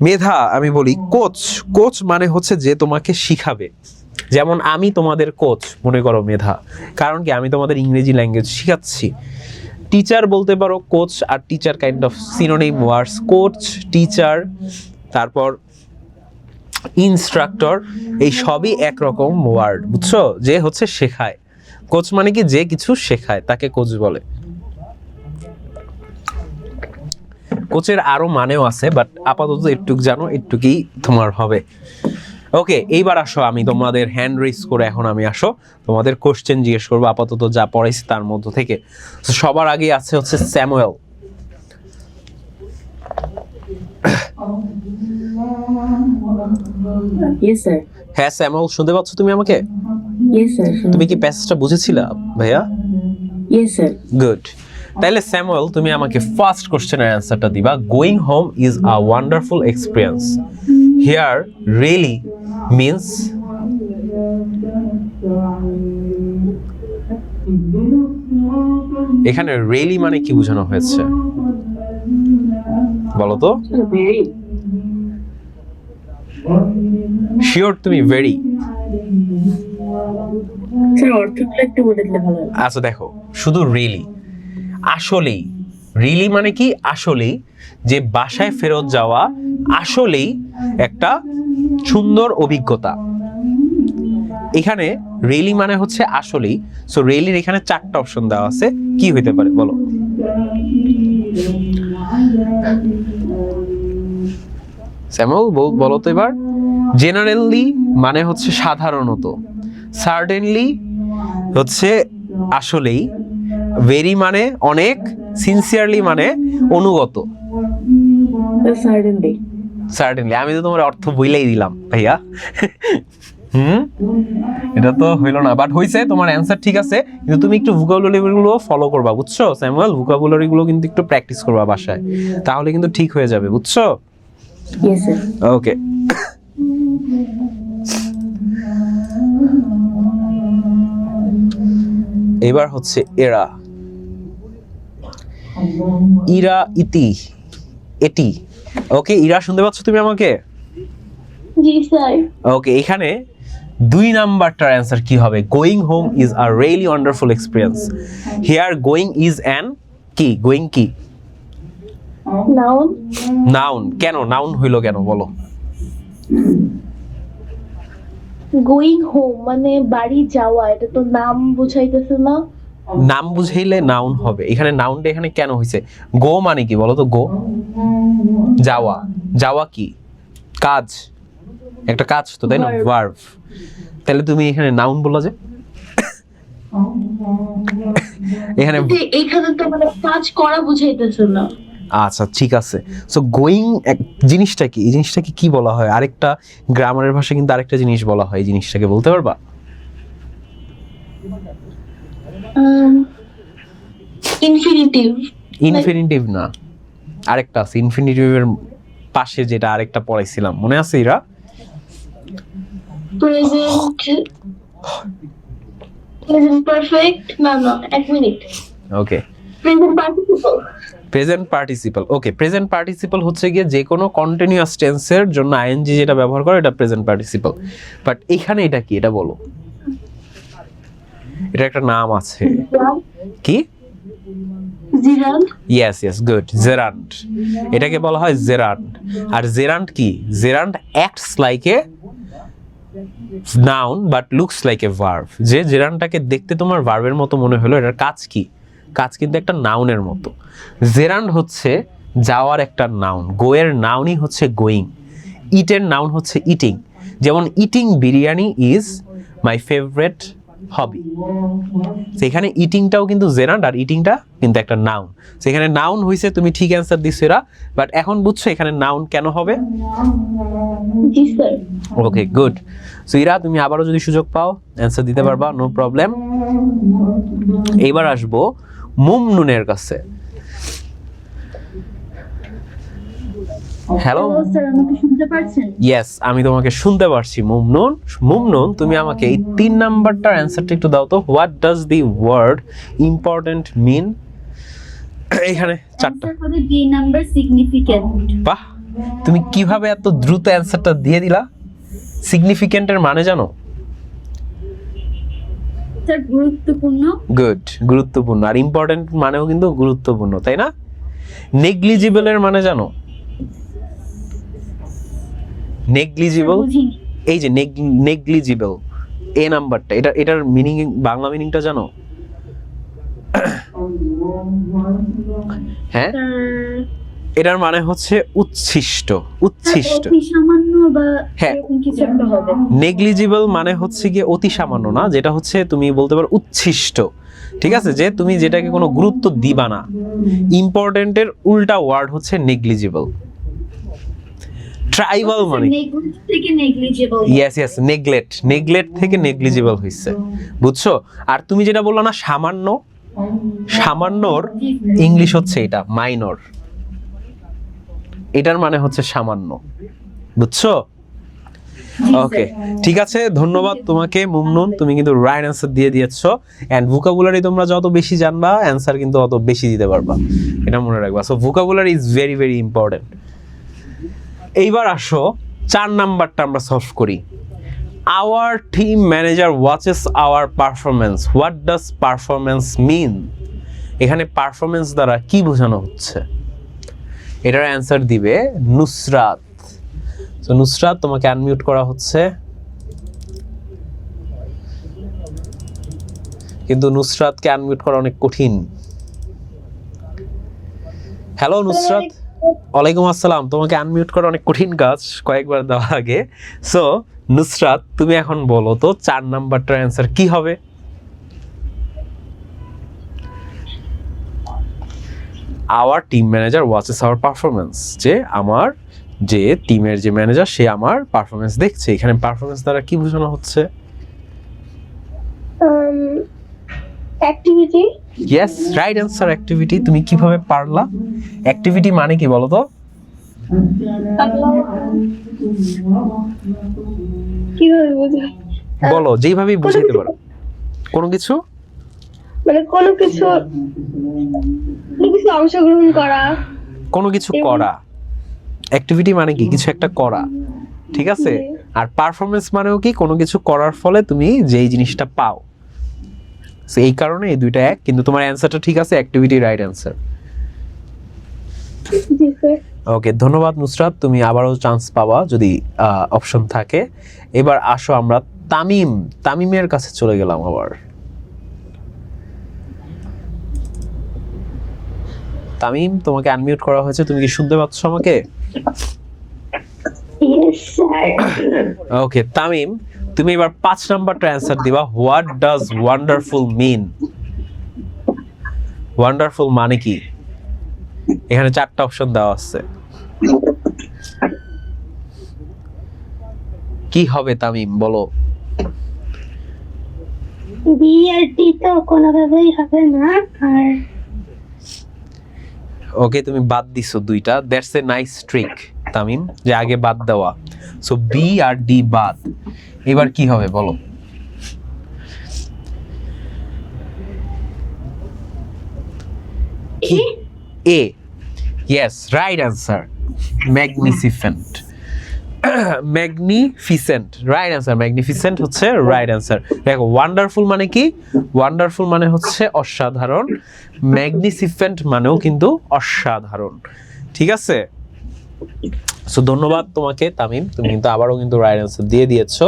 মেধা, আমি বলি কোচ মানে হচ্ছে যে তোমাকে শিখাবে। যেমন আমি তোমাদের কোচ মনে করো মেধা, কারণ কি আমি তোমাদের ইংরেজি ল্যাঙ্গুয়েজ শিখাচ্ছি। টিচার বলতে পারো কোচ আর teacher kind of synonym words. Coach, teacher, তারপর ইনস্ট্রাক্টর, এই সবই একরকম ওয়ার্ড, বুঝছো? যে হচ্ছে শেখায়। কোচ মানে কি যে কিছু শেখায় তাকে কোচ বলে। কোচের আরো মানেও আছে, বাট আপাতত একটুক জানো, একটুকুই তোমার হবে। ওকে, এইবার আসো, আমি তোমাদের হ্যান্ড রেজ করে এখন আমি তোমাদের কোশ্চেন জিজ্ঞেস করবো আপাতত যা পড়াইছি তার মধ্য থেকে। সবার আগে আছে হচ্ছে স্যামুয়েল। হ্যাঁ স্যামুয়েল, শুনতে পাচ্ছ তুমি আমাকে? তুমি কি প্যাসেজটা বুঝেছিলা ভাইয়া? গুড। তাহলে স্যামুয়েল, তুমি আমাকে ফার্স্ট কোশ্চেনের অ্যান্সারটা দিবা। Going home is a wonderful experience, here really means. এখানে রিয়েলি মানে কি বোঝানো হয়েছে বলো তো? শিওর তুমি? ভেরি? আচ্ছা দেখো, শুধু রিয়েলি, আসলেই। রিয়েলি মানে কি? আসলেই, যে বাসায় ফেরত যাওয়া আসলেই একটা সুন্দর অভিজ্ঞতা। এখানে রিয়েলি মানে হচ্ছে আসলেই। সো রিয়েলির এখানে 4টা অপশন দেওয়া আছে, কি হইতে পারে বলো? স্যামুয়েল বলো তো এবার। জেনারেলি মানে হচ্ছে সাধারণত, সার্টেনলি হচ্ছে আসলেই, ভেরি মানে অনেক, সিনসিয়ারলি মানে অনুগত। সার্টেনলি, আমি তো তোমার অর্থ বইলাই দিলাম ভাইয়া। এটা তো হইলো না, বাট হইছে, তোমার অ্যান্সার ঠিক আছে। কিন্তু তুমি একটু ভোকাবুলারি গুলো ফলো করবা, বুঝছো স্যামুয়েল? ভোকাবুলারি গুলো কিন্তু একটু প্র্যাকটিস করবা বাসায়, তাহলে কিন্তু ঠিক হয়ে যাবে, বুঝছো? ওকে। এবার হচ্ছে এরা, ইরা, ইতি, এটি। ওকে, ইরা শুনতে পাচ্ছ তুমি আমাকে? জি স্যার। ওকে, এখানে 2 নাম্বারটার অ্যান্সার কি হবে? Going home is a really wonderful experience, here going is an কি? গোয়িং কি? নাউন। নাউন। কেন নাউন হইলো কেন বলো? গোয়িং হোম মানে বাড়ি যাওয়া, এটা তো নাম বুঝাইতেছে না? নাম বুঝাইলে নাউন হবে। এখানে নাউনটা এখানে কেন হইছে? গো মানে কি বলো তো? গো, যাওয়া। যাওয়া কি? কাজ, একটা কাজ তো, তাই না? ভার্ব। তাহলে তুমি এখানে নাউন বললা যে? এখানে তো মানে কাজ করা বুঝাইতেছে না। আচ্ছা ঠিক আছে। সো গোয়িং জিনিসটা কি? এই জিনিসটাকে কি বলা হয়? আরেকটা গ্রামারের ভাষায় কিন্তু আরেকটা জিনিস বলা হয়, এই জিনিসটাকে বলতে পারবা? ইনফিনিটিভ। ইনফিনিটিভ না, আরেকটা আছে ইনফিনিটিভের পাশে, যেটা আরেকটা পড়াইছিলাম, মনে আছে এরা? Present perfect. না এক minute. Okay, present participle. Present participle. Okay, present participle হচ্ছে গিয়ে যে কোনো কন্টিনিউয়াস টেন্সের জন্য আইএনজি যেটা ব্যবহার করে, এটা প্রেজেন্ট পার্টিসিপল। বাট এখানে এটা কি? এটা বলো। এটা একটা নাম আছে কি? জিরান্ড ইয়েস ইয়েস গুড, জেরান্ড। এটাকে বলা হয় জেরান্ড। আর জেরান্ড কি? Gerund acts like a noun but looks like a verb. যে জেরান্ডটাকে দেখতে তোমার ভার্বের মতো মনে হলো, এটার কাজ কি? কাজ কিন্তু একটা নাউনের মতো। জেরান্ড হচ্ছে যাওয়ার একটা নাউন, গোয়ের নাউনই হচ্ছে গোয়িং, ইটের নাউন হচ্ছে ইটিং। যেমন eating biryani is my favourite hobby. সেখানে ইটিংটাও কিন্তু জেরান্ড, আর ইটিংটা কিন্তু একটা নাউন। সেখানে নাউন হইছে, তুমি ঠিক অ্যান্সার দিছো এরা, বাট এখন বুঝছো এখানে নাউন কেন হবে? জি sir. Okay good. So Ira, তুমি আবারও যদি সুযোগ পাও অ্যান্সার দিতে পারবা, নো প্রবলেম। এইবার আসবো মুমনুনের কাছে। হ্যালো স্যার, আমাকে শুনতে পাচ্ছেন? ইয়েস, আমি তোমাকে শুনতে পারছি মুমনুন। মুমনুন, তুমি আমাকে এই 3 নাম্বারটার অ্যান্সারটা একটু দাও তো। What does the word important mean? এখানে 4টা। Answer হবে B number significant. বাহ, তুমি কিভাবে এত দ্রুত অ্যান্সারটা দিয়ে দিলা? সিগনিফিকেন্টের মানে জানো? স্যার, গুরুত্বপূর্ণ। গুড, গুরুত্বপূর্ণ। আর ইম্পর্টেন্ট মানেও কিন্তু গুরুত্বপূর্ণ, তাই না? নেগলিজিবলের মানে জানো? নেগলিজিবল, বুঝিনি। এই যে নেগলিজিবল এ নাম্বারটা, এটার মিনিং, বাংলা মিনিংটা জানো? হ্যাঁ, স্যার, এটার মানে হচ্ছে উচ্ছিষ্ট, উচ্ছিষ্ট। অতি সামান্য বা হ্যাঁ। এরকম কিছু একটা হবে। নেগলিজিবল মানে হচ্ছে গিয়ে অতি সামান্য না, যেটা হচ্ছে তুমি বলতে পারো উচ্ছিষ্ট। ঠিক আছে, যে তুমি যেটাকে কোনো গুরুত্ব দিবা না। ইম্পর্টেন্টের উল্টা ওয়ার্ড হচ্ছে নেগলিজিবল। ট্রাইবাল মানে নেগলিজেবল থেকে negligible. Yes yes, neglect, neglect থেকে নেগলিজিবল হইছে, বুঝছো? আর তুমি যেটা বললা না সামান্য, সামান্যর ইংলিশ হচ্ছে এটা মাইনর। এটার মানে হচ্ছে সামান্য, বুঝছো? ওকে, ঠিক আছে, ধন্যবাদ তোমাকে মুমনুন, তুমি কিন্তু রাইট অ্যান্সার দিয়ে দিয়েছো। এন্ড ভোকাবুলারি তোমরা যত বেশি জানবা, অ্যান্সার কিন্তু অত বেশি দিতে পারবা, এটা মনে রাখবা। So vocabulary is very very important. এইবার আসো 4 নাম্বারটা আমরা সলভ করি। Our team manager watches our performance. What does performance mean? এখানে পারফরমেন্স দ্বারা কি বোঝানো হচ্ছে? এটার অ্যান্সার দিবে নুসরাত। তো নুসরাত, তোমাকে আনমিউট করা হচ্ছে, কিন্তু নুসরাতকে আনমিউট করা অনেক কঠিন। হ্যালো নুসরাত। ওয়ালাইকুম আসসালাম। তোমাকে আনমিউট করা অনেক কঠিন কাজ, কয়েকবার দেওয়া লাগে। সো নুসরাত, তুমি এখন বলো তো 4 নাম্বারটার অ্যান্সার কি হবে? Our team manager watches our performance, যে আমার যে টিমের যে ম্যানেজার সে আমার পারফরমেন্স দেখছে। এখানে পারফরমেন্স দ্বারা কি বোঝানো হচ্ছে? Activity. Yes, right answer activity. তুমি কিভাবে পারলা? অ্যাক্টিভিটি মানে কি বলো তো? কিভাবে বুঝা? বলো, যেইভাবেই বুঝাইতে পারো। কোনো কিছু, মানে কোনো কিছু অংশগ্রহণ করা, কোনো কিছু করা। অ্যাক্টিভিটি মানে কি? কিছু একটা করা, ঠিক আছে? আর পারফরমেন্স মানেও কি? কোনো কিছু করার ফলে তুমি যেই জিনিসটা পাও। সো এই কারণে এই দুইটা এক, কিন্তু তোমার অ্যান্সারটা ঠিক আছে, অ্যাক্টিভিটি রাইট অ্যান্সার। জি স্যার। ওকে, ধন্যবাদ নুসরাত, তুমি আবারও চান্স পাওয়া যদি অপশন থাকে। এবার আসো আমরা তামিমের কাছে চলে গেলাম আবার। তামিম, তোমাকে আনমিউট করা হয়েছে, তুমি কি শুনতে পাচ্ছ আমাকে? Yes sir. ওকে তামিম, তুমি এবার 5 নাম্বারটা অ্যান্সার দিবা। What does wonderful mean? Wonderful মানে কি? এখানে 4টা অপশন দেওয়া আছে, কি হবে তামিম বলো? বি আর টি তো কোনোভাবেই হবে না। আর ওকে, তুমি বাদ দিছো 2টা। That's a nice trick Tamim, যে আগে বাদ দেওয়া। সো বি আর ডি বাদ। এবার কি হবে বলো? A. Yes, right answer, magnificent. Magnificent, right answer. Magnificent হচ্ছে রাইট অ্যান্সার। দেখো ওয়ান্ডারফুল মানে কি? ওয়ান্ডারফুল মানে হচ্ছে অসাধারণ, ম্যাগনিফিসেন্ট মানেও কিন্তু অসাধারণ। ঠিক আছে, সো ধন্যবাদ তোমাকে তামিম, তুমি কিন্তু আবারও কিন্তু রাইট অ্যান্সার দিয়ে দিয়েছো।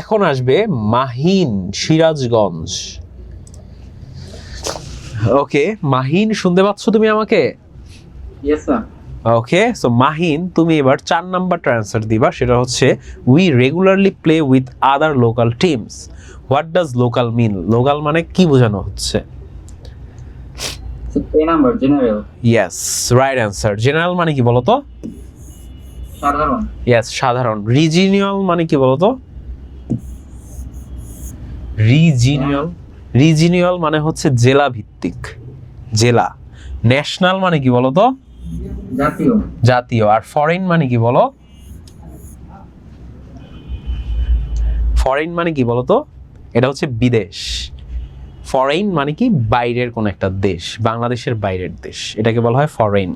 এখন আসবে মাহিন, সিরাজগঞ্জ। ওকে মাহিন, শুনতে পাচ্ছ তুমি আমাকে? Yes sir. Okay, so Mahin তুমি এবার 4 নাম্বারটা অ্যান্সার দিবা, সেটা হচ্ছে we regularly play with other local teams. What does local mean? Local মানে কি বোঝানো হচ্ছে? A number general. Yes, right answer. General মানে কি বলো তো? সাধারণ। ইয়েস, সাধারণ। রিজিনিয়াল মানে কি বলো তো? রিজিনিয়াল মানে হচ্ছে জেলা ভিত্তিক, জেলা। ন্যাশনাল মানে কি বলো তো? জাতীয়। জাতীয়। আর ফরেন মানে কি বলো? ফরেন মানে কি বলো তো? এটা হচ্ছে বিদেশ। ফরেন মানে কি? বাইরের কোন একটা দেশ, বাংলাদেশের বাইরের দেশ, এটাকে বলা হয় ফরেন।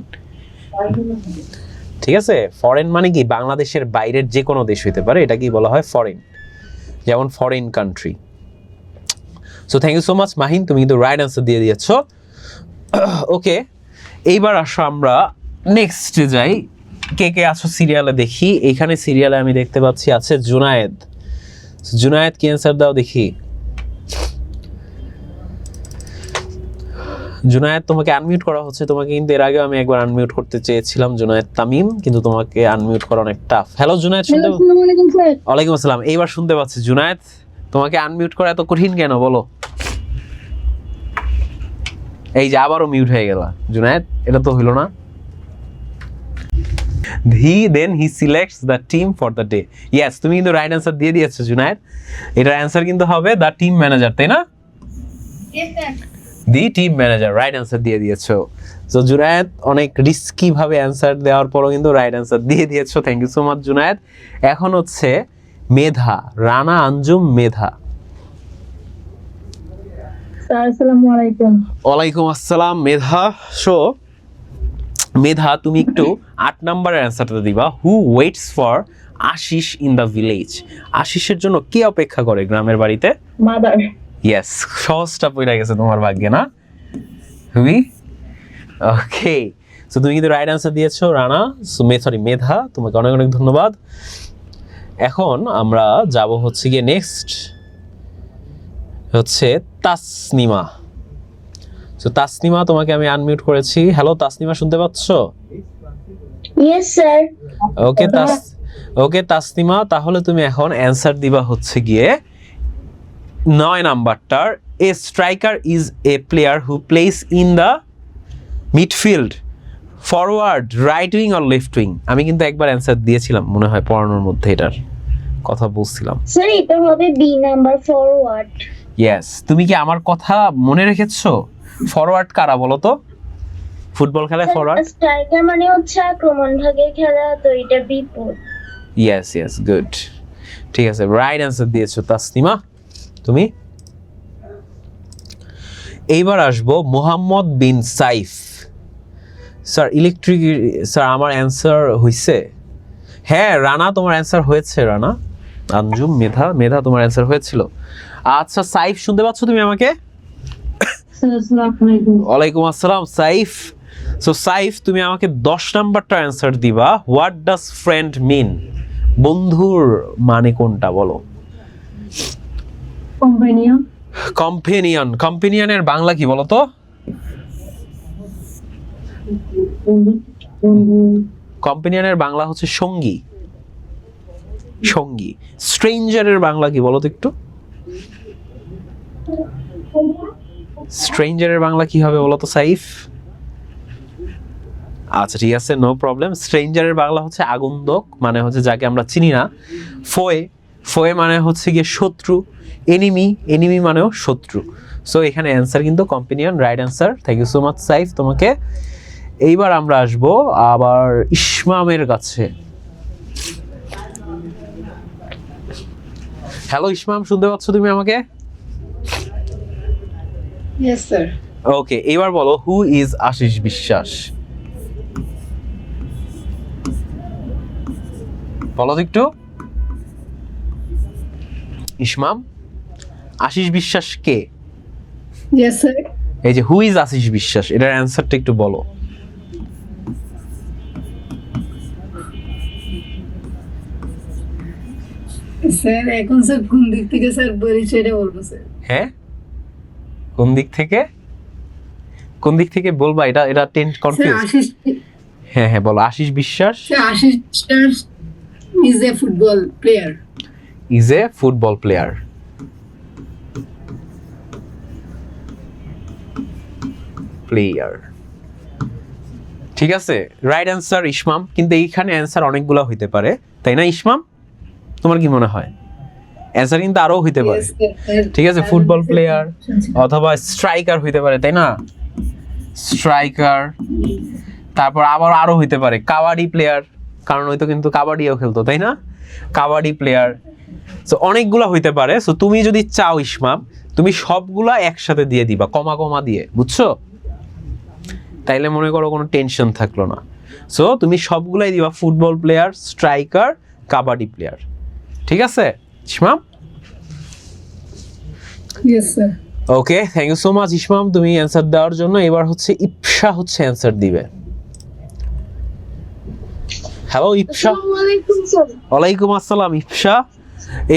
ঠিক আছে, ফরেন মানে কি? বাংলাদেশের বাইরের যে কোনো দেশ হইতে পারে, এটাকেই বলা হয় ফরেন, যেমন foreign country. So thank you so much Mahin, তুমি কিন্তু রাইট অ্যান্সার দিয়ে দিয়েছো। ওকে, এইবার আসো আমরা নেক্সটে যাই। কে কে আছো সিরিয়ালে দেখি। এখানে সিরিয়ালে আমি দেখতে পাচ্ছি আছে জুনায়েদ। জুনায়েদ কি অ্যান্সার দাও দেখি। জুনায়েদ তোমাকে আনমিউট করা হচ্ছে, তোমাকে কিন্তু এর আগে আমি একবার আনমিউট করতে চেয়েছিলাম জুনায়েদ তামিম, কিন্তু তোমাকে আনমিউট করা অনেক টাফ। হ্যালো জুনায়েদ, শুনতে? ওয়ালাইকুম আসসালাম, এইবার শুনতে পাচ্ছি। জুনায়েদ তোমাকে আনমিউট করা এত কঠিন কেন বলো? এই যে আবারও মিউট হয়ে গেল জুনায়েদ, এটা তো হইল না। Then he selects the team for the day. Yes, তুমি কিন্তু রাইট অ্যান্সার দিয়ে দিয়েছো জুনায়েদ। এটার অ্যান্সার কিন্তু হবে দ্য টিম ম্যানেজার, তাই না? Yes, sir. দি টিম ম্যানেজার, রাইট অ্যান্সার দিয়ে দিয়েছো। সো জুনায়েদ অনেক রিস্কি ভাবে অ্যান্সার দেওয়ার পরও কিন্তু রাইট অ্যান্সার দিয়ে দিয়েছো। Thank you so much Junaid. এখন হচ্ছে মেধা, রানা আঞ্জুম মেধা। আসসালামু আলাইকুম। ওয়ালাইকুম আসসালাম মেধা। সো মেধা তুমি একটু 8 নাম্বারের অ্যান্সারটা দিবা। Who waits for Ashis in the village? আশিসের জন্য কে অপেক্ষা করে গ্রামের বাড়িতে? মাদার। ইয়েস, সহজটা পড়ে গেছে তোমার ভাগ্যে না? হুই ওকে, সো তুমি কিন্তু রাইট অ্যান্সার দিয়েছো রানা। মেধা, তোমাকে অনেক অনেক ধন্যবাদ। এখন আমরা যাব হচ্ছে গিয়ে নেক্সট হচ্ছে তাসনিমা। সো তাসনিমা তোমাকে আমি আনমিউট করেছি। হ্যালো তাসনিমা, শুনতে পাচ্ছো? Yes sir. ওকে তাসনিমা, তাহলে তুমি এখন অ্যান্সার দিবা হচ্ছে গিয়ে 9 নাম্বারটার। A striker is a player who plays in the midfield, forward, right wing or left wing. আমি কিন্তু একবার অ্যান্সার দিয়েছিলাম মনে হয় পড়ানোর মধ্যে, এটার কথা বলছিলাম। স্যার এটা হবে বি নাম্বার, ফরওয়ার্ড। ইয়েস, তুমি কি আমার কথা মনে রেখেছো? ফরওয়ার্ড কারা বলো তো? ফুটবল খেলায় ফরওয়ার্ড। স্ট্রাইকার মানে হচ্ছে আক্রমণ ভাগের খেলা, তো এটা বিপদ। ইয়েস গুড, ঠিক আছে, রাইট অ্যান্সার দিয়েছো তাসনিমা তুমি। এইবার আসবো মোহাম্মদ বিন সাইফ। স্যার ইলেকট্রিক, স্যার আমার অ্যান্সার হয়েছে। হ্যাঁ রানা, তোমার অ্যান্সার হয়েছে। রানা আঞ্জুম মেধা তোমার অ্যান্সার হয়েছিল। আচ্ছা সাইফ, শুনতে পাচ্ছ তুমি আমাকে? ওয়ালাইকুম আসসালাম সাইফ। সো সাইফ তুমি আমাকে 10 নাম্বারটা অ্যান্সার দিবা। হোয়াট ডাজ ফ্রেন্ড মিন? বন্ধুর মানে কোনটা বলো? কম্পেনিয়নের বাংলা কি বলো তো? কম্পেনিয়নের বাংলা হচ্ছে সঙ্গী। স্ট্রেঞ্জারের বাংলা কি বলো তো একটু? স্ট্রেঞ্জারের বাংলা কি হবে বলো তো সাইফ? আচ্ছা ঠিক আছে, নো প্রবলেম। স্ট্রেঞ্জারের বাংলা হচ্ছে আগন্তুক, মানে হচ্ছে যাকে আমরা চিনি না। ফোয়ে মানে হচ্ছে গিয়ে শত্রু। এনিমি মানেও শত্রু। সো এখানে অ্যান্সার কিন্তু companion, right answer. Thank you so much Saif তোমাকে। এইবার আমরা আসবো আবার ইসমামের কাছে। হ্যালো ইসমাম, শুনতে পাচ্ছ তুমি আমাকে? Yes sir. ওকে, এবার বলো হু ইজ আশিস বিশ্বাস? বলো তো একটু। ইসমাম, আশিস বিশ্বাস কে? Yes sir. এই যে হু ইজ আশিস বিশ্বাস, এটার অ্যান্সারটা একটু বলো। স্যার এখন স্যার কোন দিক থেকে স্যার পরিচয়টা বলবো স্যার? হ্যাঁ, কোন দিক থেকে বলবা? এটা এটা টেন্ট স্যার কনফিউজ। আশিস, হ্যাঁ হ্যাঁ বলো। আশিস বিশ্বাস স্যার আশিস বিশ্বাস is a football player. Is a football player. ঠিক আছে, রাইট অ্যান্সার ইসমাম। কিন্তু এইখানে অ্যান্সার অনেকগুলো হইতে পারে, তাই না ইসমাম? তোমার কি মনে হয়? অ্যান্সার কিন্তু আরো হইতে পারে। ঠিক আছে, ফুটবল প্লেয়ার অথবা স্ট্রাইকার হইতে পারে, তাই না? স্ট্রাইকার, তারপর আবার আরো হইতে পারে কাবাডি প্লেয়ার, কারণ হয়তো কিন্তু কাবাডিও খেলতো, তাই না? কাবাডি প্লেয়ার। সো অনেকগুলা হইতে পারে। সো তুমি যদি চাও ইসমাম, তুমি সবগুলা একসাথে দিয়ে দিবা কমা কমা দিয়ে, বুঝছো? তাইলে মনে করো কোনো টেনশন থাকলো না। সো তুমি সবগুলাই দিবা, football player, striker, kabaddi player. ঠিক আছে Ismam? Yes sir. Okay, thank you so much Ismam তুমি অ্যান্সার দেওয়ার জন্য। এবার হচ্ছে ইপসা অ্যান্সার দিবে। হ্যালো ইপসা। আসসালামু আলাইকুম স্যার। ওয়ালাইকুম আসসালাম ইপসা।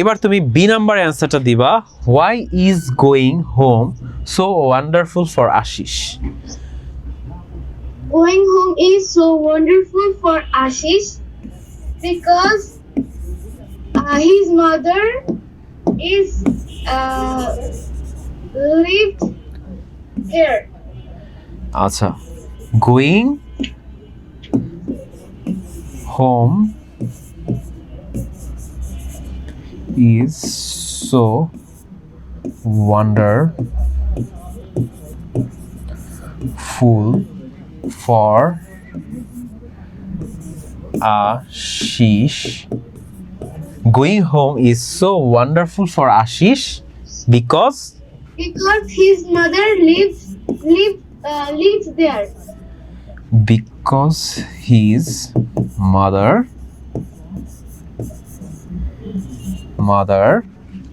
এবার তুমি বি নাম্বার অ্যান্সারটা দিবা। Why is going home so wonderful for Ashish? Going home is so wonderful for Ashish because his mother is lived there. আচ্ছা, going home is so wonderful for Ashish. Going home is so wonderful for Ashish because His mother lives there. Because his mother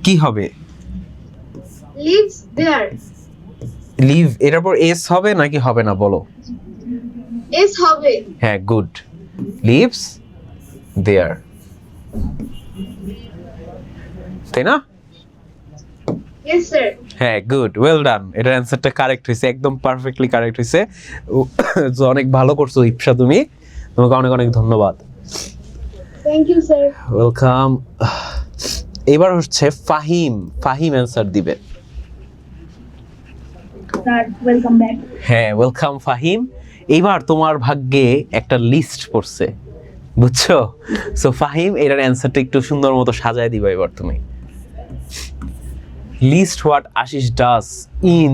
কি হবে? Lives there. Leave এটার পর S হবে নাকি হবে না বলো? Is হবে. হ্যাঁ, গুড। লিভস দেয়ার, তাই না? Yes sir. হ্যাঁ, গুড, ওয়েল ডান। এটার অ্যান্সারটা কারেক্ট হয়েছে, একদম পারফেক্টলি কারেক্ট হয়েছে। তো অনেক ভালো করছো ইপসা তুমি, তোমাকে অনেক অনেক ধন্যবাদ। Thank you sir. ওয়েলকাম। এবার হচ্ছে ফাহিম অ্যান্সার দিবে। Sir, welcome back. হ্যাঁ, ওয়েলকাম ফাহিম। এইবার তোমার ভাগ্যে একটা লিস্ট পড়ছে, বুঝছো? সো ফাহিম, এটার অ্যান্সারটা একটু সুন্দর মতো সাজায় দিবা এবার তুমি। List what Ashish does in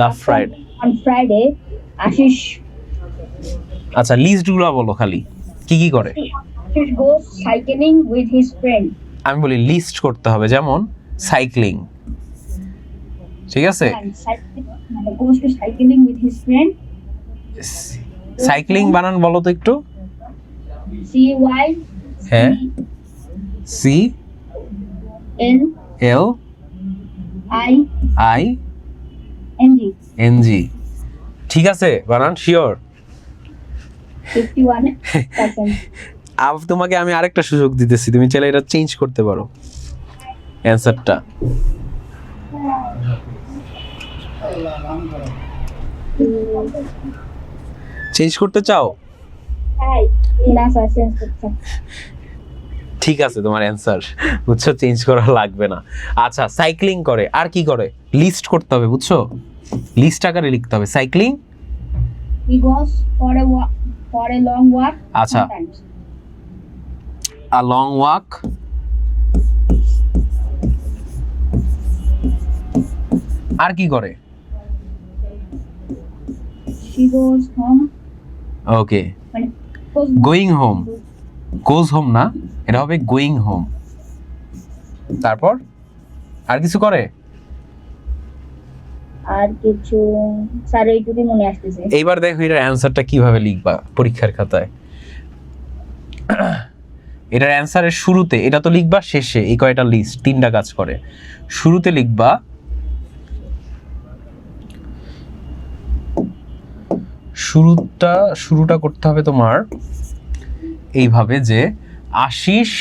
the Friday. On Friday, Ashish আচ্ছা, লিস্টগুলো বলো খালি, কি কি করে? goes cycling with his friend. আমি বলি লিস্ট করতে হবে, যেমন সাইক্লিং, ঠিক আছে? Goes to cycling with his friend. Cycling বানান বলো তো একটু। CY হ্যাঁ, C N L I I N G. N G. ঠিক আছে বানান শিওর? 51%. তোমাকে আমি আরেকটা সুযোগ দিতেছি, তুমি চাইলে এটা চেঞ্জ করতে পারো অ্যান্সারটা। চেঞ্জ করতে চাও? Hi. না স্যার চেঞ্জ করতে। ঠিক আছে, তোমার অ্যান্সার বুঝছো, চেঞ্জ করা লাগবে না। আচ্ছা, সাইক্লিং করে, আর কি করে? লিস্ট করতে হবে, বুঝছো? লিস্ট আকারে লিখতে হবে cycling. He goes for a long walk. আচ্ছা, sometimes. A long walk. আর কি করে? She goes home. ওকে, মানে goes going home, goes home না, এটা হবে গোয়িং হোম। তারপর আর কিছু করে? আর কিছু স্যার এইটুকুই মনে আসতেছে। এইবার দেখো এটার অ্যান্সারটা কিভাবে লিখবা পরীক্ষার খাতায়। এটার অ্যান্সারের শুরুতে, এটা তো লিখবা শেষে, এই কয়টা লিস্ট 3টা কাজ করে। শুরুতে লিখবা শুরুটা করতে হবে তোমার এইভাবে যে Ashish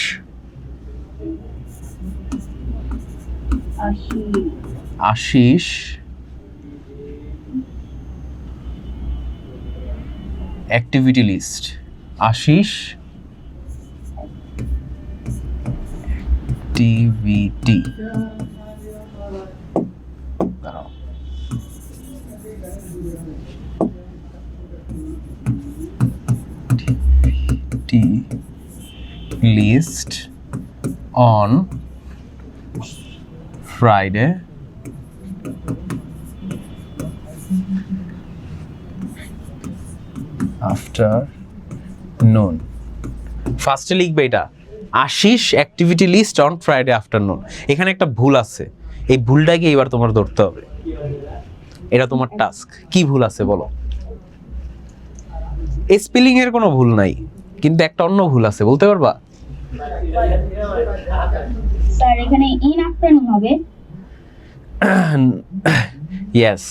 activity list, Ashish activity, দাঁড়াও, list on Friday afternoon. ফার্স্টে লিখবে এটা Ashish activity list on Friday afternoon. এখানে একটা ভুল আছে, এই ভুলটাকে এবার তোমার ধরতে হবে, এটা তোমার টাস্ক। কি ভুল আছে বলো? স্পেলিং এর কোনো ভুল নাই, কিন্তু একটা অন্য ভুল আছে, বলতে পারবা? স্যার এখানে ইন আফটারনুন হবে। ইয়েস,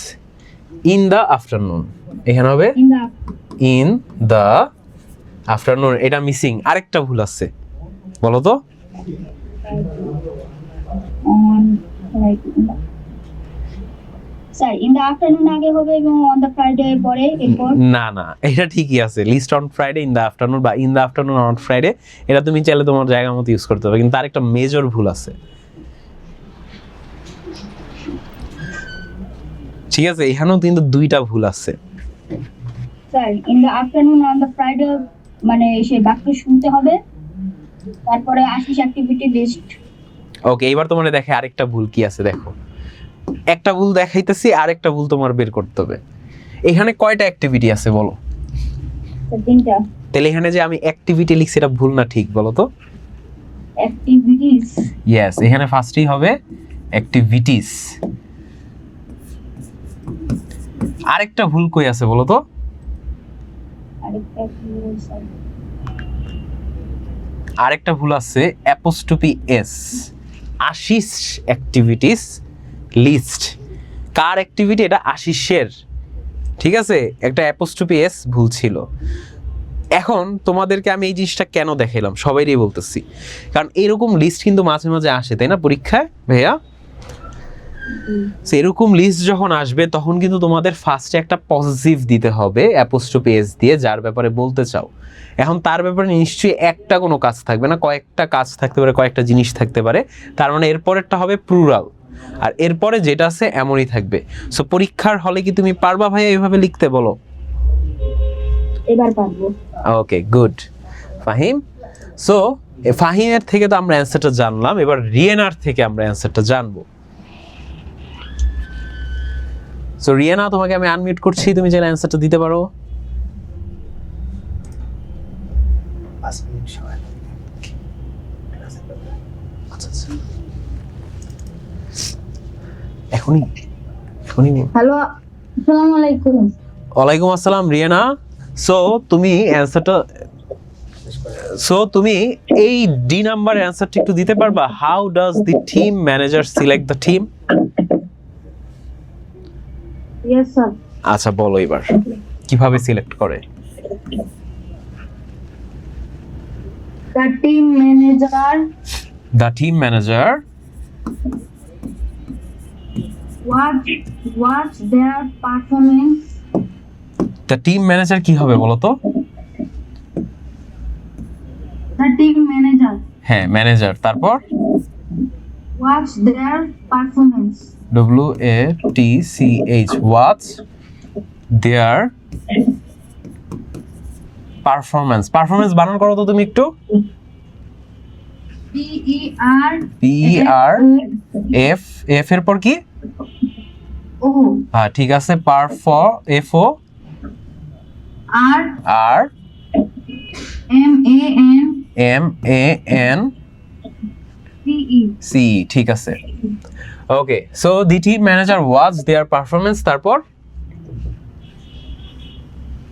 ইন দ্য আফটারনুন, এখানে হবে ইন দ্য আফটারনুন। এটা মিসিং, আরেকটা ভুল আছে, বলো তো? স্যার ইন দ্য আফটারনুন আগে হবে এবং অন দ্য ফ্রাইডে পরে এরপর। না না, এটা ঠিকই আছে, list on Friday in the afternoon বা in the afternoon on Friday, এটা তুমি চাইলে তোমার জায়গা মতো ইউজ করতে হবে, কিন্তু আরেকটা মেজর ভুল আছে। ঠিক আছে, এখানেও কিন্তু 2টা ভুল আছে। Sir in the afternoon on the Friday মানে সেই বাক্য শুনতে হবে, তারপরে আশিস অ্যাক্টিভিটি লিস্ট। ওকে, এবার তোমার দেখে আরেকটা ভুল কি আছে দেখো। একটা ভুল দেখাইতেছি, আরেকটা ভুল তোমার বের করতে হবে। এখানে কয়টা অ্যাক্টিভিটি আছে বলো? 3টা। তাহলে এখানে যে আমি অ্যাক্টিভিটি লিখছি এটা ভুল না ঠিক, বলো তো? অ্যাক্টিভিটিস। ইয়েস, এখানে ফার্স্টেই হবে অ্যাক্টিভিটিস। আরেকটা ভুল কই আছে বলো তো? আরেকটা ভুল আছে apostrophe S, Ashis activities list. কার অ্যাক্টিভিটি? এটা আশিসের। ঠিক আছে, একটা অ্যাপোস্ট্রফি এস ভুল ছিল। এখন তোমাদেরকে আমি এই জিনিসটা কেন দেখাইলাম সবাইরই বলতেছি, কারণ এরকম লিস্ট কিন্তু মাঝে মাঝে আসে, তাই না পরীক্ষায় ভাইয়া? এরকম লিস্ট যখন আসবে তখন কিন্তু তোমাদের ফার্স্টে একটা পজিটিভ দিতে হবে অ্যাপোস্ট্রফি এস দিয়ে, যার ব্যাপারে বলতে চাও। এখন তার ব্যাপারে নিশ্চয়ই একটা কোনো কাজ থাকবে না, কয়েকটা কাজ থাকতে পারে, কয়েকটা জিনিস থাকতে পারে, তার মানে এরপরেরটা হবে প্লুরাল, আর এরপরে যেটা আছে এমনই থাকবে। সো পরীক্ষার হলে কি তুমি পারবা ভাইয়া এইভাবে লিখতে? বলো। এবার পারবো। ওকে, গুড ফাহিম। সো ফাহিমের থেকে তো আমরা অ্যান্সারটা জানলাম, এবার রিয়েনার থেকে আমরা অ্যান্সারটা জানবো। সো রিয়েনা, তোমাকে আমি আনমিউট করছি, তুমি চাইলে অ্যান্সারটা দিতে পারো। এখনই হ্যালো, আসসালামু আলাইকুম। ওয়ালাইকুম আসসালাম রিয়ানা। সো তুমি অ্যান্সারটা, তুমি এই ডি নাম্বার অ্যান্সারটা একটু দিতে পারবা? How does the team manager select the team? Yes sir. আচ্ছা বলো এবার কিভাবে সিলেক্ট করে? The team manager watch their performance. The team manager কি হবে বলো তো? দ্য টিম ম্যানেজার, হ্যাঁ ম্যানেজার, তারপর watch their performance. WATCH, watch their performance. Performance বানান করো তো তুমি একটু। PERF, এফ এর পর কি? হ্যাঁ ঠিক আছে, FO R MAN CE, ঠিক আছে। Okay, so the team manager watch their performance, তারপর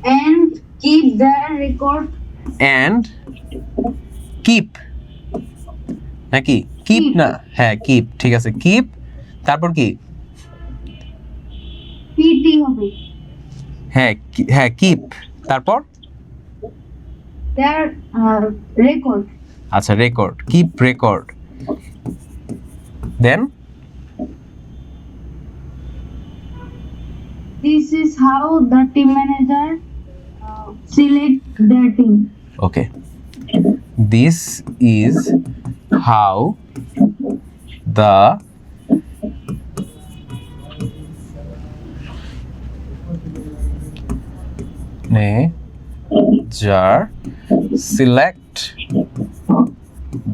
and keep their record. and keep নাকি কিপ না, হ্যাঁ কিপ, ঠিক আছে কিপ, তারপর কি, পিটি হবে। হ্যাঁ হ্যাঁ কিপ, তারপর দেয়ার রেকর্ড। আচ্ছা record, keep record, then this is how the team manager select their team. Okay, this is how the manager select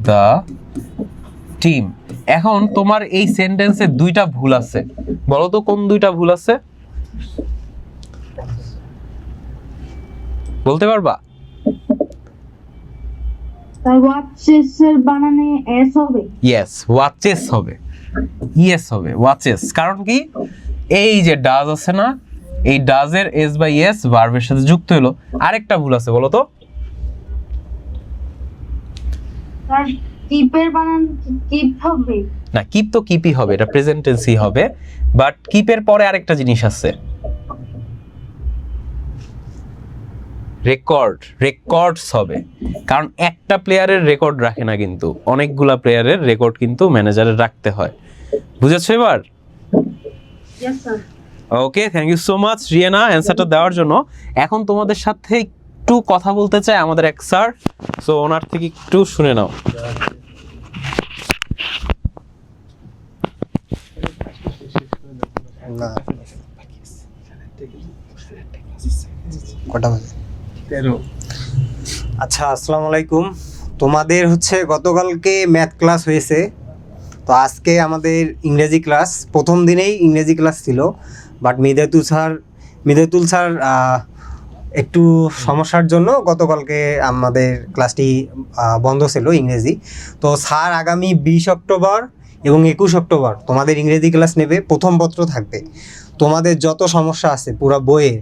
the team. এখন তোমার এই সেন্টেন্সে দুইটা ভুল আছে, বলো তো কোন দুইটা ভুল আছে, বলতে পারবা? তার ওয়াচেস এর বানানে এস হবে। ইয়েস, ওয়াচেস হবে, ইয়েস হবে ওয়াচেস, কারণ কি এই যে ডাজ আছে না, এই ডাজের এস বাই এস ভার্বের সাথে যুক্ত হলো। আরেকটা ভুল আছে, বলো তো? তার কিপের বানান কিপ হবে না, কিপ তো কিপই হবে, এটা প্রেজেন্ট টেন্সই হবে, বাট কিপের পরে আরেকটা জিনিস আছে, রেকর্ড, রেকর্ডস হবে, কারণ একটা প্লেয়ারের রেকর্ড রাখে না, কিন্তু অনেকগুলা প্লেয়ারের রেকর্ড কিন্তু ম্যানেজারের রাখতে হয়। বুঝেছো এবার? Yes sir. Okay, thank you so much Riana অ্যান্সারটা দেওয়ার জন্য। এখন তোমাদের সাথে একটু কথা বলতে চাই আমাদের এক স্যার, সো ওনার থেকে একটু শুনে নাও। কটা বাজে? আচ্ছা, আসসালামু আলাইকুম। তোমাদের হচ্ছে গতকালকে ম্যাথ ক্লাস হয়েছে, তো আজকে আমাদের ইংরেজি ক্লাস। প্রথম দিনেই ইংরেজি ক্লাস ছিল, বাট মিদেতুল স্যার একটু সমস্যার জন্য গতকালকে আমাদের ক্লাসটি বন্ধ ছিল ইংরেজি। তো স্যার আগামী 20 অক্টোবর এবং 21 অক্টোবর তোমাদের ইংরেজি ক্লাস নেবে, প্রথম পত্র থাকবে। তোমাদের যত সমস্যা আছে পুরো বইয়ে,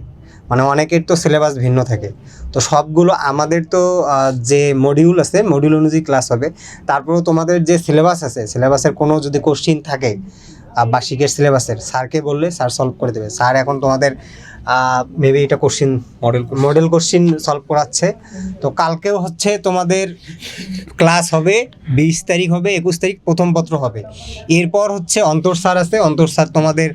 মানে অনেকের তো সিলেবাস ভিন্ন থাকে, তো সবগুলো আমাদের তো যে মডিউল আছে মডিউল অনুযায়ী ক্লাস হবে। তারপরেও তোমাদের যে সিলেবাস আছে, সিলেবাসের কোনো যদি কোশ্চিন থাকে বার্ষিকের সিলেবাসের, স্যারকে বললে স্যার সলভ করে দেবে। স্যার এখন তোমাদের মেবি এটা কোশ্চিন মডেল কোশ্চিন সলভ করাচ্ছে। তো কালকেও হচ্ছে তোমাদের ক্লাস হবে, 20 তারিখ হবে, 21 তারিখ প্রথম পত্র হবে। এরপর হচ্ছে অন্তর স্যার আছে, অন্তর স্যার তোমাদের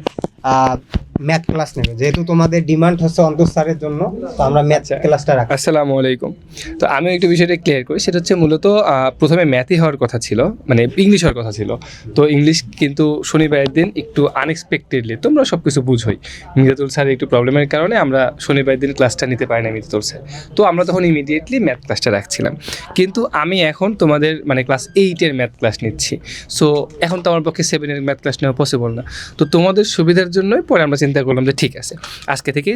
ম্যাথ ক্লাস নেবে, যেহেতু তোমাদের ডিমান্ড হচ্ছে অন্তর স্যারের জন্য, তো আমরা ম্যাথ ক্লাসটা রাখি। আসসালামু আলাইকুম। তো আমি একটু বিষয়টা ক্লিয়ার করি, সেটা হচ্ছে মূলত প্রথমে ম্যাথই হওয়ার কথা ছিল, মানে ইংলিশ হওয়ার কথা ছিল। তো ইংলিশ কিন্তু শনিবারের দিন একটু আনএক্সপেক্টেডলি, তোমরা সব কিছু বুঝোই, মিজাতুল স্যারের একটু প্রবলেমের কারণে আমরা শনিবারের দিন ক্লাসটা নিতে পারি না মিজাতুল স্যার। তো আমরা তখন ইমিডিয়েটলি ম্যাথ ক্লাসটা রাখছিলাম, কিন্তু আমি এখন তোমাদের মানে ক্লাস 8-এর ম্যাথ ক্লাস নিচ্ছি। সো এখন তো আমার পক্ষে 7-এর ম্যাথ ক্লাস নেওয়া পসিবল না। তো তোমাদের সুবিধার জন্যই পরে আমরা চিন্তা করলাম যে ঠিক আছে, আজকে থেকে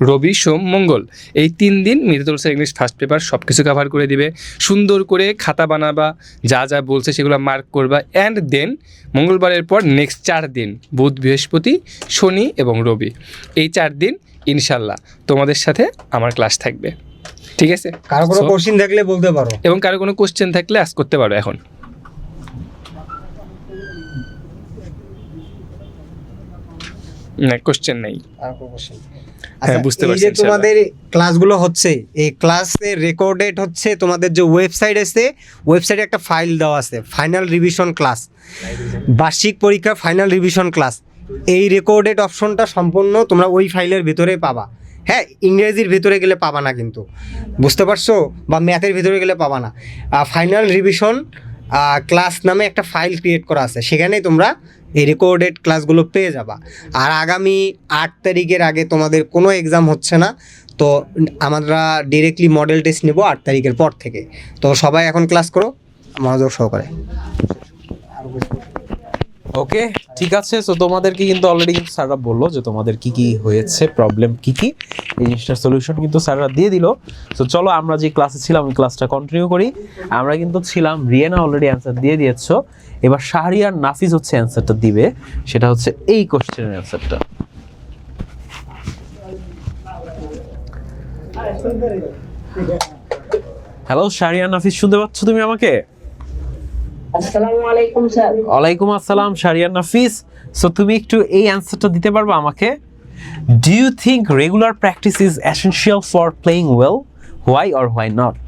রবি সোম মঙ্গল এই 3 দিন মিজাতুল স্যার ইংলিশ ফার্স্ট পেপার সব কিছু কভার করে দিবে। সুন্দর করে খাতা বানাবা, যা যা বলছে সেগুলো মার্ক করবা, অ্যান্ড দেন মঙ্গলবারের পর নেক্সট 4 দিন বুধ বৃহস্পতি শনি এবং রবি, এই 4 দিন ইনশাল্লাহ তোমাদের সাথে আমার ক্লাস থাকবে। ঠিক আছে? কারো কোনো কোশ্চিন থাকলে বলতে পারো, এবং কারো কোনো কোশ্চেন থাকলে আস্ক করতে পারো এখন। না, কোশ্চেন নেই। আচ্ছা, বুঝতে এই পারছি যে তোমাদের ক্লাসগুলো হচ্ছে, এই ক্লাসের রেকর্ডেড হচ্ছে তোমাদের যে ওয়েবসাইট আছে, ওয়েবসাইটে একটা ফাইল দেওয়া আছে, ফাইনাল রিভিশন ক্লাস, বার্ষিক পরীক্ষা ফাইনাল রিভিশন ক্লাস। এই রেকর্ডেড অপশনটা সম্পূর্ণ তোমরা ওই ফাইলের ভিতরে পাবা। হ্যাঁ, ইংরেজির ভিতরে গেলে পাবা না, কিন্তু বুঝতে পারছো, বা ম্যাথের ভিতরে গেলে পাবা না। ফাইনাল রিভিশন ক্লাস নামে একটা ফাইল ক্রিয়েট করা আছে, সেখানেই তোমরা এই রেকর্ডেড ক্লাসগুলো পেয়ে যাবা। আর আগামী 8 তারিখের আগে তোমাদের কোনো এক্সাম হচ্ছে না, তো আমরা ডিরেক্টলি মডেল টেস্ট নেব 8 তারিখের পর থেকে। তো সবাই এখন ক্লাস করো মনোযোগ সহকারে। ওকে, ঠিক আছে। সো তোমাদেরকে কিন্তু অলরেডি কিন্তু স্যাররা বললো যে তোমাদের কি কি হয়েছে, প্রবলেম কি কি, এই জিনিসটার সলিউশন কিন্তু স্যাররা দিয়ে দিল। সো চলো আমরা যে ক্লাসে ছিলাম ওই ক্লাসটা কন্টিনিউ করি। আমরা কিন্তু ছিলাম, রিয়ানা অলরেডি অ্যান্সার দিয়ে দিয়েছো, এবার শাহরিয়ার নাফিজ হচ্ছে অ্যান্সারটা দিবে, সেটা হচ্ছে এই কোশ্চেনের অ্যান্সারটা। হ্যালো শারিয়ান নাফিস, শুনতে পাচ্ছ তুমি আমাকে? আসসালামু আলাইকুম স্যার। ওয়ালাইকুম আসসালাম শারিয়ান নাফিস। সো তুমি একটু এই অ্যান্সারটা দিতে পারবে আমাকে? Do you think regular practice is essential for playing well? Why or why not?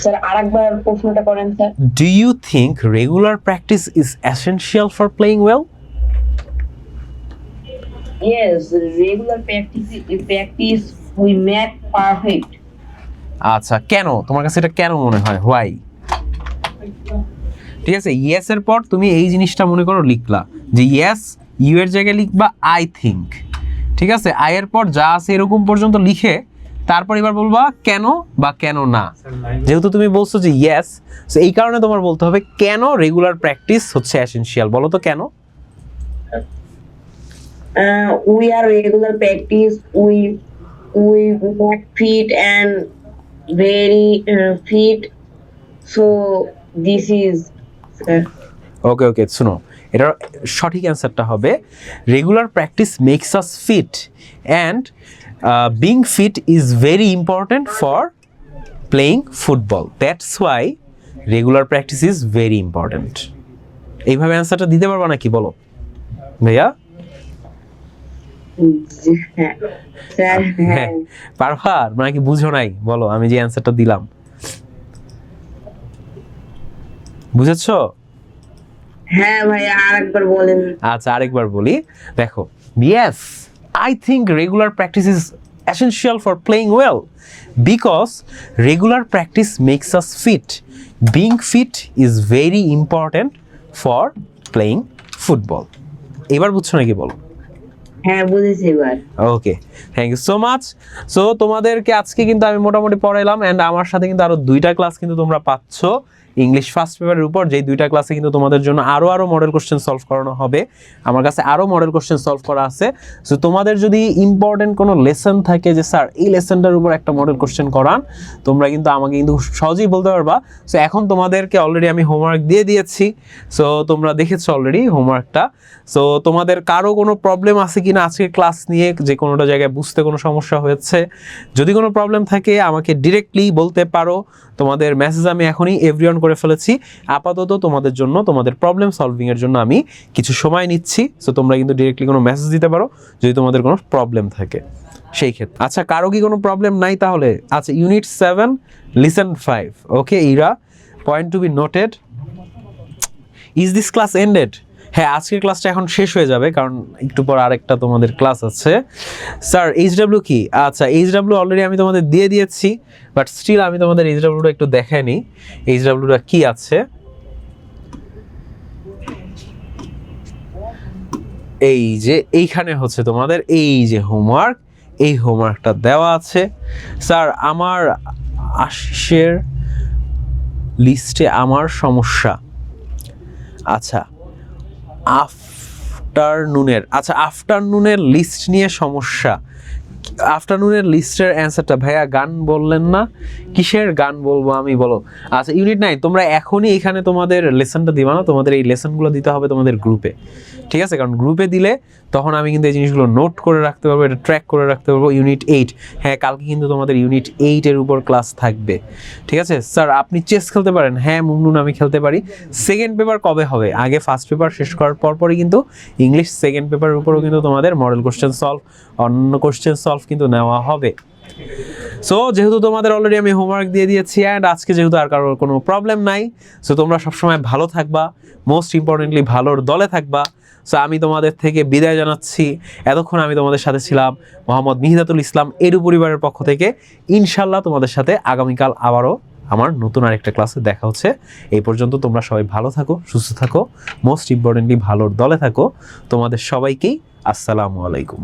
Sir আরেকবার প্রশ্নটা করেন sir. Do you think regular practice is essential for playing well? Yes, regular practice we make perfect. আচ্ছা, কেন তোমার কাছে এটা কেন মনে হয়? হোয়াই? ঠিক আছে, ইয়েস এর পর তুমি এই জিনিসটা মনে করো লিখলা যে ইয়েস, ইউ এর জায়গায় লিখবা আই থিঙ্ক। ঠিক আছে, আই এর পর যা আছে এরকম পর্যন্ত লিখে তারপর এবার বলবা কেন বা কেন না। যেহেতু তুমি বলছো যে ইয়েস, সো এই কারণে তোমার বলতে হবে কেন রেগুলার প্র্যাকটিস হচ্ছে এসেনশিয়াল। বলো তো কেন? We are regular practice. We work fit and very fit. So this is. ওকে ওকে, শুনো, এটার সঠিক অ্যান্সারটা হবে regular practice makes us fit and being fit is very important for playing football. That's why regular practice is very important. এইভাবে অ্যান্সারটা দিতে পারবা নাকি বলো ভাইয়া? স্যার হ্যাঁ, পারবা নাকি বুঝো নাই? বলো, আমি যে অ্যান্সারটা দিলাম বুঝেছো? হ্যাঁ ভাই, আরেকবার বলেন। আচ্ছা, আরেকবার বলি, দেখো, yes I think regular practice is essential for playing well because regular practice makes us fit. Being fit is very important for playing football. এবার বুঝছো নাকি বলো? হ্যাঁ বুঝেছি এবার। Okay, thank you so much. So তোমাদেরকে আজকে কিন্তু আমি মোটামুটি পড়াইলাম অ্যান্ড আমার সাথে কিন্তু আরো 2টা ক্লাস কিন্তু তোমরা পাচ্ছ ইংলিশ ফার্স্ট পেপারের উপর। যেই 2টা ক্লাসে কিন্তু তোমাদের জন্য আরো মডেল কোশ্চেন সলভ করানো হবে। আমার কাছে আরো মডেল কোশ্চেন সলভ করা আছে। সো তোমাদের যদি ইম্পর্টেন্ট কোনো লেসন থাকে যে স্যার এই লেসনটার উপর একটা মডেল কোশ্চেন করান, তোমরা কিন্তু আমাকে কিন্তু সহজেই বলতে পারবা। সো এখন তোমাদেরকে অলরেডি আমি হোমওয়ার্ক দিয়ে দিয়েছি। সো তোমরা দেখেছো অলরেডি হোমওয়ার্কটা। সো তোমাদের কারো কোনো প্রবলেম আছে কিনা আজকে ক্লাস নিয়ে, যে কোনোটা জায়গায় বুঝতে কোনো সমস্যা হয়েছে? যদি কোনো প্রবলেম থাকে আমাকে ডিরেক্টলি বলতে পারো। তোমাদের মেসেজ আমি এখনই এভরিওয়ান করে ফেলেছি। আপাতত তোমাদের জন্য, তোমাদের প্রবলেম সলভিং এর জন্য আমি কিছু সময় নিচ্ছি। সো তোমরা কিন্তু ডিরেক্টলি কোনো মেসেজ দিতে পারো যদি তোমাদের কোনো প্রবলেম থাকে সেই ক্ষেত্রে। আচ্ছা, কারো কি কোনো প্রবলেম নাই তাহলে? আচ্ছা, unit 7 lesson 5। Okay Ira, point to be noted. Is this class ended? হ্যাঁ, আজকের ক্লাসটা এখন শেষ হয়ে যাবে কারণ একটু পর আরেকটা তোমাদের ক্লাস আছে। স্যার এইচডাব্লিউ কি? আচ্ছা, এইচডাব্লিউ অলরেডি আমি তোমাদের দিয়ে দিয়েছি, বাট স্টিল আমি তোমাদের এইচডাব্লিউটা একটু দেখাই নিই। এইচডাব্লিউটা কি আছে? এই যে এইখানে হচ্ছে তোমাদের এই যে হোমওয়ার্ক, এই হোমওয়ার্কটা দেওয়া আছে। স্যার আমার আশিসের লিস্টে আমার সমস্যা। আচ্ছা, আফটারনুনের লিস্ট নিয়ে সমস্যা। আফটারনুনের লিস্টের অ্যান্সারটা ভাইয়া গান বললেন না, কিসের গান বলবো আমি বলো? আচ্ছা, ইউনিট 9 তোমরা এখনই এখানে তোমাদের লেসনটা দিবা না, তোমাদের এই লেসনগুলো দিতে হবে তোমাদের গ্রুপে। ঠিক আছে, কারণ গ্রুপে দিলে তখন আমি কিন্তু এই জিনিসগুলো নোট করে রাখতে পারবো, এটা ট্র্যাক করে রাখতে পারবো। ইউনিট 8, হ্যাঁ কালকে কিন্তু তোমাদের ইউনিট 8 এর উপর ক্লাস থাকবে। ঠিক আছে স্যার, আপনি চেস খেলতে পারেন? হ্যাঁ মুমনুন, আমি খেলতে পারি। সেকেন্ড পেপার কবে হবে? আগে ফার্স্ট পেপার শেষ করার পরপরই কিন্তু ইংলিশ সেকেন্ড পেপারের উপরও কিন্তু তোমাদের মডেল কোশ্চেন সলভ, অন্য কোশ্চেন সলভ কিন্তু নেওয়া হবে। সো যেহেতু তোমাদের অলরেডি আমি হোমওয়ার্ক দিয়ে দিয়েছি অ্যান্ড আজকে যেহেতু আর কারোর কোনো প্রবলেম নাই, সো তোমরা সবসময় ভালো থাকবা, মোস্ট ইম্পর্টেন্টলি ভালোর দলে থাকবা। সো আমি তোমাদের থেকে বিদায় জানাচ্ছি। এতক্ষণ আমি তোমাদের সাথে ছিলাম মোহাম্মদ মিহিদাতুল ইসলাম এডু পরিবারের পক্ষ থেকে। ইনশাল্লাহ তোমাদের সাথে আগামীকাল আবারও আমার নতুন আরেকটা ক্লাসে দেখা হচ্ছে। এই পর্যন্ত তোমরা সবাই ভালো থাকো, সুস্থ থাকো, মোস্ট ইম্পর্টেন্টলি ভালোর দলে থাকো। তোমাদের সবাইকেই আসসালামু আলাইকুম।